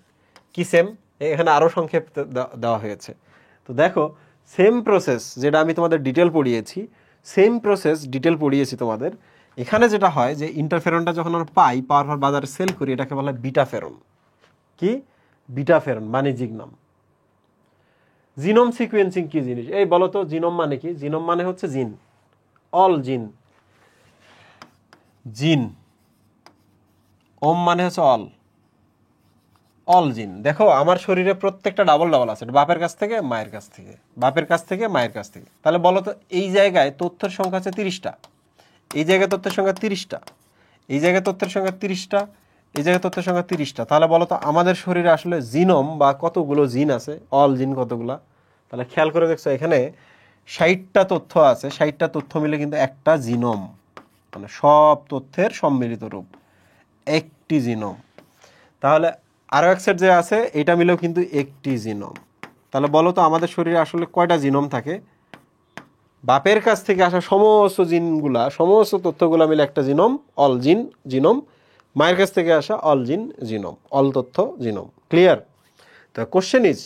কি সেম? এখানে আরও সংক্ষেপ দেওয়া হয়েছে। তো দেখো, সেম প্রসেস যেটা আমি তোমাদের ডিটেল পড়িয়েছি, তোমাদের এখানে যেটা হয় যে ইন্টারফেরনটা যখন আমরা পাওয়ার পর বাজারে সেল করি, এটাকে বলা হয় বিটাফেরন। কি? বিটাফেরন, বাণিজ্যিক নাম। জিনোম সিকোয়েন্সিং কি জিনিস এই বলো তো? জিনোম মানে কি? জিনোম মানে হচ্ছে জিন, অল জিন। জিন, ওম মানে হচ্ছে অল জিন। দেখো আমার শরীরে প্রত্যেকটা ডাবল আছে, বাপের কাছ থেকে মায়ের কাছ থেকে, বাপের কাছ থেকে মায়ের কাছ থেকে। তাহলে বলো তো, এই জায়গায় তথ্যের সংখ্যা আছে 30টা, এই জায়গায় তথ্যের সংখ্যা 30টা, এই জায়গায় তথ্যের সংখ্যা 30টা, এই জায়গায় তথ্যের সংখ্যা 30টা। তাহলে বলো তো আমাদের শরীরে আসলে জিনোম বা কতগুলো জিন আছে, অল জিন কতগুলা? তাহলে খেয়াল করে দেখছো, এখানে 60টা তথ্য আছে, 60টা তথ্য মিলে কিন্তু একটা জিনোম, মানে সব তথ্যের সম্মিলিত রূপ, একটি জিনোম। তাহলে আরও এক সেট যে আছে, এটা মিলেও কিন্তু একটি জিনোম। তাহলে বলো তো আমাদের শরীরে আসলে কয়টা জিনোম থাকে? বাপের কাছ থেকে আসা সমস্ত জিনগুলা, সমস্ত তথ্যগুলা মিলে একটা জিনোম, অল জিন জিনোম। মায়ের কাছ থেকে আসা অল জিন জিনোম, অল তথ্য জিনোম। ক্লিয়ার? তো কোশ্চেন ইজ,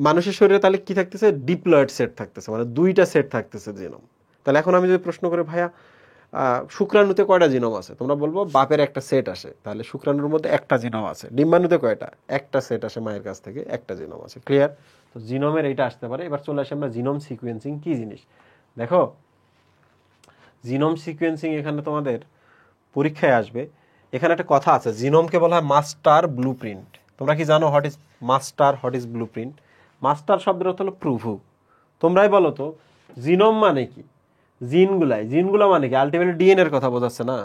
মানুষের শরীরে তাহলে কি থাকতেছে? ডিপ্লয়েড সেট থাকতেছে, মানে 2টা সেট থাকতেছে জিনোম। তাহলে এখন আমি যদি প্রশ্ন করি, ভাইয়া শুক্রাণুতে কয়টা জিনোম আছে? তোমরা বলবো বাপের একটা সেট আসে, তাহলে শুক্রাণুর মধ্যে একটা জিনোম আছে। ডিম্বাণুতে কয়টা? একটা সেট আসে মায়ের কাছ থেকে, একটা জিনোম আছে। ক্লিয়ার? তো জিনোমের এইটা আসতে পারে। এবার চলে আসে আমরা জিনোম সিকোয়েন্সিং কি জিনিস। দেখো, জিনোম সিকোয়েন্সিং এখানে তোমাদের পরীক্ষায় আসবে। এখানে একটা কথা আছে, জিনোমকে বলা হয় মাস্টার ব্লুপ্রিন্ট। তোমরা কি জানো what is master, what is blueprint? Master শব্দের অর্থ হলো প্রভু। তোমরাই বলো তো, জিনোম মানে কি? জিনগুলো মানে কি? আলটিমেটলি ডিএনএ এর কথা বোঝাচ্ছে না?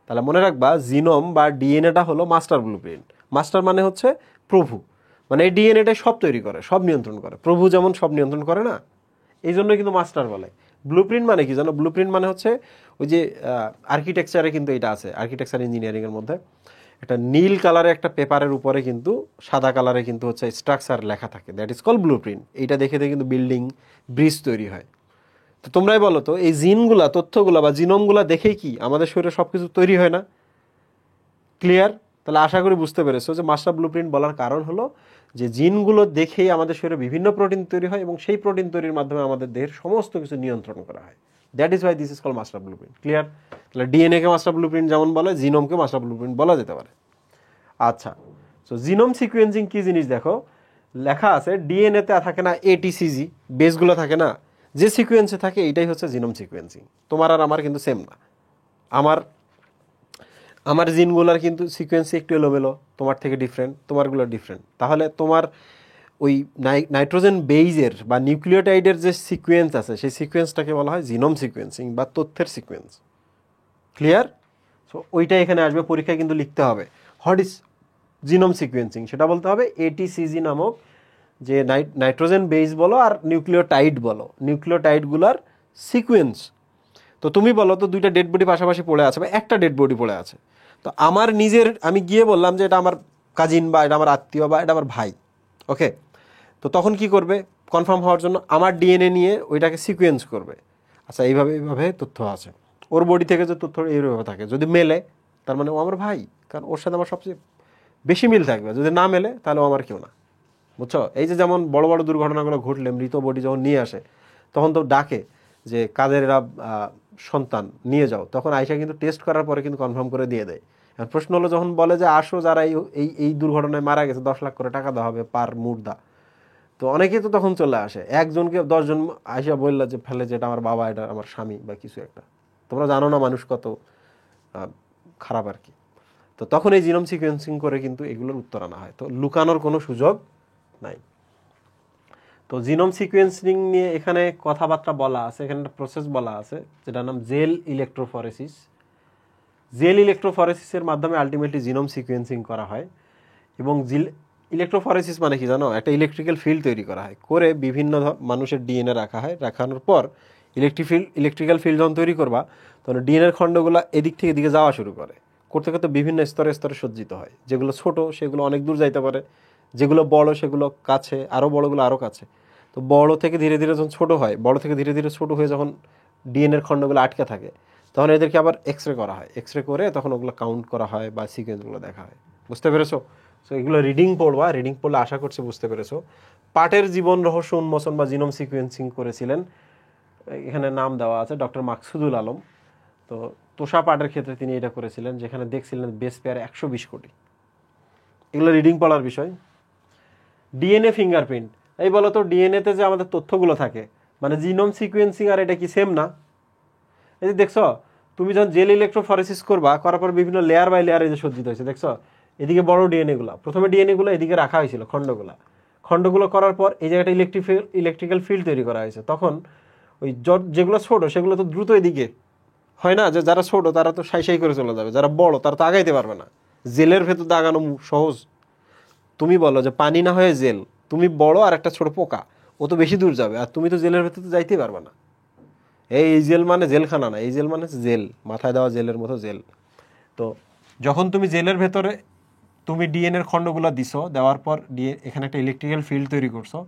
তাহলে মনে রাখবা, জিনোম বা ডিএনএটা হলো মাস্টার ব্লুপ্রিন্ট। মাস্টার মানে হচ্ছে প্রভু, মানে এই ডিএনএটাই সব তৈরি করে, সব নিয়ন্ত্রণ করে। প্রভু যেমন সব নিয়ন্ত্রণ করে না, এই জন্যই কিন্তু মাস্টার বলে। ব্লুপ্রিন্ট মানে কি জানো? ব্লুপ্রিন্ট মানে হচ্ছে ওই যে আর্কিটেকচারে কিন্তু এটা আছে, আর্কিটেকচার ইঞ্জিনিয়ারিং এর মধ্যে একটা নীল কালারে একটা পেপারের উপরে কিন্তু সাদা কালারে কিন্তু হচ্ছে স্ট্রাকচার লেখা থাকে, দ্যাট ইজ কল ব্লুপ্রিন্ট। এইটা দেখে দেখে কিন্তু বিল্ডিং, ব্রিজ তৈরি হয়। তো তোমরাই বলো তো, এই জিনগুলা, তথ্যগুলা বা জিনোমগুলা দেখেই কি আমাদের শরীরে সব কিছু তৈরি হয় না? ক্লিয়ার? তাহলে আশা করি বুঝতে পেরেছো যে মাস্টার ব্লুপ্রিন্ট বলার কারণ হলো যে জিনগুলো দেখেই আমাদের শরীরে বিভিন্ন প্রোটিন তৈরি হয়, এবং সেই প্রোটিন তৈরির মাধ্যমে আমাদের দেহের সমস্ত কিছু নিয়ন্ত্রণ করা হয়। That is why this is call master blueprint. Clear? তাহলে ডিএনএকে মাস্টার ব্লুপ্রিন্ট যেমন বলে, জিনোমকে মাস্টার ব্লুপ্রিন্ট বলা যেতে পারে। আচ্ছা, সো জিনোম সিকোয়েন্সিং কি জিনিস দেখো, লেখা আছে ডিএনএতে থাকে না এটিসিজি, বেসগুলো থাকে না, যে সিকোয়েন্সে থাকে এইটাই হচ্ছে জিনোম সিকোয়েন্সিং। তোমার আর আমার কিন্তু সেম না। আমার জিনগুলার কিন্তু সিকোয়েন্সি একটু এলোমেলো, তোমার থেকে ডিফারেন্ট, তোমারগুলো ডিফারেন্ট। তাহলে তোমার ওই নাইট্রোজেন বেইজের বা নিউক্লিওটাইডের যে সিকোয়েন্স আছে, সেই সিকোয়েন্সটাকে বলা হয় জিনোম সিকোয়েন্সিং বা তথ্যের সিকোয়েন্স। ক্লিয়ার? সো ওইটাই এখানে আসবে, পরীক্ষায় কিন্তু লিখতে হবে হোয়াট ইজ জিনোম সিকোয়েন্সিং, সেটা বলতে হবে এটিসিজি নামক যে নাইট্রোজেন বেইজ বলো আর নিউক্লিওটাইড বলো, নিউক্লিওটাইডগুলার সিকোয়েন্স। তো তুমি বলো তো, 2টা ডেড বডি পাশাপাশি পড়ে আছে বা একটা ডেড বডি পড়ে আছে, তো আমার নিজের, আমি গিয়ে বললাম যে এটা আমার কাজিন বা এটা আমার আত্মীয় বা এটা আমার ভাই, ওকে? তো তখন কি করবে? কনফার্ম হওয়ার জন্য আমার ডিএনএ নিয়ে ওইটাকে সিকোয়েন্স করবে। আচ্ছা, এইভাবে তথ্য আছে, ওর বডি থেকে যে তথ্য এইভাবে থাকে, যদি মেলে তার মানে ও আমার ভাই, কারণ ওর সাথে আমার সবচেয়ে বেশি মিল থাকবে। যদি না মেলে তাহলে ও আমার কেউ না, বুঝছো? এই যে যেমন বড় বড় দুর্ঘটনাগুলো ঘটলে মৃত বডি যখন নিয়ে আসে তখন তো ডাকে যে কাদের এরা সন্তান নিয়ে যাও, তখন আয়সা কিন্তু টেস্ট করার পরে কিন্তু কনফার্ম করে দিয়ে দেয়। আর প্রশ্ন হলো যখন বলে যে আসো যারা এই এই দুর্ঘটনায় মারা গেছে 10 লাখ করে টাকা দেওয়া হবে পার মুর্দা, তো অনেকেই তো তখন চলে আসে, একজনকে 10 জন আয়সা বললা যে ফেলে যে এটা আমার বাবা, এটা আমার স্বামী বা কিছু একটা। তোমরা জানো না মানুষ কত খারাপ আর কি। তো তখন এই জিনোম সিকোয়েন্সিং করে কিন্তু এগুলোর উত্তর আনা হয়, তো লুকানোর কোনো সুযোগ নাই। তো জিনোম সিকোয়েন্সিং নিয়ে এখানে কথাবার্তা বলা আছে, এখানে একটা প্রসেস বলা আছে যেটার নাম জেল ইলেকট্রোফরেসিস। জেল ইলেকট্রোফরেসিসের মাধ্যমে আলটিমেটলি জিনোম সিকোয়েন্সিং করা হয়। এবং ইলেকট্রোফরেসিস মানে কি জানো? একটা ইলেকট্রিক্যাল ফিল্ড তৈরি করা হয়, করে বিভিন্ন মানুষের ডিএনএ রাখা হয়, রাখানোর পর ইলেকট্রিক্যাল ফিল্ড যখন তৈরি করবা তখন ডিএনএর খণ্ডগুলো এদিক থেকে এদিকে যাওয়া শুরু করে, করতে করতে বিভিন্ন স্তরে স্তরে সজ্জিত হয়। যেগুলো ছোট সেগুলো অনেক দূর যাইতে পারে, যেগুলো বড় সেগুলো কাছে, আরও বড়গুলো আরও কাছে। তো বড় থেকে ধীরে ধীরে যখন ছোট হয়, বড় থেকে ধীরে ধীরে ছোট হয়ে যখন ডিএনএর খণ্ডগুলো আটকে থাকে তখন এদেরকে আবার এক্সরে করা হয়, এক্সরে করে তখন ওগুলো কাউন্ট করা হয় বা সিকোয়েন্সগুলো দেখা হয়। বুঝতে পেরেছো? সো এগুলো রিডিং পড়বা, রিডিং পড়লে আশা করছি বুঝতে পেরেছো। পাটের জীবন রহস্য উন্মোচন বা জিনোম সিকোয়েন্সিং করেছিলেন, এখানে নাম দেওয়া আছে ডক্টর মাকসুদুল আলম। তো তোষা পাটের ক্ষেত্রে তিনি এটা করেছিলেন, যেখানে দেখছিলেন বেস পেয়ারে 120 কোটি। এগুলো রিডিং পড়ার বিষয়। ডিএনএ ফিঙ্গারপ্রিন্ট, এই বলো তো ডিএনএতে যে আমাদের তথ্যগুলো থাকে, মানে জিনোম সিকোয়েন্সিং আর এটা কি সেম না? এই যে দেখছো তুমি যখন জেল ইলেকট্রোফরেসিস করবা, করার পর বিভিন্ন লেয়ার বাই লেয়ার এই যে সজ্জিত হয়েছে, দেখছো? এদিকে বড় ডিএনএগুলো, প্রথমে ডিএনএগুলো এদিকে রাখা হয়েছিল, খণ্ডগুলো করার পর এই জায়গাটা ইলেকট্রিক্যাল ফিল্ড তৈরি করা হয়েছে। তখন ওই যেগুলো ছোট সেগুলো তো দ্রুত এদিকে হয় না, যে যারা ছোট তারা তো সাই সাই করে চলে যাবে, যারা বড় তারা তো আগাইতে পারবে না। জেলের ভেতর তো আগানো সহজ। তুমি বলো যে পানি না হয়ে জেল, তুমি বড় আর একটা ছোট পোকা, ও তো বেশি দূর যাবে, আর তুমি তো জেলের ভেতর তো যাইতেই পারবে না। এই জেল মানে জেলখানা না, এই জেল মানে জেল, মাথায় দেওয়া জেলের মতো জেল। তো যখন তুমি জেলের ভেতরে তুমি ডিএনএর খণ্ডগুলো দিছো, দেওয়ার পর এখানে একটা ইলেকট্রিক্যাল ফিল্ড তৈরি করছো,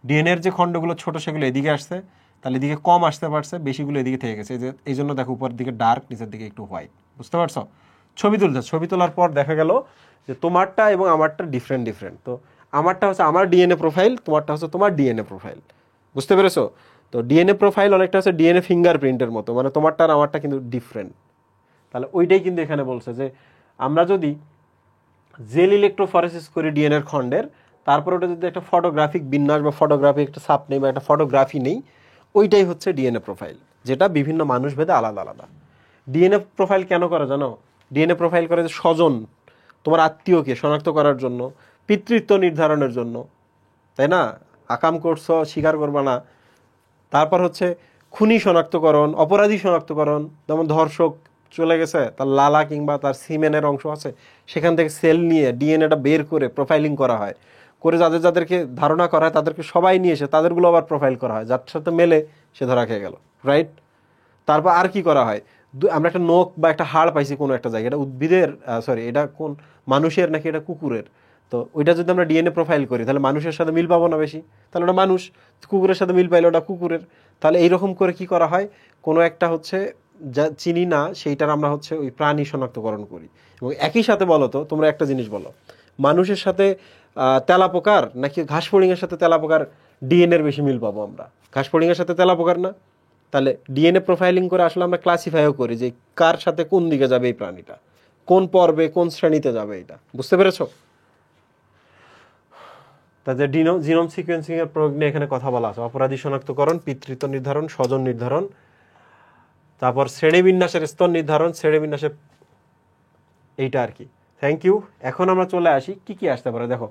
ডিএনএর যে খণ্ডগুলো ছোট সেগুলো এদিকে আসছে, তাহলে এদিকে কম আসতে পারছে, বেশিগুলো এদিকে থেকে গেছে। এই জন্য দেখো উপরের দিকে ডার্ক, নিচের দিকে একটু হোয়াইট। বুঝতে পারছো? ছবি তোলার পর দেখা গেল যে তোমারটা এবং আমারটা ডিফারেন্ট। তো আমারটা হচ্ছে আমার ডিএনএ প্রোফাইল, তোমারটা হচ্ছে তোমার ডিএনএ প্রোফাইল। বুঝতে পেরেছো? তো ডিএনএ প্রোফাইল অনেকটা হচ্ছে ডিএনএ ফিঙ্গারপ্রিন্টের মতো, মানে তোমারটা আর আমারটা কিন্তু ডিফারেন্ট। তাহলে ওইটাই কিন্তু এখানে বলছে যে আমরা যদি জেল ইলেকট্রোফরেসিস করি ডিএনএর খণ্ডের, তারপর ওটা যদি একটা ফটোগ্রাফিক বিন্যাস বা ফটোগ্রাফিক একটা ছাপ নেই বা একটা ফটোগ্রাফি নেই, ওইটাই হচ্ছে ডিএনএ প্রোফাইল, যেটা বিভিন্ন মানুষ ভেদে আলাদা আলাদা। ডিএনএ প্রোফাইল কেন করা জানো? ডিএনএ প্রোফাইল করে যে স্বজন, তোমার আত্মীয়কে শনাক্ত করার জন্য, পিতৃত্ব নির্ধারণের জন্য, তাই না? আকাম করছো স্বীকার করবা না। তারপর হচ্ছে খুনি শনাক্তকরণ, অপরাধী শনাক্তকরণ, যেমন ধর্ষক চলে গেছে, তার লালা কিংবা তার সিমেনের অংশ আছে, সেখান থেকে সেল নিয়ে ডিএনএটা বের করে প্রোফাইলিং করা হয়, করে যাদেরকে ধারণা করা হয় তাদেরকে সবাই নিয়ে এসে তাদেরগুলো আবার প্রোফাইল করা হয়, যার সাথে মেলে সে ধরা খেয়ে গেল, রাইট? তারপর আর কি করা হয়? আমরা একটা নখ বা একটা হাড় পাইছি কোনো একটা জায়গায়, এটা উদ্ভিদের এটা কোন মানুষের নাকি এটা কুকুরের, তো ওইটা যদি আমরা ডিএনএ প্রোফাইল করি তাহলে মানুষের সাথে মিল পাবো না বেশি, তাহলে ওটা মানুষ। কুকুরের সাথে মিল পাইলে ওটা কুকুরের। তাহলে এইরকম করে কি করা হয়, কোনো একটা হচ্ছে যা চিনি না সেইটার আমরা হচ্ছে ওই প্রাণী শনাক্তকরণ করি। এবং একই সাথে বলো তো তোমরা একটা জিনিস বলো, মানুষের সাথে তেলাপোকার নাকি ঘাস ফড়িংয়ের সাথে তেলাপোকার ডিএনএর বেশি মিল পাবো আমরা? ঘাস ফড়িংয়ের সাথে তেলাপোকার না? তাহলে ডিএনএ প্রোফাইলিং করে আসলে আমরা ক্লাসিফাইও করি যে কার সাথে কোন দিকে যাবে এই প্রাণীটা, কোন পর্বে কোন শ্রেণীতে যাবে এটা। বুঝতে পেরেছো? তাদের জিনোম সিকোয়েন্সিং এর প্রয়োগ নিয়ে এখানে কথা বলা আছে। অপরাধী শনাক্তকরণ, পিতৃত্ব নির্ধারণ, স্বজন নির্ধারণ, তারপর শ্রেণীবিন্যাসের স্তর নির্ধারণ, শ্রেণীবিন্যাসের এইটা আর কি। Thank you. এখন আমরা চলে আসি কি কি আসতে পারে। দেখো,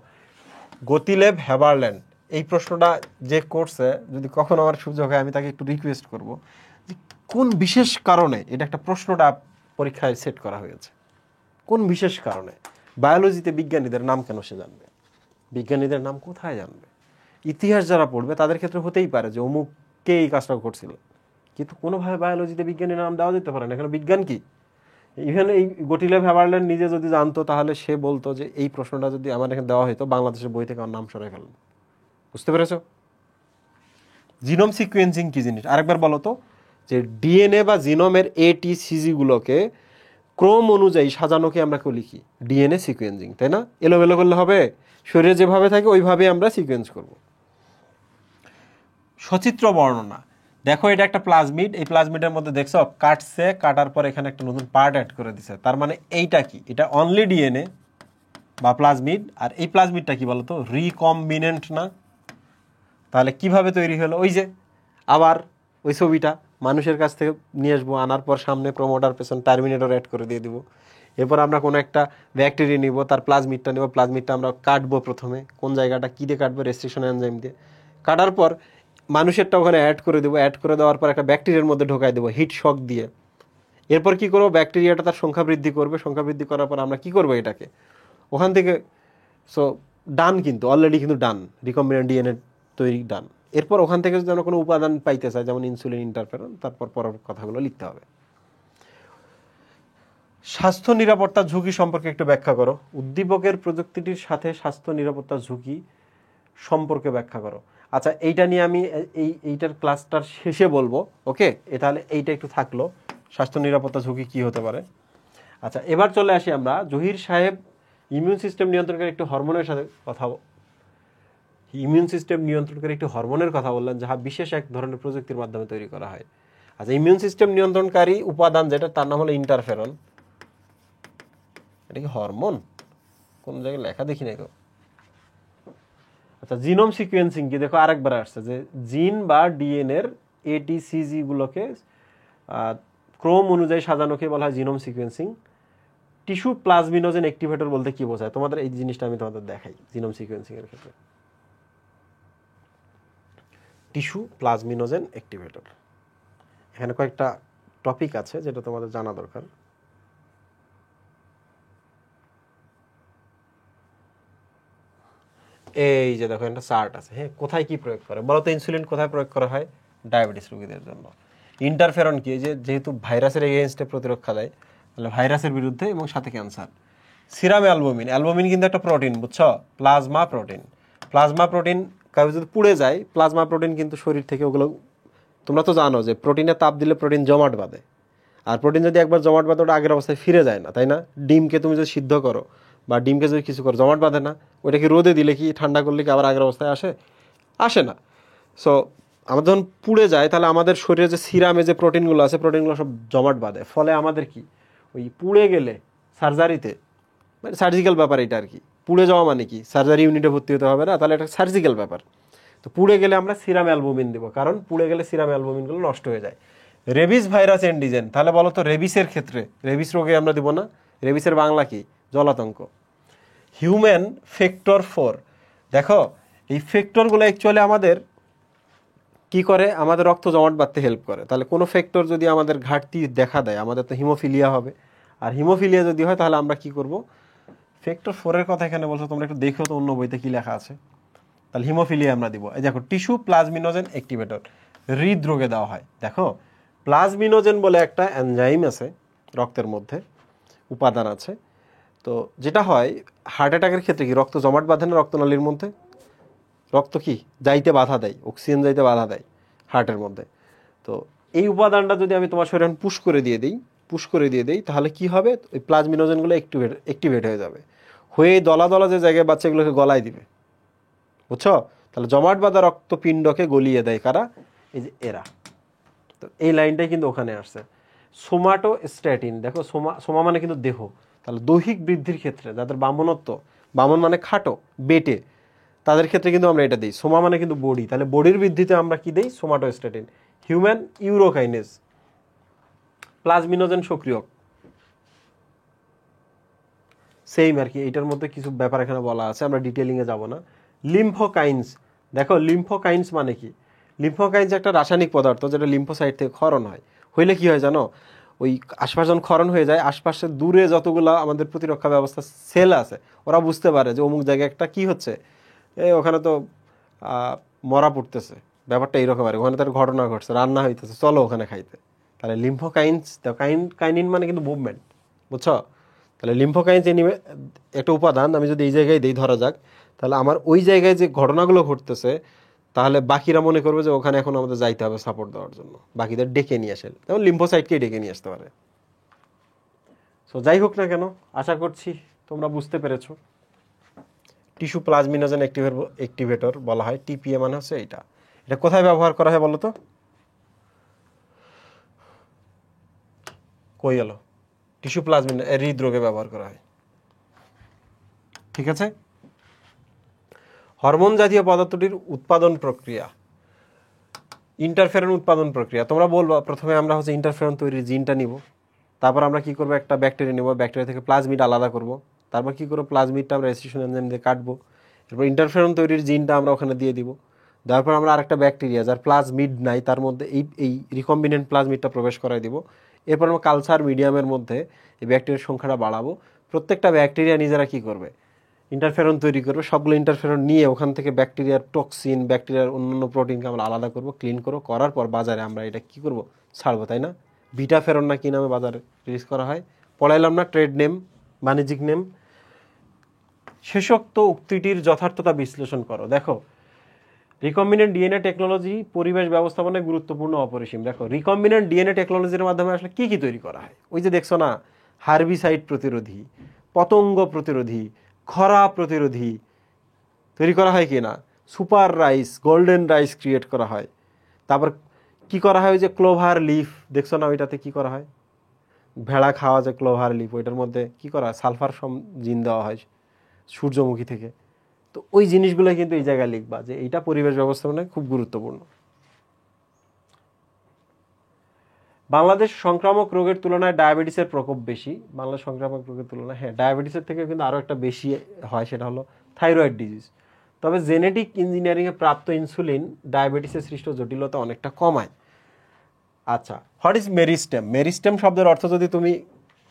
গতিলেভ হ্যাবারল্যান্ড, এই প্রশ্নটা যে করছে, যদি কখনো আমার সুযোগ হয় আমি তাকে একটু রিকোয়েস্ট করব যে কোন বিশেষ কারণে এটা একটা প্রশ্নটা পরীক্ষায় সেট করা হয়েছে, কোন বিশেষ কারণে। বায়োলজিতে বিজ্ঞানীদের নাম কেন সে জানবে? বিজ্ঞানীদের নাম কোথায় জানবে? ইতিহাস যারা পড়বে তাদের ক্ষেত্রে হতেই পারে যে অমুককে এই কাজটা করছিল, কিন্তু কোনোভাবে বায়োলজিতে বিজ্ঞানীর নাম দেওয়া যেতে পারে না। এখানে বিজ্ঞান কি? ইভেন এই গটিলেভ হ্যাবারল্যান্ড নিজে যদি জানতো তাহলে সে বলতো যে এই প্রশ্নটা যদি আমার এখানে দেওয়া হতো বাংলাদেশের বই থেকে আমার নাম সরাই ফেলুন। বুঝতে পেরেছো? জিনোম সিকোয়েন্সিং কি জিনিস আরেকবার বলো তো। যে ডিএনএ বা জিনোমের ATCG-গুলোকে ক্রম অনুযায়ী সাজানোকে আমরা কেউ লিখি ডিএনএ সিকোয়েন্সিং, তাই না? এলোমেলো করলে হবে? শরীরে যেভাবে থাকে ওইভাবে আমরা সিকোয়েন্স করব। সচিত্র বর্ণনা, দেখো এটা একটা প্লাজমিড, এই প্লাজমিডের মধ্যে দেখছো কাটছে, কাটার পর এখানে একটা নতুন পার্ট অ্যাড করে দিছে, তার মানে এইটা কি? এটা অনলি ডিএনএ বা প্লাজমিড। আর এই প্লাজমিডটা কি বলতো? রিকম্বিনেন্ট না? তাহলে কিভাবে তৈরি হলো? ওই যে আবার ওই ছবিটা মানুষের কাছ থেকে নিয়ে আসবো, আনার পর সামনে প্রমোটার পেছন টার্মিনেটর অ্যাড করে দিয়ে দিব। এরপর আমরা কোনো একটা ব্যাকটেরিয়া নিব, তার প্লাজমিডটা নেব, প্লাজমিডটা আমরা কাটবো। প্রথমে কোন জায়গাটা কী দিয়ে কাটবো? রেস্ট্রিকশন এনজাইম দিয়ে। কাটার পর মানুষেরটা ওখানে অ্যাড করে দেবো, অ্যাড করে দেওয়ার পর একটা ব্যাকটেরিয়ার মধ্যে ঢোকাই দেবো হিট শক দিয়ে। এরপর কি করবো? ব্যাকটেরিয়াটা তার সংখ্যা বৃদ্ধি করবে, সংখ্যা বৃদ্ধি করার পর আমরা কি করবো? এটাকে ওখান থেকে সো ডান, কিন্তু অলরেডি কিন্তু ডান, রিকম্বিনেন্ট ডিএনএ তৈরি ডান। এরপর ওখান থেকে যদি আমরা কোনো উপাদান পাইতে চাই, যেমন ইনসুলিন, ইন্টারফেরন, তারপর পরের কথাগুলো লিখতে হবে। স্বাস্থ্য নিরাপত্তার ঝুঁকি সম্পর্কে একটু ব্যাখ্যা করো। উদ্দীপকের প্রযুক্তিটির সাথে স্বাস্থ্য নিরাপত্তার ঝুঁকি সম্পর্কে ব্যাখ্যা করো। আচ্ছা, এইটা নিয়ে আমি এইটার ক্লাসটার শেষে বলবো, ওকে? তাহলে এইটা একটু থাকলো, স্বাস্থ্য নিরাপত্তা ঝুঁকি কি হতে পারে। আচ্ছা, এবার চলে আসি আমরা। জহির সাহেব ইমিউন সিস্টেম নিয়ন্ত্রণকারী একটি হরমোনের সাথে ইমিউন সিস্টেম নিয়ন্ত্রণকারী একটি হরমোনের কথা বললেন, যাহা বিশেষ এক ধরনের প্রযুক্তির মাধ্যমে তৈরি করা হয়। আচ্ছা, ইমিউন সিস্টেম নিয়ন্ত্রণকারী উপাদান যেটা, তার নাম হলো ইন্টারফেরন। এটা কি হরমোন? কোন জায়গায় লেখা দেখি না কেউ। আচ্ছা, জিনোম সিকোয়েন্সিং কি? দেখো আরেকবার আসছে যে জিন বা ডিএনএর ATCG-গুলোকে ক্রম অনুযায়ী সাজানোকে বলা হয় genome sequencing. Tissue plasminogen activator বলতে কি বোঝায়? তোমাদের এই জিনিসটা আমি তোমাদের দেখাই জিনোম সিকোয়েন্সিং এর ক্ষেত্রে। টিস্যু প্লাজমিনোজেন অ্যাক্টিভেটর, এখানে কয়েকটা টপিক আছে যেটা তোমাদের জানা দরকার। এই যে দেখো একটা চার্ট আছে, হ্যাঁ, কোথায় কি প্রয়োগ করে বলো তো? ইনসুলিন কোথায় প্রয়োগ করা হয়? ডায়াবেটিস রোগীদের জন্য। ইন্টারফেরন কি? যেহেতু ভাইরাসের এগেইনস্টে প্রতিরক্ষা দেয়, তাহলে ভাইরাসের বিরুদ্ধে এবং সাথে ক্যান্সার। সিরাম অ্যালবুমিন, অ্যালবুমিন কিন্তু একটা প্রোটিন, বুঝছো? Plasma protein. প্লাজমা প্রোটিন কারো যদি পুড়ে যায়, প্লাজমা প্রোটিন কিন্তু শরীর থেকে ওগুলো, তোমরা তো জানো যে প্রোটিনে তাপ দিলে প্রোটিন জমাট বাঁধে, আর প্রোটিন যদি একবার জমাট বাঁধে ওটা আগের অবস্থায় ফিরে যায় না, তাই না? ডিমকে তুমি যদি সিদ্ধ করো বা ডিমকে যদি কিছু করো, জমাট বাঁধে না? ওইটা কি রোদে দিলে কি, ঠান্ডা করলে কি আবার আগের অবস্থায় আসে? আসে না। সো আমাদের যখন পুড়ে যায়, তাহলে আমাদের শরীরে যে সিরামে যে প্রোটিনগুলো আছে, প্রোটিনগুলো সব জমাট বাঁধে। ফলে আমাদের কি, ওই পুড়ে গেলে সার্জারিতে, মানে সার্জিক্যাল ব্যাপার এটা আর কি। পুড়ে যাওয়া মানে কি, সার্জারি ইউনিটে ভর্তি হতে হবে না, তাহলে এটা সার্জিক্যাল ব্যাপার। তো পুড়ে গেলে আমরা সিরাম অ্যালবুমিন দেবো, কারণ পুড়ে গেলে সিরাম অ্যালবুমিনগুলো নষ্ট হয়ে যায়। রেবিস ভাইরাস অ্যান্টিজেন, তাহলে বলো তো রেবিসের ক্ষেত্রে, রেবিস রোগে আমরা দেবো না? রেবিসের বাংলা কি? জলাতঙ্ক। হিউম্যান ফ্যাক্টর 4, দেখো এই ফ্যাক্টরগুলো অ্যাকচুয়ালি আমাদের কি করে? আমাদের রক্ত জমাট বাঁধতে হেল্প করে। তাহলে কোনো ফ্যাক্টর যদি আমাদের ঘাটতি দেখা দেয়, আমাদের তো হিমোফিলিয়া হবে। আর হিমোফিলিয়া যদি হয়, তাহলে আমরা কি করব? ফ্যাক্টর 4-এর কথা এখানে বলছো, তোমরা একটু দেখো তো অন্য বইতে কি লেখা আছে। তাহলে হিমোফিলিয়া আমরা দিব। এই দেখো, টিস্যু প্লাজমিনোজেন অ্যাক্টিভেটর, হৃদরোগে দেওয়া হয়। দেখো, প্লাজমিনোজেন বলে একটা এনজাইম আছে রক্তের মধ্যে, উপাদান আছে। তো যেটা হয় হার্ট অ্যাটাকের ক্ষেত্রে কি, রক্ত জমাট বাঁধে না রক্তনালীর মধ্যে? রক্ত কি যাইতে বাধা দেয়, অক্সিজেন যাইতে বাধা দেয় হার্টের মধ্যে। তো এই উপাদানটা যদি আমি তোমার শরীরে পুশ করে দিয়ে দিই, তাহলে কি হবে? ওই প্লাজমিনোজেনগুলো অ্যাক্টিভেট হয়ে যাবে, হয়ে দলা দলা যে জায়গায় বাচ্চাগুলোকে গলায় দিবে, বুঝছো? তাহলে জমাট বাঁধা রক্তপিণ্ডকে গলিয়ে দেয় কারা? এই যে এরা। তো এই লাইনটাই কিন্তু ওখানে আসছে। সোমাটোস্ট্যাটিন, দেখো সোমা মানে কিন্তু দেহ, তাহলে দৈহিক বৃদ্ধির ক্ষেত্রে যাদের বামনত্ব, বামন মানে খাটো বেটে, তাদের ক্ষেত্রে কিন্তু আমরা এটা দিই। সোমা মানে কিন্তু বডি, তাহলে বডির বৃদ্ধিতে আমরা কি দিই? সোমাটোস্ট্যাটিন। হিউম্যান ইউরোকাইনেজ, প্লাজমিনোজেন সক্রিয়ক, সেম আর কি। এইটার মধ্যে কিছু ব্যাপার এখানে বলা আছে, আমরা ডিটেলিংয়ে যাব না। লিম্ফোকাইন্স, দেখো লিম্ফোকাইন্স মানে কি? লিম্ফোকাইন্স একটা রাসায়নিক পদার্থ যেটা লিম্ফোসাইট থেকে ক্ষরণ হয়। হইলে কি হয় জানো? ওই আশপাশ যখন ক্ষরণ হয়ে যায়, আশপাশে দূরে যতগুলো আমাদের প্রতিরক্ষা ব্যবস্থা সেল আছে, ওরা বুঝতে পারে যে অমুক জায়গায় একটা কি হচ্ছে, ওখানে তো মরা পড়তেছে, ব্যাপারটা এইরকম আর ওখানে তার ঘটনা ঘটছে, রান্না হইতেছে, চলো ওখানে খাইতে। তাহলে লিম্ফোকাইন্স, কাইনিন মানে কিন্তু মুভমেন্ট, বুঝছো? তাহলে লিম্ফোকাইন্স একটা উপাদান, আমি যদি এই জায়গায় দিই ধরা যাক, তাহলে আমার ওই জায়গায় যে ঘটনাগুলো ঘটতেছে তাহলে বাকিরা মনে করবে যে ওখানে এখন আমাদের যাইতে হবে সাপোর্ট দেওয়ার জন্য, বাকিদের ডেকে নিয়ে আসে, যেমন লিম্ফোসাইটকেই ডেকে নিয়ে আসতে পারে। সো যাই হোক না কেন, আশা করছি তোমরা বুঝতে পেরেছো। টিস্যু প্লাজমিনোজেন অ্যাক্টিভেটর বলা হয়, টিপিএ মানে হচ্ছে এইটা। এটা কোথায় ব্যবহার করা হয় বলো তো? কই গেল? টিস্যু প্লাজমিন হৃদরোগে ব্যবহার করা হয়। ঠিক আছে। হরমোন জাতীয় পদার্থটির উৎপাদন প্রক্রিয়া, ইন্টারফেরন উৎপাদন প্রক্রিয়া। তোমরা বলবা প্রথমে আমরা হচ্ছে ইন্টারফেরন তৈরির জিনটা নিব, তারপর আমরা কি করবো, একটা ব্যাকটেরিয়া নেব, ব্যাকটেরিয়া থেকে প্লাজমিড আলাদা করব, তারপর কি করবো, প্লাজমিডটা আমরা রেসিস্ট্রেশন এনজাইম দিয়ে কাটবো, এরপর ইন্টারফেরন তৈরির জিনটা আমরা ওখানে দিয়ে দিব, তারপর আমরা আরেকটা ব্যাকটেরিয়া যার প্লাজমিড নাই তার মধ্যে এই রিকম্বিনেন্ট প্লাজমিডটা প্রবেশ করাই দিব। এরপর আমরা কালচার মিডিয়ামের মধ্যে এই ব্যাকটেরিয়ার সংখ্যাটা বাড়াবো। প্রত্যেকটা ব্যাকটেরিয়া নিজেরা কি করবে, ইন্টারফেরন তৈরি করবে, সবগুলো ইন্টারফেরন নিয়ে ওখান থেকে ব্যাকটেরিয়ার টক্সিন, ব্যাকটেরিয়ার অন্যান্য প্রোটিনকে আমরা আলাদা করব, ক্লিন করবো, করার পর বাজারে আমরা এটা কি করব, ছাড়বো, তাই না? বিটাফেরন না কি নামে বাজারে রিলিজ করা হয়, পড়াইলাম না, ট্রেড নেম, বাণিজ্যিক নেম। শেষোক্ত উক্তিটির যথার্থতা বিশ্লেষণ করো। দেখো, রিকম্বিনেন্ট ডিএনএ টেকনোলজি পরিবেশ ব্যবস্থাপনায় গুরুত্বপূর্ণ অপরিসীম। দেখো, রিকম্বিনেন্ট ডিএনএ টেকনোলজির মাধ্যমে আসলে কি কি তৈরি করা হয়? ওই যে দেখছো না, হার্বিসাইড প্রতিরোধী, পতঙ্গ প্রতিরোধী, খরা প্রতিরোধী তৈরি করা হয় কি না, super rice, golden rice create করা হয়। তারপর কি করা হয়, ওই যে ক্লোভার লিফ দেখছো না, ওইটাতে কি করা হয়, ভেড়া খাওয়া যে ক্লোভার লিফ, ওইটার মধ্যে কি করা হয়, সালফার জিন দেওয়া হয় সূর্যমুখী থেকে। তো ওই জিনিসগুলো কিন্তু এই জায়গায় লিখবা যে এইটা পরিবেশ ব্যবস্থাপনায় খুব গুরুত্বপূর্ণ। বাংলাদেশ সংক্রামক রোগের তুলনায় ডায়াবেটিসের প্রকোপ বেশি। বাংলাদেশ সংক্রামক রোগের তুলনায়, হ্যাঁ, ডায়াবেটিসের থেকে কিন্তু আরও একটা বেশি হয়, সেটা হলো থাইরয়েড ডিজিজ। তবে জেনেটিক ইঞ্জিনিয়ারিংয়ে প্রাপ্ত ইনসুলিন ডায়াবেটিসের সৃষ্ট জটিলতা অনেকটা কমায়। আচ্ছা, হোয়াট ইজ মেরিস্টেম? মেরিস্টেম শব্দের অর্থ যদি তুমি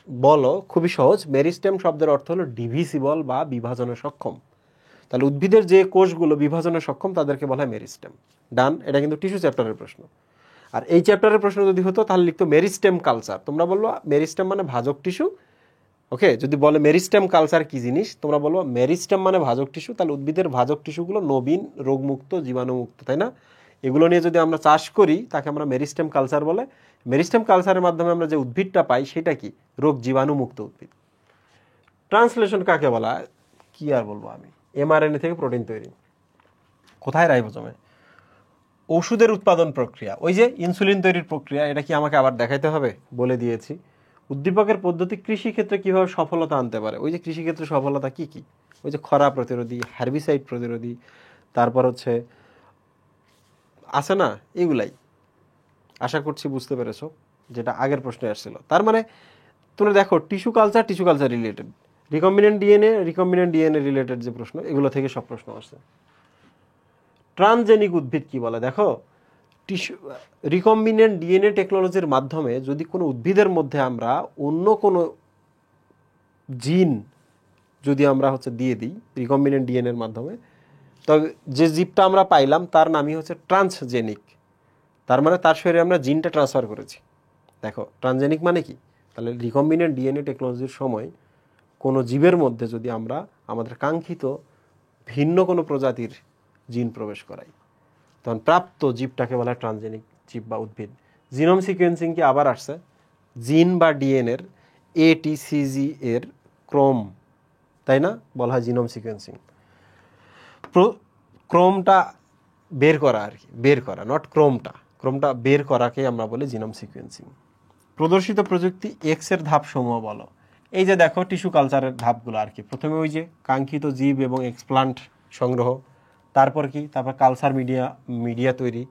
বলো, খুবই সহজ। মেরিস্টেম শব্দের অর্থ হলো ডিভিসিবল বা বিভাজনে সক্ষম। তাহলে উদ্ভিদের যে কোষগুলো বিভাজনে সক্ষম তাদেরকে বলা হয় মেরিস্টেম। ডান। এটা কিন্তু টিস্যু চ্যাপ্টারের প্রশ্ন। আর এই চ্যাপ্টারের প্রশ্ন যদি হতো তাহলে লিখতো মেরিস্টেম কালচার। তোমরা বলবো মেরিস্টেম মানে ভাজক টিস্যু। ওকে, যদি বলে মেরিস্টেম কালচার কি জিনিস, তোমরা বলবো মেরিস্টেম মানে ভাজক টিস্যু। তাহলে উদ্ভিদের ভাজক টিস্যুগুলো নবীন, রোগমুক্ত, জীবাণুমুক্ত, তাই না? এগুলো নিয়ে যদি আমরা চাষ করি তাকে আমরা মেরিস্টেম কালচার বলে। মেরিস্টেম কালচারের মাধ্যমে আমরা যে উদ্ভিদটা পাই সেটা কি, রোগ জীবাণুমুক্ত উদ্ভিদ। ট্রান্সলেশন কাকে বলা, কি আর বলবো আমি, এমআরএনএ থেকে প্রোটিন তৈরি। কোথায়, রাইবোজোমে। ওষুধের উৎপাদন প্রক্রিয়া, ওই যে ইনসুলিন তৈরির প্রক্রিয়া, এটা কি আমাকে আবার দেখাইতে হবে? বলে দিয়েছি। উদ্দীপকের পদ্ধতি কৃষিক্ষেত্রে কিভাবে সফলতা আনতে পারে, ওই যে কৃষিক্ষেত্রে সফলতা কি কি, ওই যে খরা প্রতিরোধী, হার্বিসাইড প্রতিরোধী, তারপর হচ্ছে আছে না, এগুলাই। আশা করছি বুঝতে পেরেছো, যেটা আগের প্রশ্নে আসছিল। তার মানে তোমরা দেখো, tissue culture related, recombinant DNA related যে প্রশ্ন, এগুলো থেকে সব প্রশ্ন আসছে। ট্রান্সজেনিক উদ্ভিদ কি বলে, দেখো, টিস্যু রিকম্বিনেন্ট ডিএনএ টেকনোলজির মাধ্যমে যদি কোনো উদ্ভিদের মধ্যে আমরা অন্য কোনো জিন যদি আমরা হচ্ছে দিয়ে দিই রিকম্বিনেন্ট ডিএনএর মাধ্যমে, তবে যে জীবটা আমরা পাইলাম তার নামই হচ্ছে ট্রান্সজেনিক। তার মানে তার শরীরে আমরা জিনটা ট্রান্সফার করেছি। দেখো, ট্রান্সজেনিক মানে কি, তাহলে রিকম্বিনেন্ট ডিএনএ টেকনোলজির সময় কোনো জীবের মধ্যে যদি আমরা আমাদের কাঙ্ক্ষিত ভিন্ন কোনো প্রজাতির জিন প্রবেশ করাই, তখন প্রাপ্ত জীবটাকে বলা হয় ট্রান্সজেনিক জীব বা উদ্ভিদ। জিনোম সিকোয়েন্সিং কি আবার আসছে, জিন বা ডিএনএর এটিসিজি এর ক্রম, তাই না, বলা হয় জিনোম সিকোয়েন্সিং। ক্রমটা বের করা আর কি, বের করা, নট ক্রমটা বের করাকে আমরা বলি জিনোম সিকোয়েন্সিং। প্রদর্শিত প্রযুক্তি এক্স এর ধাপসমূহ বলো। এই যে দেখো টিস্যু কালচারের ধাপগুলো আর কি। প্রথমে ওই যে কাঙ্ক্ষিত জীব এবং এক্সপ্লান্ট সংগ্রহ, তারপর কি, তারপর কালচার মিডিয়া তৈরি,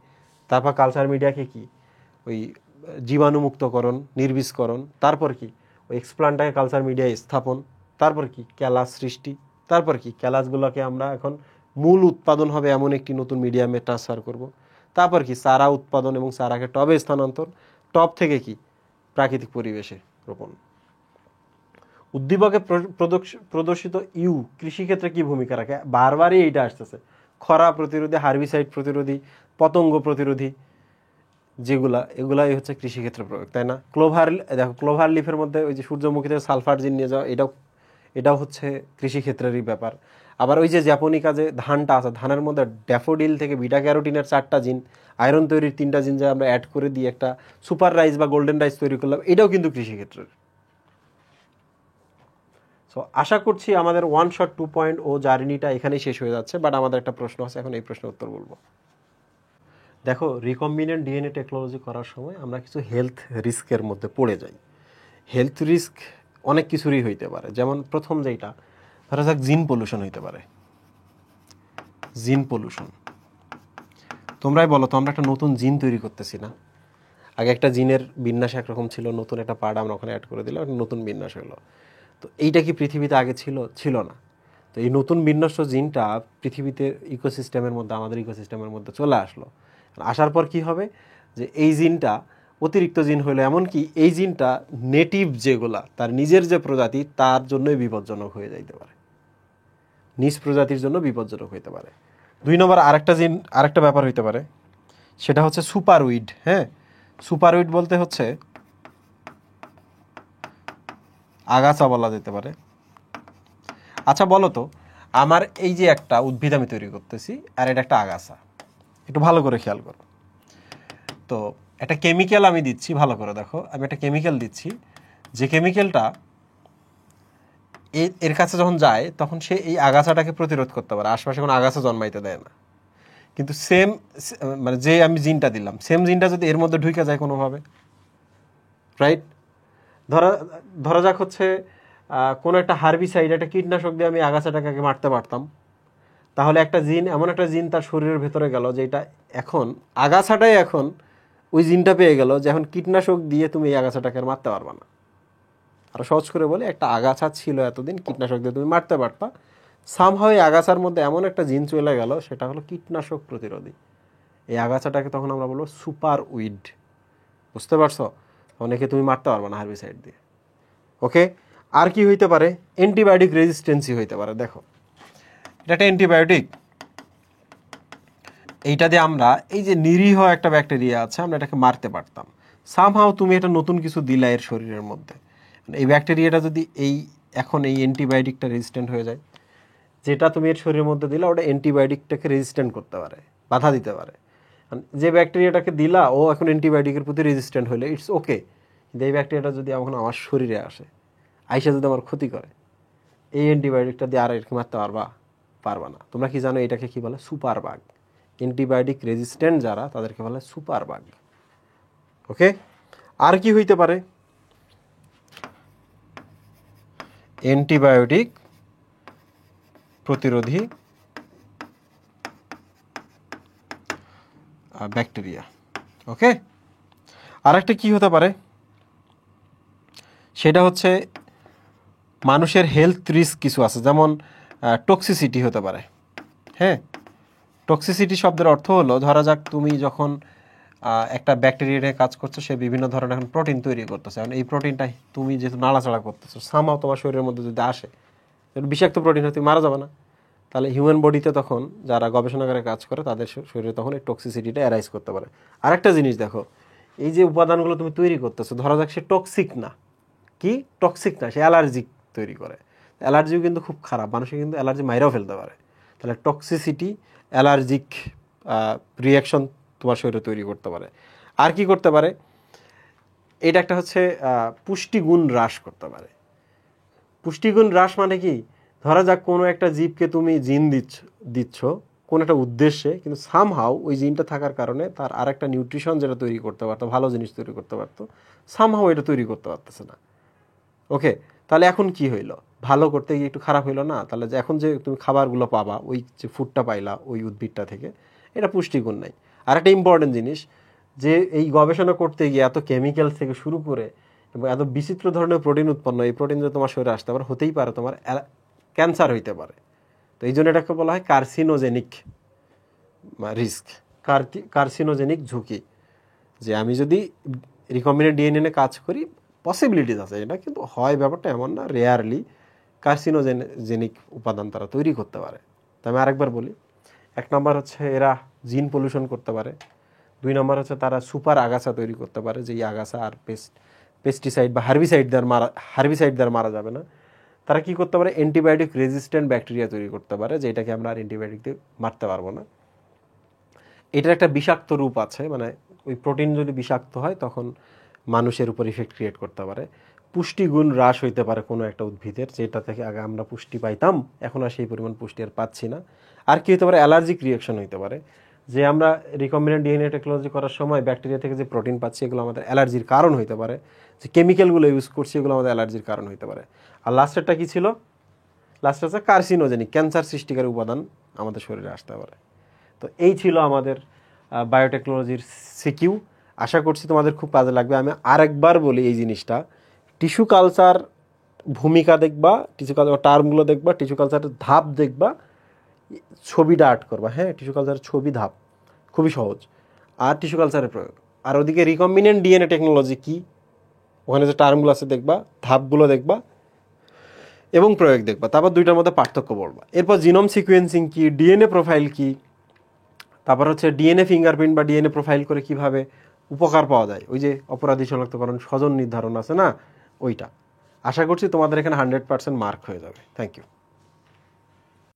তারপর কালচার মিডিয়াকে কি ওই জীবাণুমুক্তকরণ, নির্বীজকরণ, তারপর কি ওই এক্সপ্লান্টটাকে কালচার মিডিয়ায় স্থাপন, তারপর কি ক্যালাস সৃষ্টি, তারপর কি ক্যালাসগুলোকে আমরা এখন মূল উৎপাদন হবে এমন একটি নতুন মিডিয়ামে ট্রান্সফার করব, তারপর কি চারা উৎপাদন এবং চারাকে টবে স্থানান্তর, টব থেকে কি প্রাকৃতিক পরিবেশে রোপণ। উদ্দীপকে প্রদর্শিত ইউ কৃষিক্ষেত্রে কি ভূমিকা রাখে, বারবারই এইটা আসতেছে। খরা প্রতিরোধী, হার্বিসাইড প্রতিরোধী, পতঙ্গ প্রতিরোধী, এগুলাই হচ্ছে কৃষিক্ষেত্রে প্রয়োগ, তাই না? দেখো, ক্লোভার লিফের মধ্যে ওই যে সূর্যমুখীতে সালফার জিন নিয়ে যাওয়া, এটাও হচ্ছে কৃষিক্ষেত্রেরই ব্যাপার। আবার ওই যে জ্যাপনিকা যে ধানটা আছে, ধানের মধ্যে ড্যাফোডিল থেকে বিটা ক্যারোটিনের 4টা জিন, আয়রন তৈরির 3টা জিন যে আমরা অ্যাড করে দিয়ে একটা সুপার রাইস বা গোল্ডেন রাইস তৈরি করলাম, এটাও কিন্তু কৃষিক্ষেত্রের। সো আশা করছি আমাদের 1 শট 2.0 জার্নিটা এখানেই শেষ হয়ে যাচ্ছে, বাট আমাদের একটা প্রশ্ন আছে, এখন এই প্রশ্নের উত্তর বলবো। দেখো, রিকম্বিনেন্ট ডিএনএ টেকনোলজি করার সময় আমরা কিছু হেলথ রিস্কের মধ্যে পড়ে যাই। হেলথ রিস্ক অনেক কিছুরই হইতে পারে, যেমন প্রথম যেটা ধরা যাক জিন পলিউশন হইতে পারে। জিন পলিউশন, তোমরাই বলো তো, আমরা একটা নতুন জিন তৈরি করতেছি না? আগে একটা জিনের বিন্যাস একরকম ছিল, নতুন একটা পার্ট আমরা ওখানে অ্যাড করে দিলাম, একটা নতুন বিন্যাস হলো। তো এইটা কি পৃথিবীতে আগে ছিল? ছিল না। তো এই নতুন বিন্যস্ত জিনটা পৃথিবীতে ইকোসিস্টেমের মধ্যে, আমাদের ইকোসিস্টেমের মধ্যে চলে আসলো। আসার পর কি হবে, যে এই জিনটা অতিরিক্ত জিন হলো, এমনকি এই জিনটা নেটিভ যেগুলা তার নিজের যে প্রজাতি তার জন্যই বিপজ্জনক হয়ে যাইতে পারে, নিজ প্রজাতির জন্য বিপজ্জনক হইতে পারে। 2 নম্বর আরেকটা ব্যাপার হইতে পারে, সেটা হচ্ছে সুপার উইড। হ্যাঁ, সুপার উইড বলতে হচ্ছে আগাছা বলা যেতে পারে। আচ্ছা বলো তো, আমার এই যে একটা উদ্ভিদ আমি তৈরি করতেছি, আর এটা একটা আগাছা, একটু ভালো করে খেয়াল করো তো। একটা কেমিক্যাল আমি দিচ্ছি, ভালো করে দেখো, আমি একটা কেমিক্যাল দিচ্ছি, যে কেমিক্যালটা এর কাছে যখন যায় তখন সে এই আগাছাটাকে প্রতিরোধ করতে পারে, আশপাশে কোনো আগাছা জন্মাইতে দেয় না। কিন্তু সেম মানে যে আমি জিনটা দিলাম, সেম জিনটা যদি এর মধ্যে ঢুকে যায় কোনোভাবে, রাইট? ধরা ধরা যাক হচ্ছে কোনো একটা হার্বিসাইড, একটা কীটনাশক দিয়ে আমি আগাছাটাকে মারতে পারতাম, তাহলে একটা জিন, এমন একটা জিন তার শরীরের ভেতরে গেল, যেটা এখন আগাছাটাই এখন ওই জিনটা পেয়ে গেল যে এখন কীটনাশক দিয়ে তুমি এই আগাছাটাকে আর মারতে পারবা না। আর সহজ করে বলে, একটা আগাছা ছিল এতদিন, কীটনাশক দিয়ে তুমি মারতে পারতা, সামহাও এই আগাছার মধ্যে এমন একটা জিন চলে গেল, সেটা হলো কীটনাশক প্রতিরোধী। এই আগাছাটাকে তখন আমরা বলবো সুপার উইড। বুঝতে পারছো? অনেকে তুমি মারতে পারবে না হার্বিসাইড দিয়ে। ওকে, আর কি হইতে পারে? অ্যান্টিবায়োটিক রেজিস্ট্যান্সি হইতে পারে। দেখো, এটা একটা অ্যান্টিবায়োটিক, এইটা দিয়ে আমরা এই যে নিরীহ একটা ব্যাকটেরিয়া আছে, আমরা এটাকে মারতে পারতাম। সামহাও তুমি এটা নতুন কিছু দিলা এর শরীরের মধ্যে, এই ব্যাকটেরিয়াটা যদি এখন এই অ্যান্টিবায়োটিকটা রেজিস্ট্যান্ট হয়ে যায়, যেটা তুমি এর শরীরের মধ্যে দিলা ওটা অ্যান্টিবায়োটিকটাকে রেজিস্ট্যান্ট করতে পারে, বাধা দিতে পারে। যে ব্যাকটেরিয়াটাকে দিলা ও এখন অ্যান্টিবায়োটিকের প্রতি রেজিস্ট্যান্ট হলে ইটস ওকে, কিন্তু এই ব্যাকটেরিয়াটা যদি এখন আমার শরীরে আসে, আইসা যদি আমার ক্ষতি করে, এই অ্যান্টিবায়োটিকটা দিয়ে আর এরকম মারতে পারবা না। তোমরা কি জানো এটাকে কি বলে? Super bug. অ্যান্টিবায়োটিক রেজিস্ট্যান্ট যারা, তাদেরকে বলে সুপার বাগ। ওকে, আর কি হইতে পারে? অ্যান্টিবায়োটিক প্রতিরোধী ব্যাকটেরিয়া। ওকে, আর একটা কি হতে পারে, সেটা হচ্ছে মানুষের হেলথ রিস্ক কিছু আছে, যেমন টক্সিসিটি হতে পারে। হ্যাঁ, টক্সিসিটি শব্দের অর্থ হলো, ধরা যাক তুমি যখন একটা ব্যাকটেরিয়া নিয়ে কাজ করছো, সে বিভিন্ন ধরনের এখন প্রোটিন তৈরি করতেছে, এখন এই প্রোটিনটা তুমি যেহেতু নাড়াচাড়া করতেছো, সামাও তোমার শরীরের মধ্যে যদি আসে, বিষাক্ত প্রোটিন হয়, তুমি মারা যাবে না? তাহলে হিউম্যান বডিতে তখন যারা গবেষণাগারে কাজ করে, তাদের শরীরে তখন এই টক্সিসিটিটা অ্যারাইজ করতে পারে। আরেকটা জিনিস দেখো, এই যে উপাদানগুলো তুমি তৈরি করতেছো, ধরা যাক সে টক্সিক না, কি টক্সিক না, সে অ্যালার্জিক তৈরি করে। অ্যালার্জিও কিন্তু খুব খারাপ, মানুষকে কিন্তু অ্যালার্জি মাইরাও ফেলতে পারে। তাহলে টক্সিসিটি, অ্যালার্জিক রিয়াকশন তোমার শরীরে তৈরি করতে পারে। আর কি করতে পারে? এটা একটা হচ্ছে পুষ্টিগুণ হ্রাস করতে পারে। পুষ্টিগুণ হ্রাস মানে কি? ধরা যাক কোনো একটা জীবকে তুমি জিন দিচ্ছ কোনো একটা উদ্দেশ্যে, কিন্তু সামহাও ওই জিনটা থাকার কারণে তার আরেকটা নিউট্রিশন যেটা তৈরি করতে পারতো, ভালো জিনিস তৈরি করতে পারতো, সামহাও এটা তৈরি করতে পারতেছে না। ওকে, তাহলে এখন কি হইলো? ভালো করতে গিয়ে একটু খারাপ হইলো না? তাহলে যে এখন যে তুমি খাবারগুলো পাবা, ওই যে ফুডটা পাইলা ওই উদ্ভিদটা থেকে, এটা পুষ্টিগুণ নাই। আর একটা ইম্পর্টেন্ট জিনিস, যে এই গবেষণা করতে গিয়ে এত কেমিক্যাল থেকে শুরু করে এবং এত বিচিত্র ধরনের প্রোটিন উৎপন্ন, এই প্রোটিন যে তোমার শরীরে আসতে পারে, হতেই পারে তোমার ক্যান্সার হইতে পারে। তো এই জন্য এটাকে বলা হয় কার্সিনোজেনিক রিস্ক, কার্সিনোজেনিক ঝুঁকি। যে আমি যদি রিকম্বিনেন্ট ডিএনএ নিয়ে কাজ করি, পসিবিলিটিস আছে এটা, কিন্তু হয় ব্যাপারটা এমন না, রেয়ারলি কার্সিনোজেনিক উপাদান তারা তৈরি করতে পারে। তো আমি আরেকবার বলি, 1 নম্বর হচ্ছে এরা জিন পলিউশন করতে পারে, 2 নম্বর হচ্ছে তারা সুপার আগাছা তৈরি করতে পারে, যে এই আগাছা আর পেস্টিসাইড বা হার্বিসাইড দ্বারা মারা যাবে না। তারা কি করতে পারে, অ্যান্টিবায়োটিক রেজিস্ট্যান্ট ব্যাকটেরিয়া তৈরি করতে পারে, যেটাকে আমরা আর অ্যান্টিবায়োটিক দিয়ে মারতে পারবো না। এটার একটা বিষাক্ত রূপ আছে, মানে ওই প্রোটিন যদি বিষাক্ত হয় তখন মানুষের উপর ইফেক্ট ক্রিয়েট করতে পারে। পুষ্টিগুণ হ্রাস হইতে পারে কোনো একটা উদ্ভিদের, যেটা থেকে আগে আমরা পুষ্টি পাইতাম, এখন আর সেই পরিমাণ পুষ্টি আর পাচ্ছি না। আর কি হতে পারে, অ্যালার্জিক রিয়াকশন হইতে পারে, যে আমরা রিকম্বিনেন্ট ডিএনএ টেকনোলজি করার সময় ব্যাকটেরিয়া থেকে যে প্রোটিন পাচ্ছি এগুলো আমাদের অ্যালার্জির কারণ হইতে পারে, যে কেমিক্যালগুলো ইউজ করছি এগুলো আমাদের অ্যালার্জির কারণ হইতে পারে। আর লাস্টেরটা কি ছিল, লাস্টে হচ্ছে কার্সিনোজেনিক, ক্যান্সার সৃষ্টিকারী উপাদান আমাদের শরীরে আসতে পারে। তো এই ছিল আমাদের বায়োটেকনোলজির সিকিউ। আশা করছি তোমাদের খুব কাজে লাগবে। আমি আরেকবার বলি এই জিনিসটা, টিস্যু কালচার ভূমিকা দেখবা, টিস্যু কালচার টার্মগুলো দেখবা, টিস্যু কালচারের ধাপ দেখবা, ছবিটা আর্ট করবা। হ্যাঁ, টিস্যু কালচারের ছবি ধাপ খুবই সহজ, আর টিস্যু কালচারের প্রয়োগ। আর ওদিকে রিকম্বিনেন্ট ডিএনএ টেকনোলজি কি, ওখানে যে টার্মগুলো আছে দেখবা, ধাপগুলো দেখবা এবং প্রয়োগ দেখবা, তারপর দুইটার মধ্যে পার্থক্য পড়বা। এরপর জিনোম সিকোয়েন্সিং কি, ডিএনএ প্রোফাইল কি, তারপর হচ্ছে ডিএনএ ফিঙ্গারপ্রিন্ট বা ডিএনএ প্রোফাইল করে কিভাবে উপকার পাওয়া যায়, ওই যে অপরাধী শনাক্তকরণ, স্বজন নির্ধারণ আছে না, ওইটা। আশা করছি তোমাদের এখানে 100% মার্ক হয়ে যাবে। Thank you.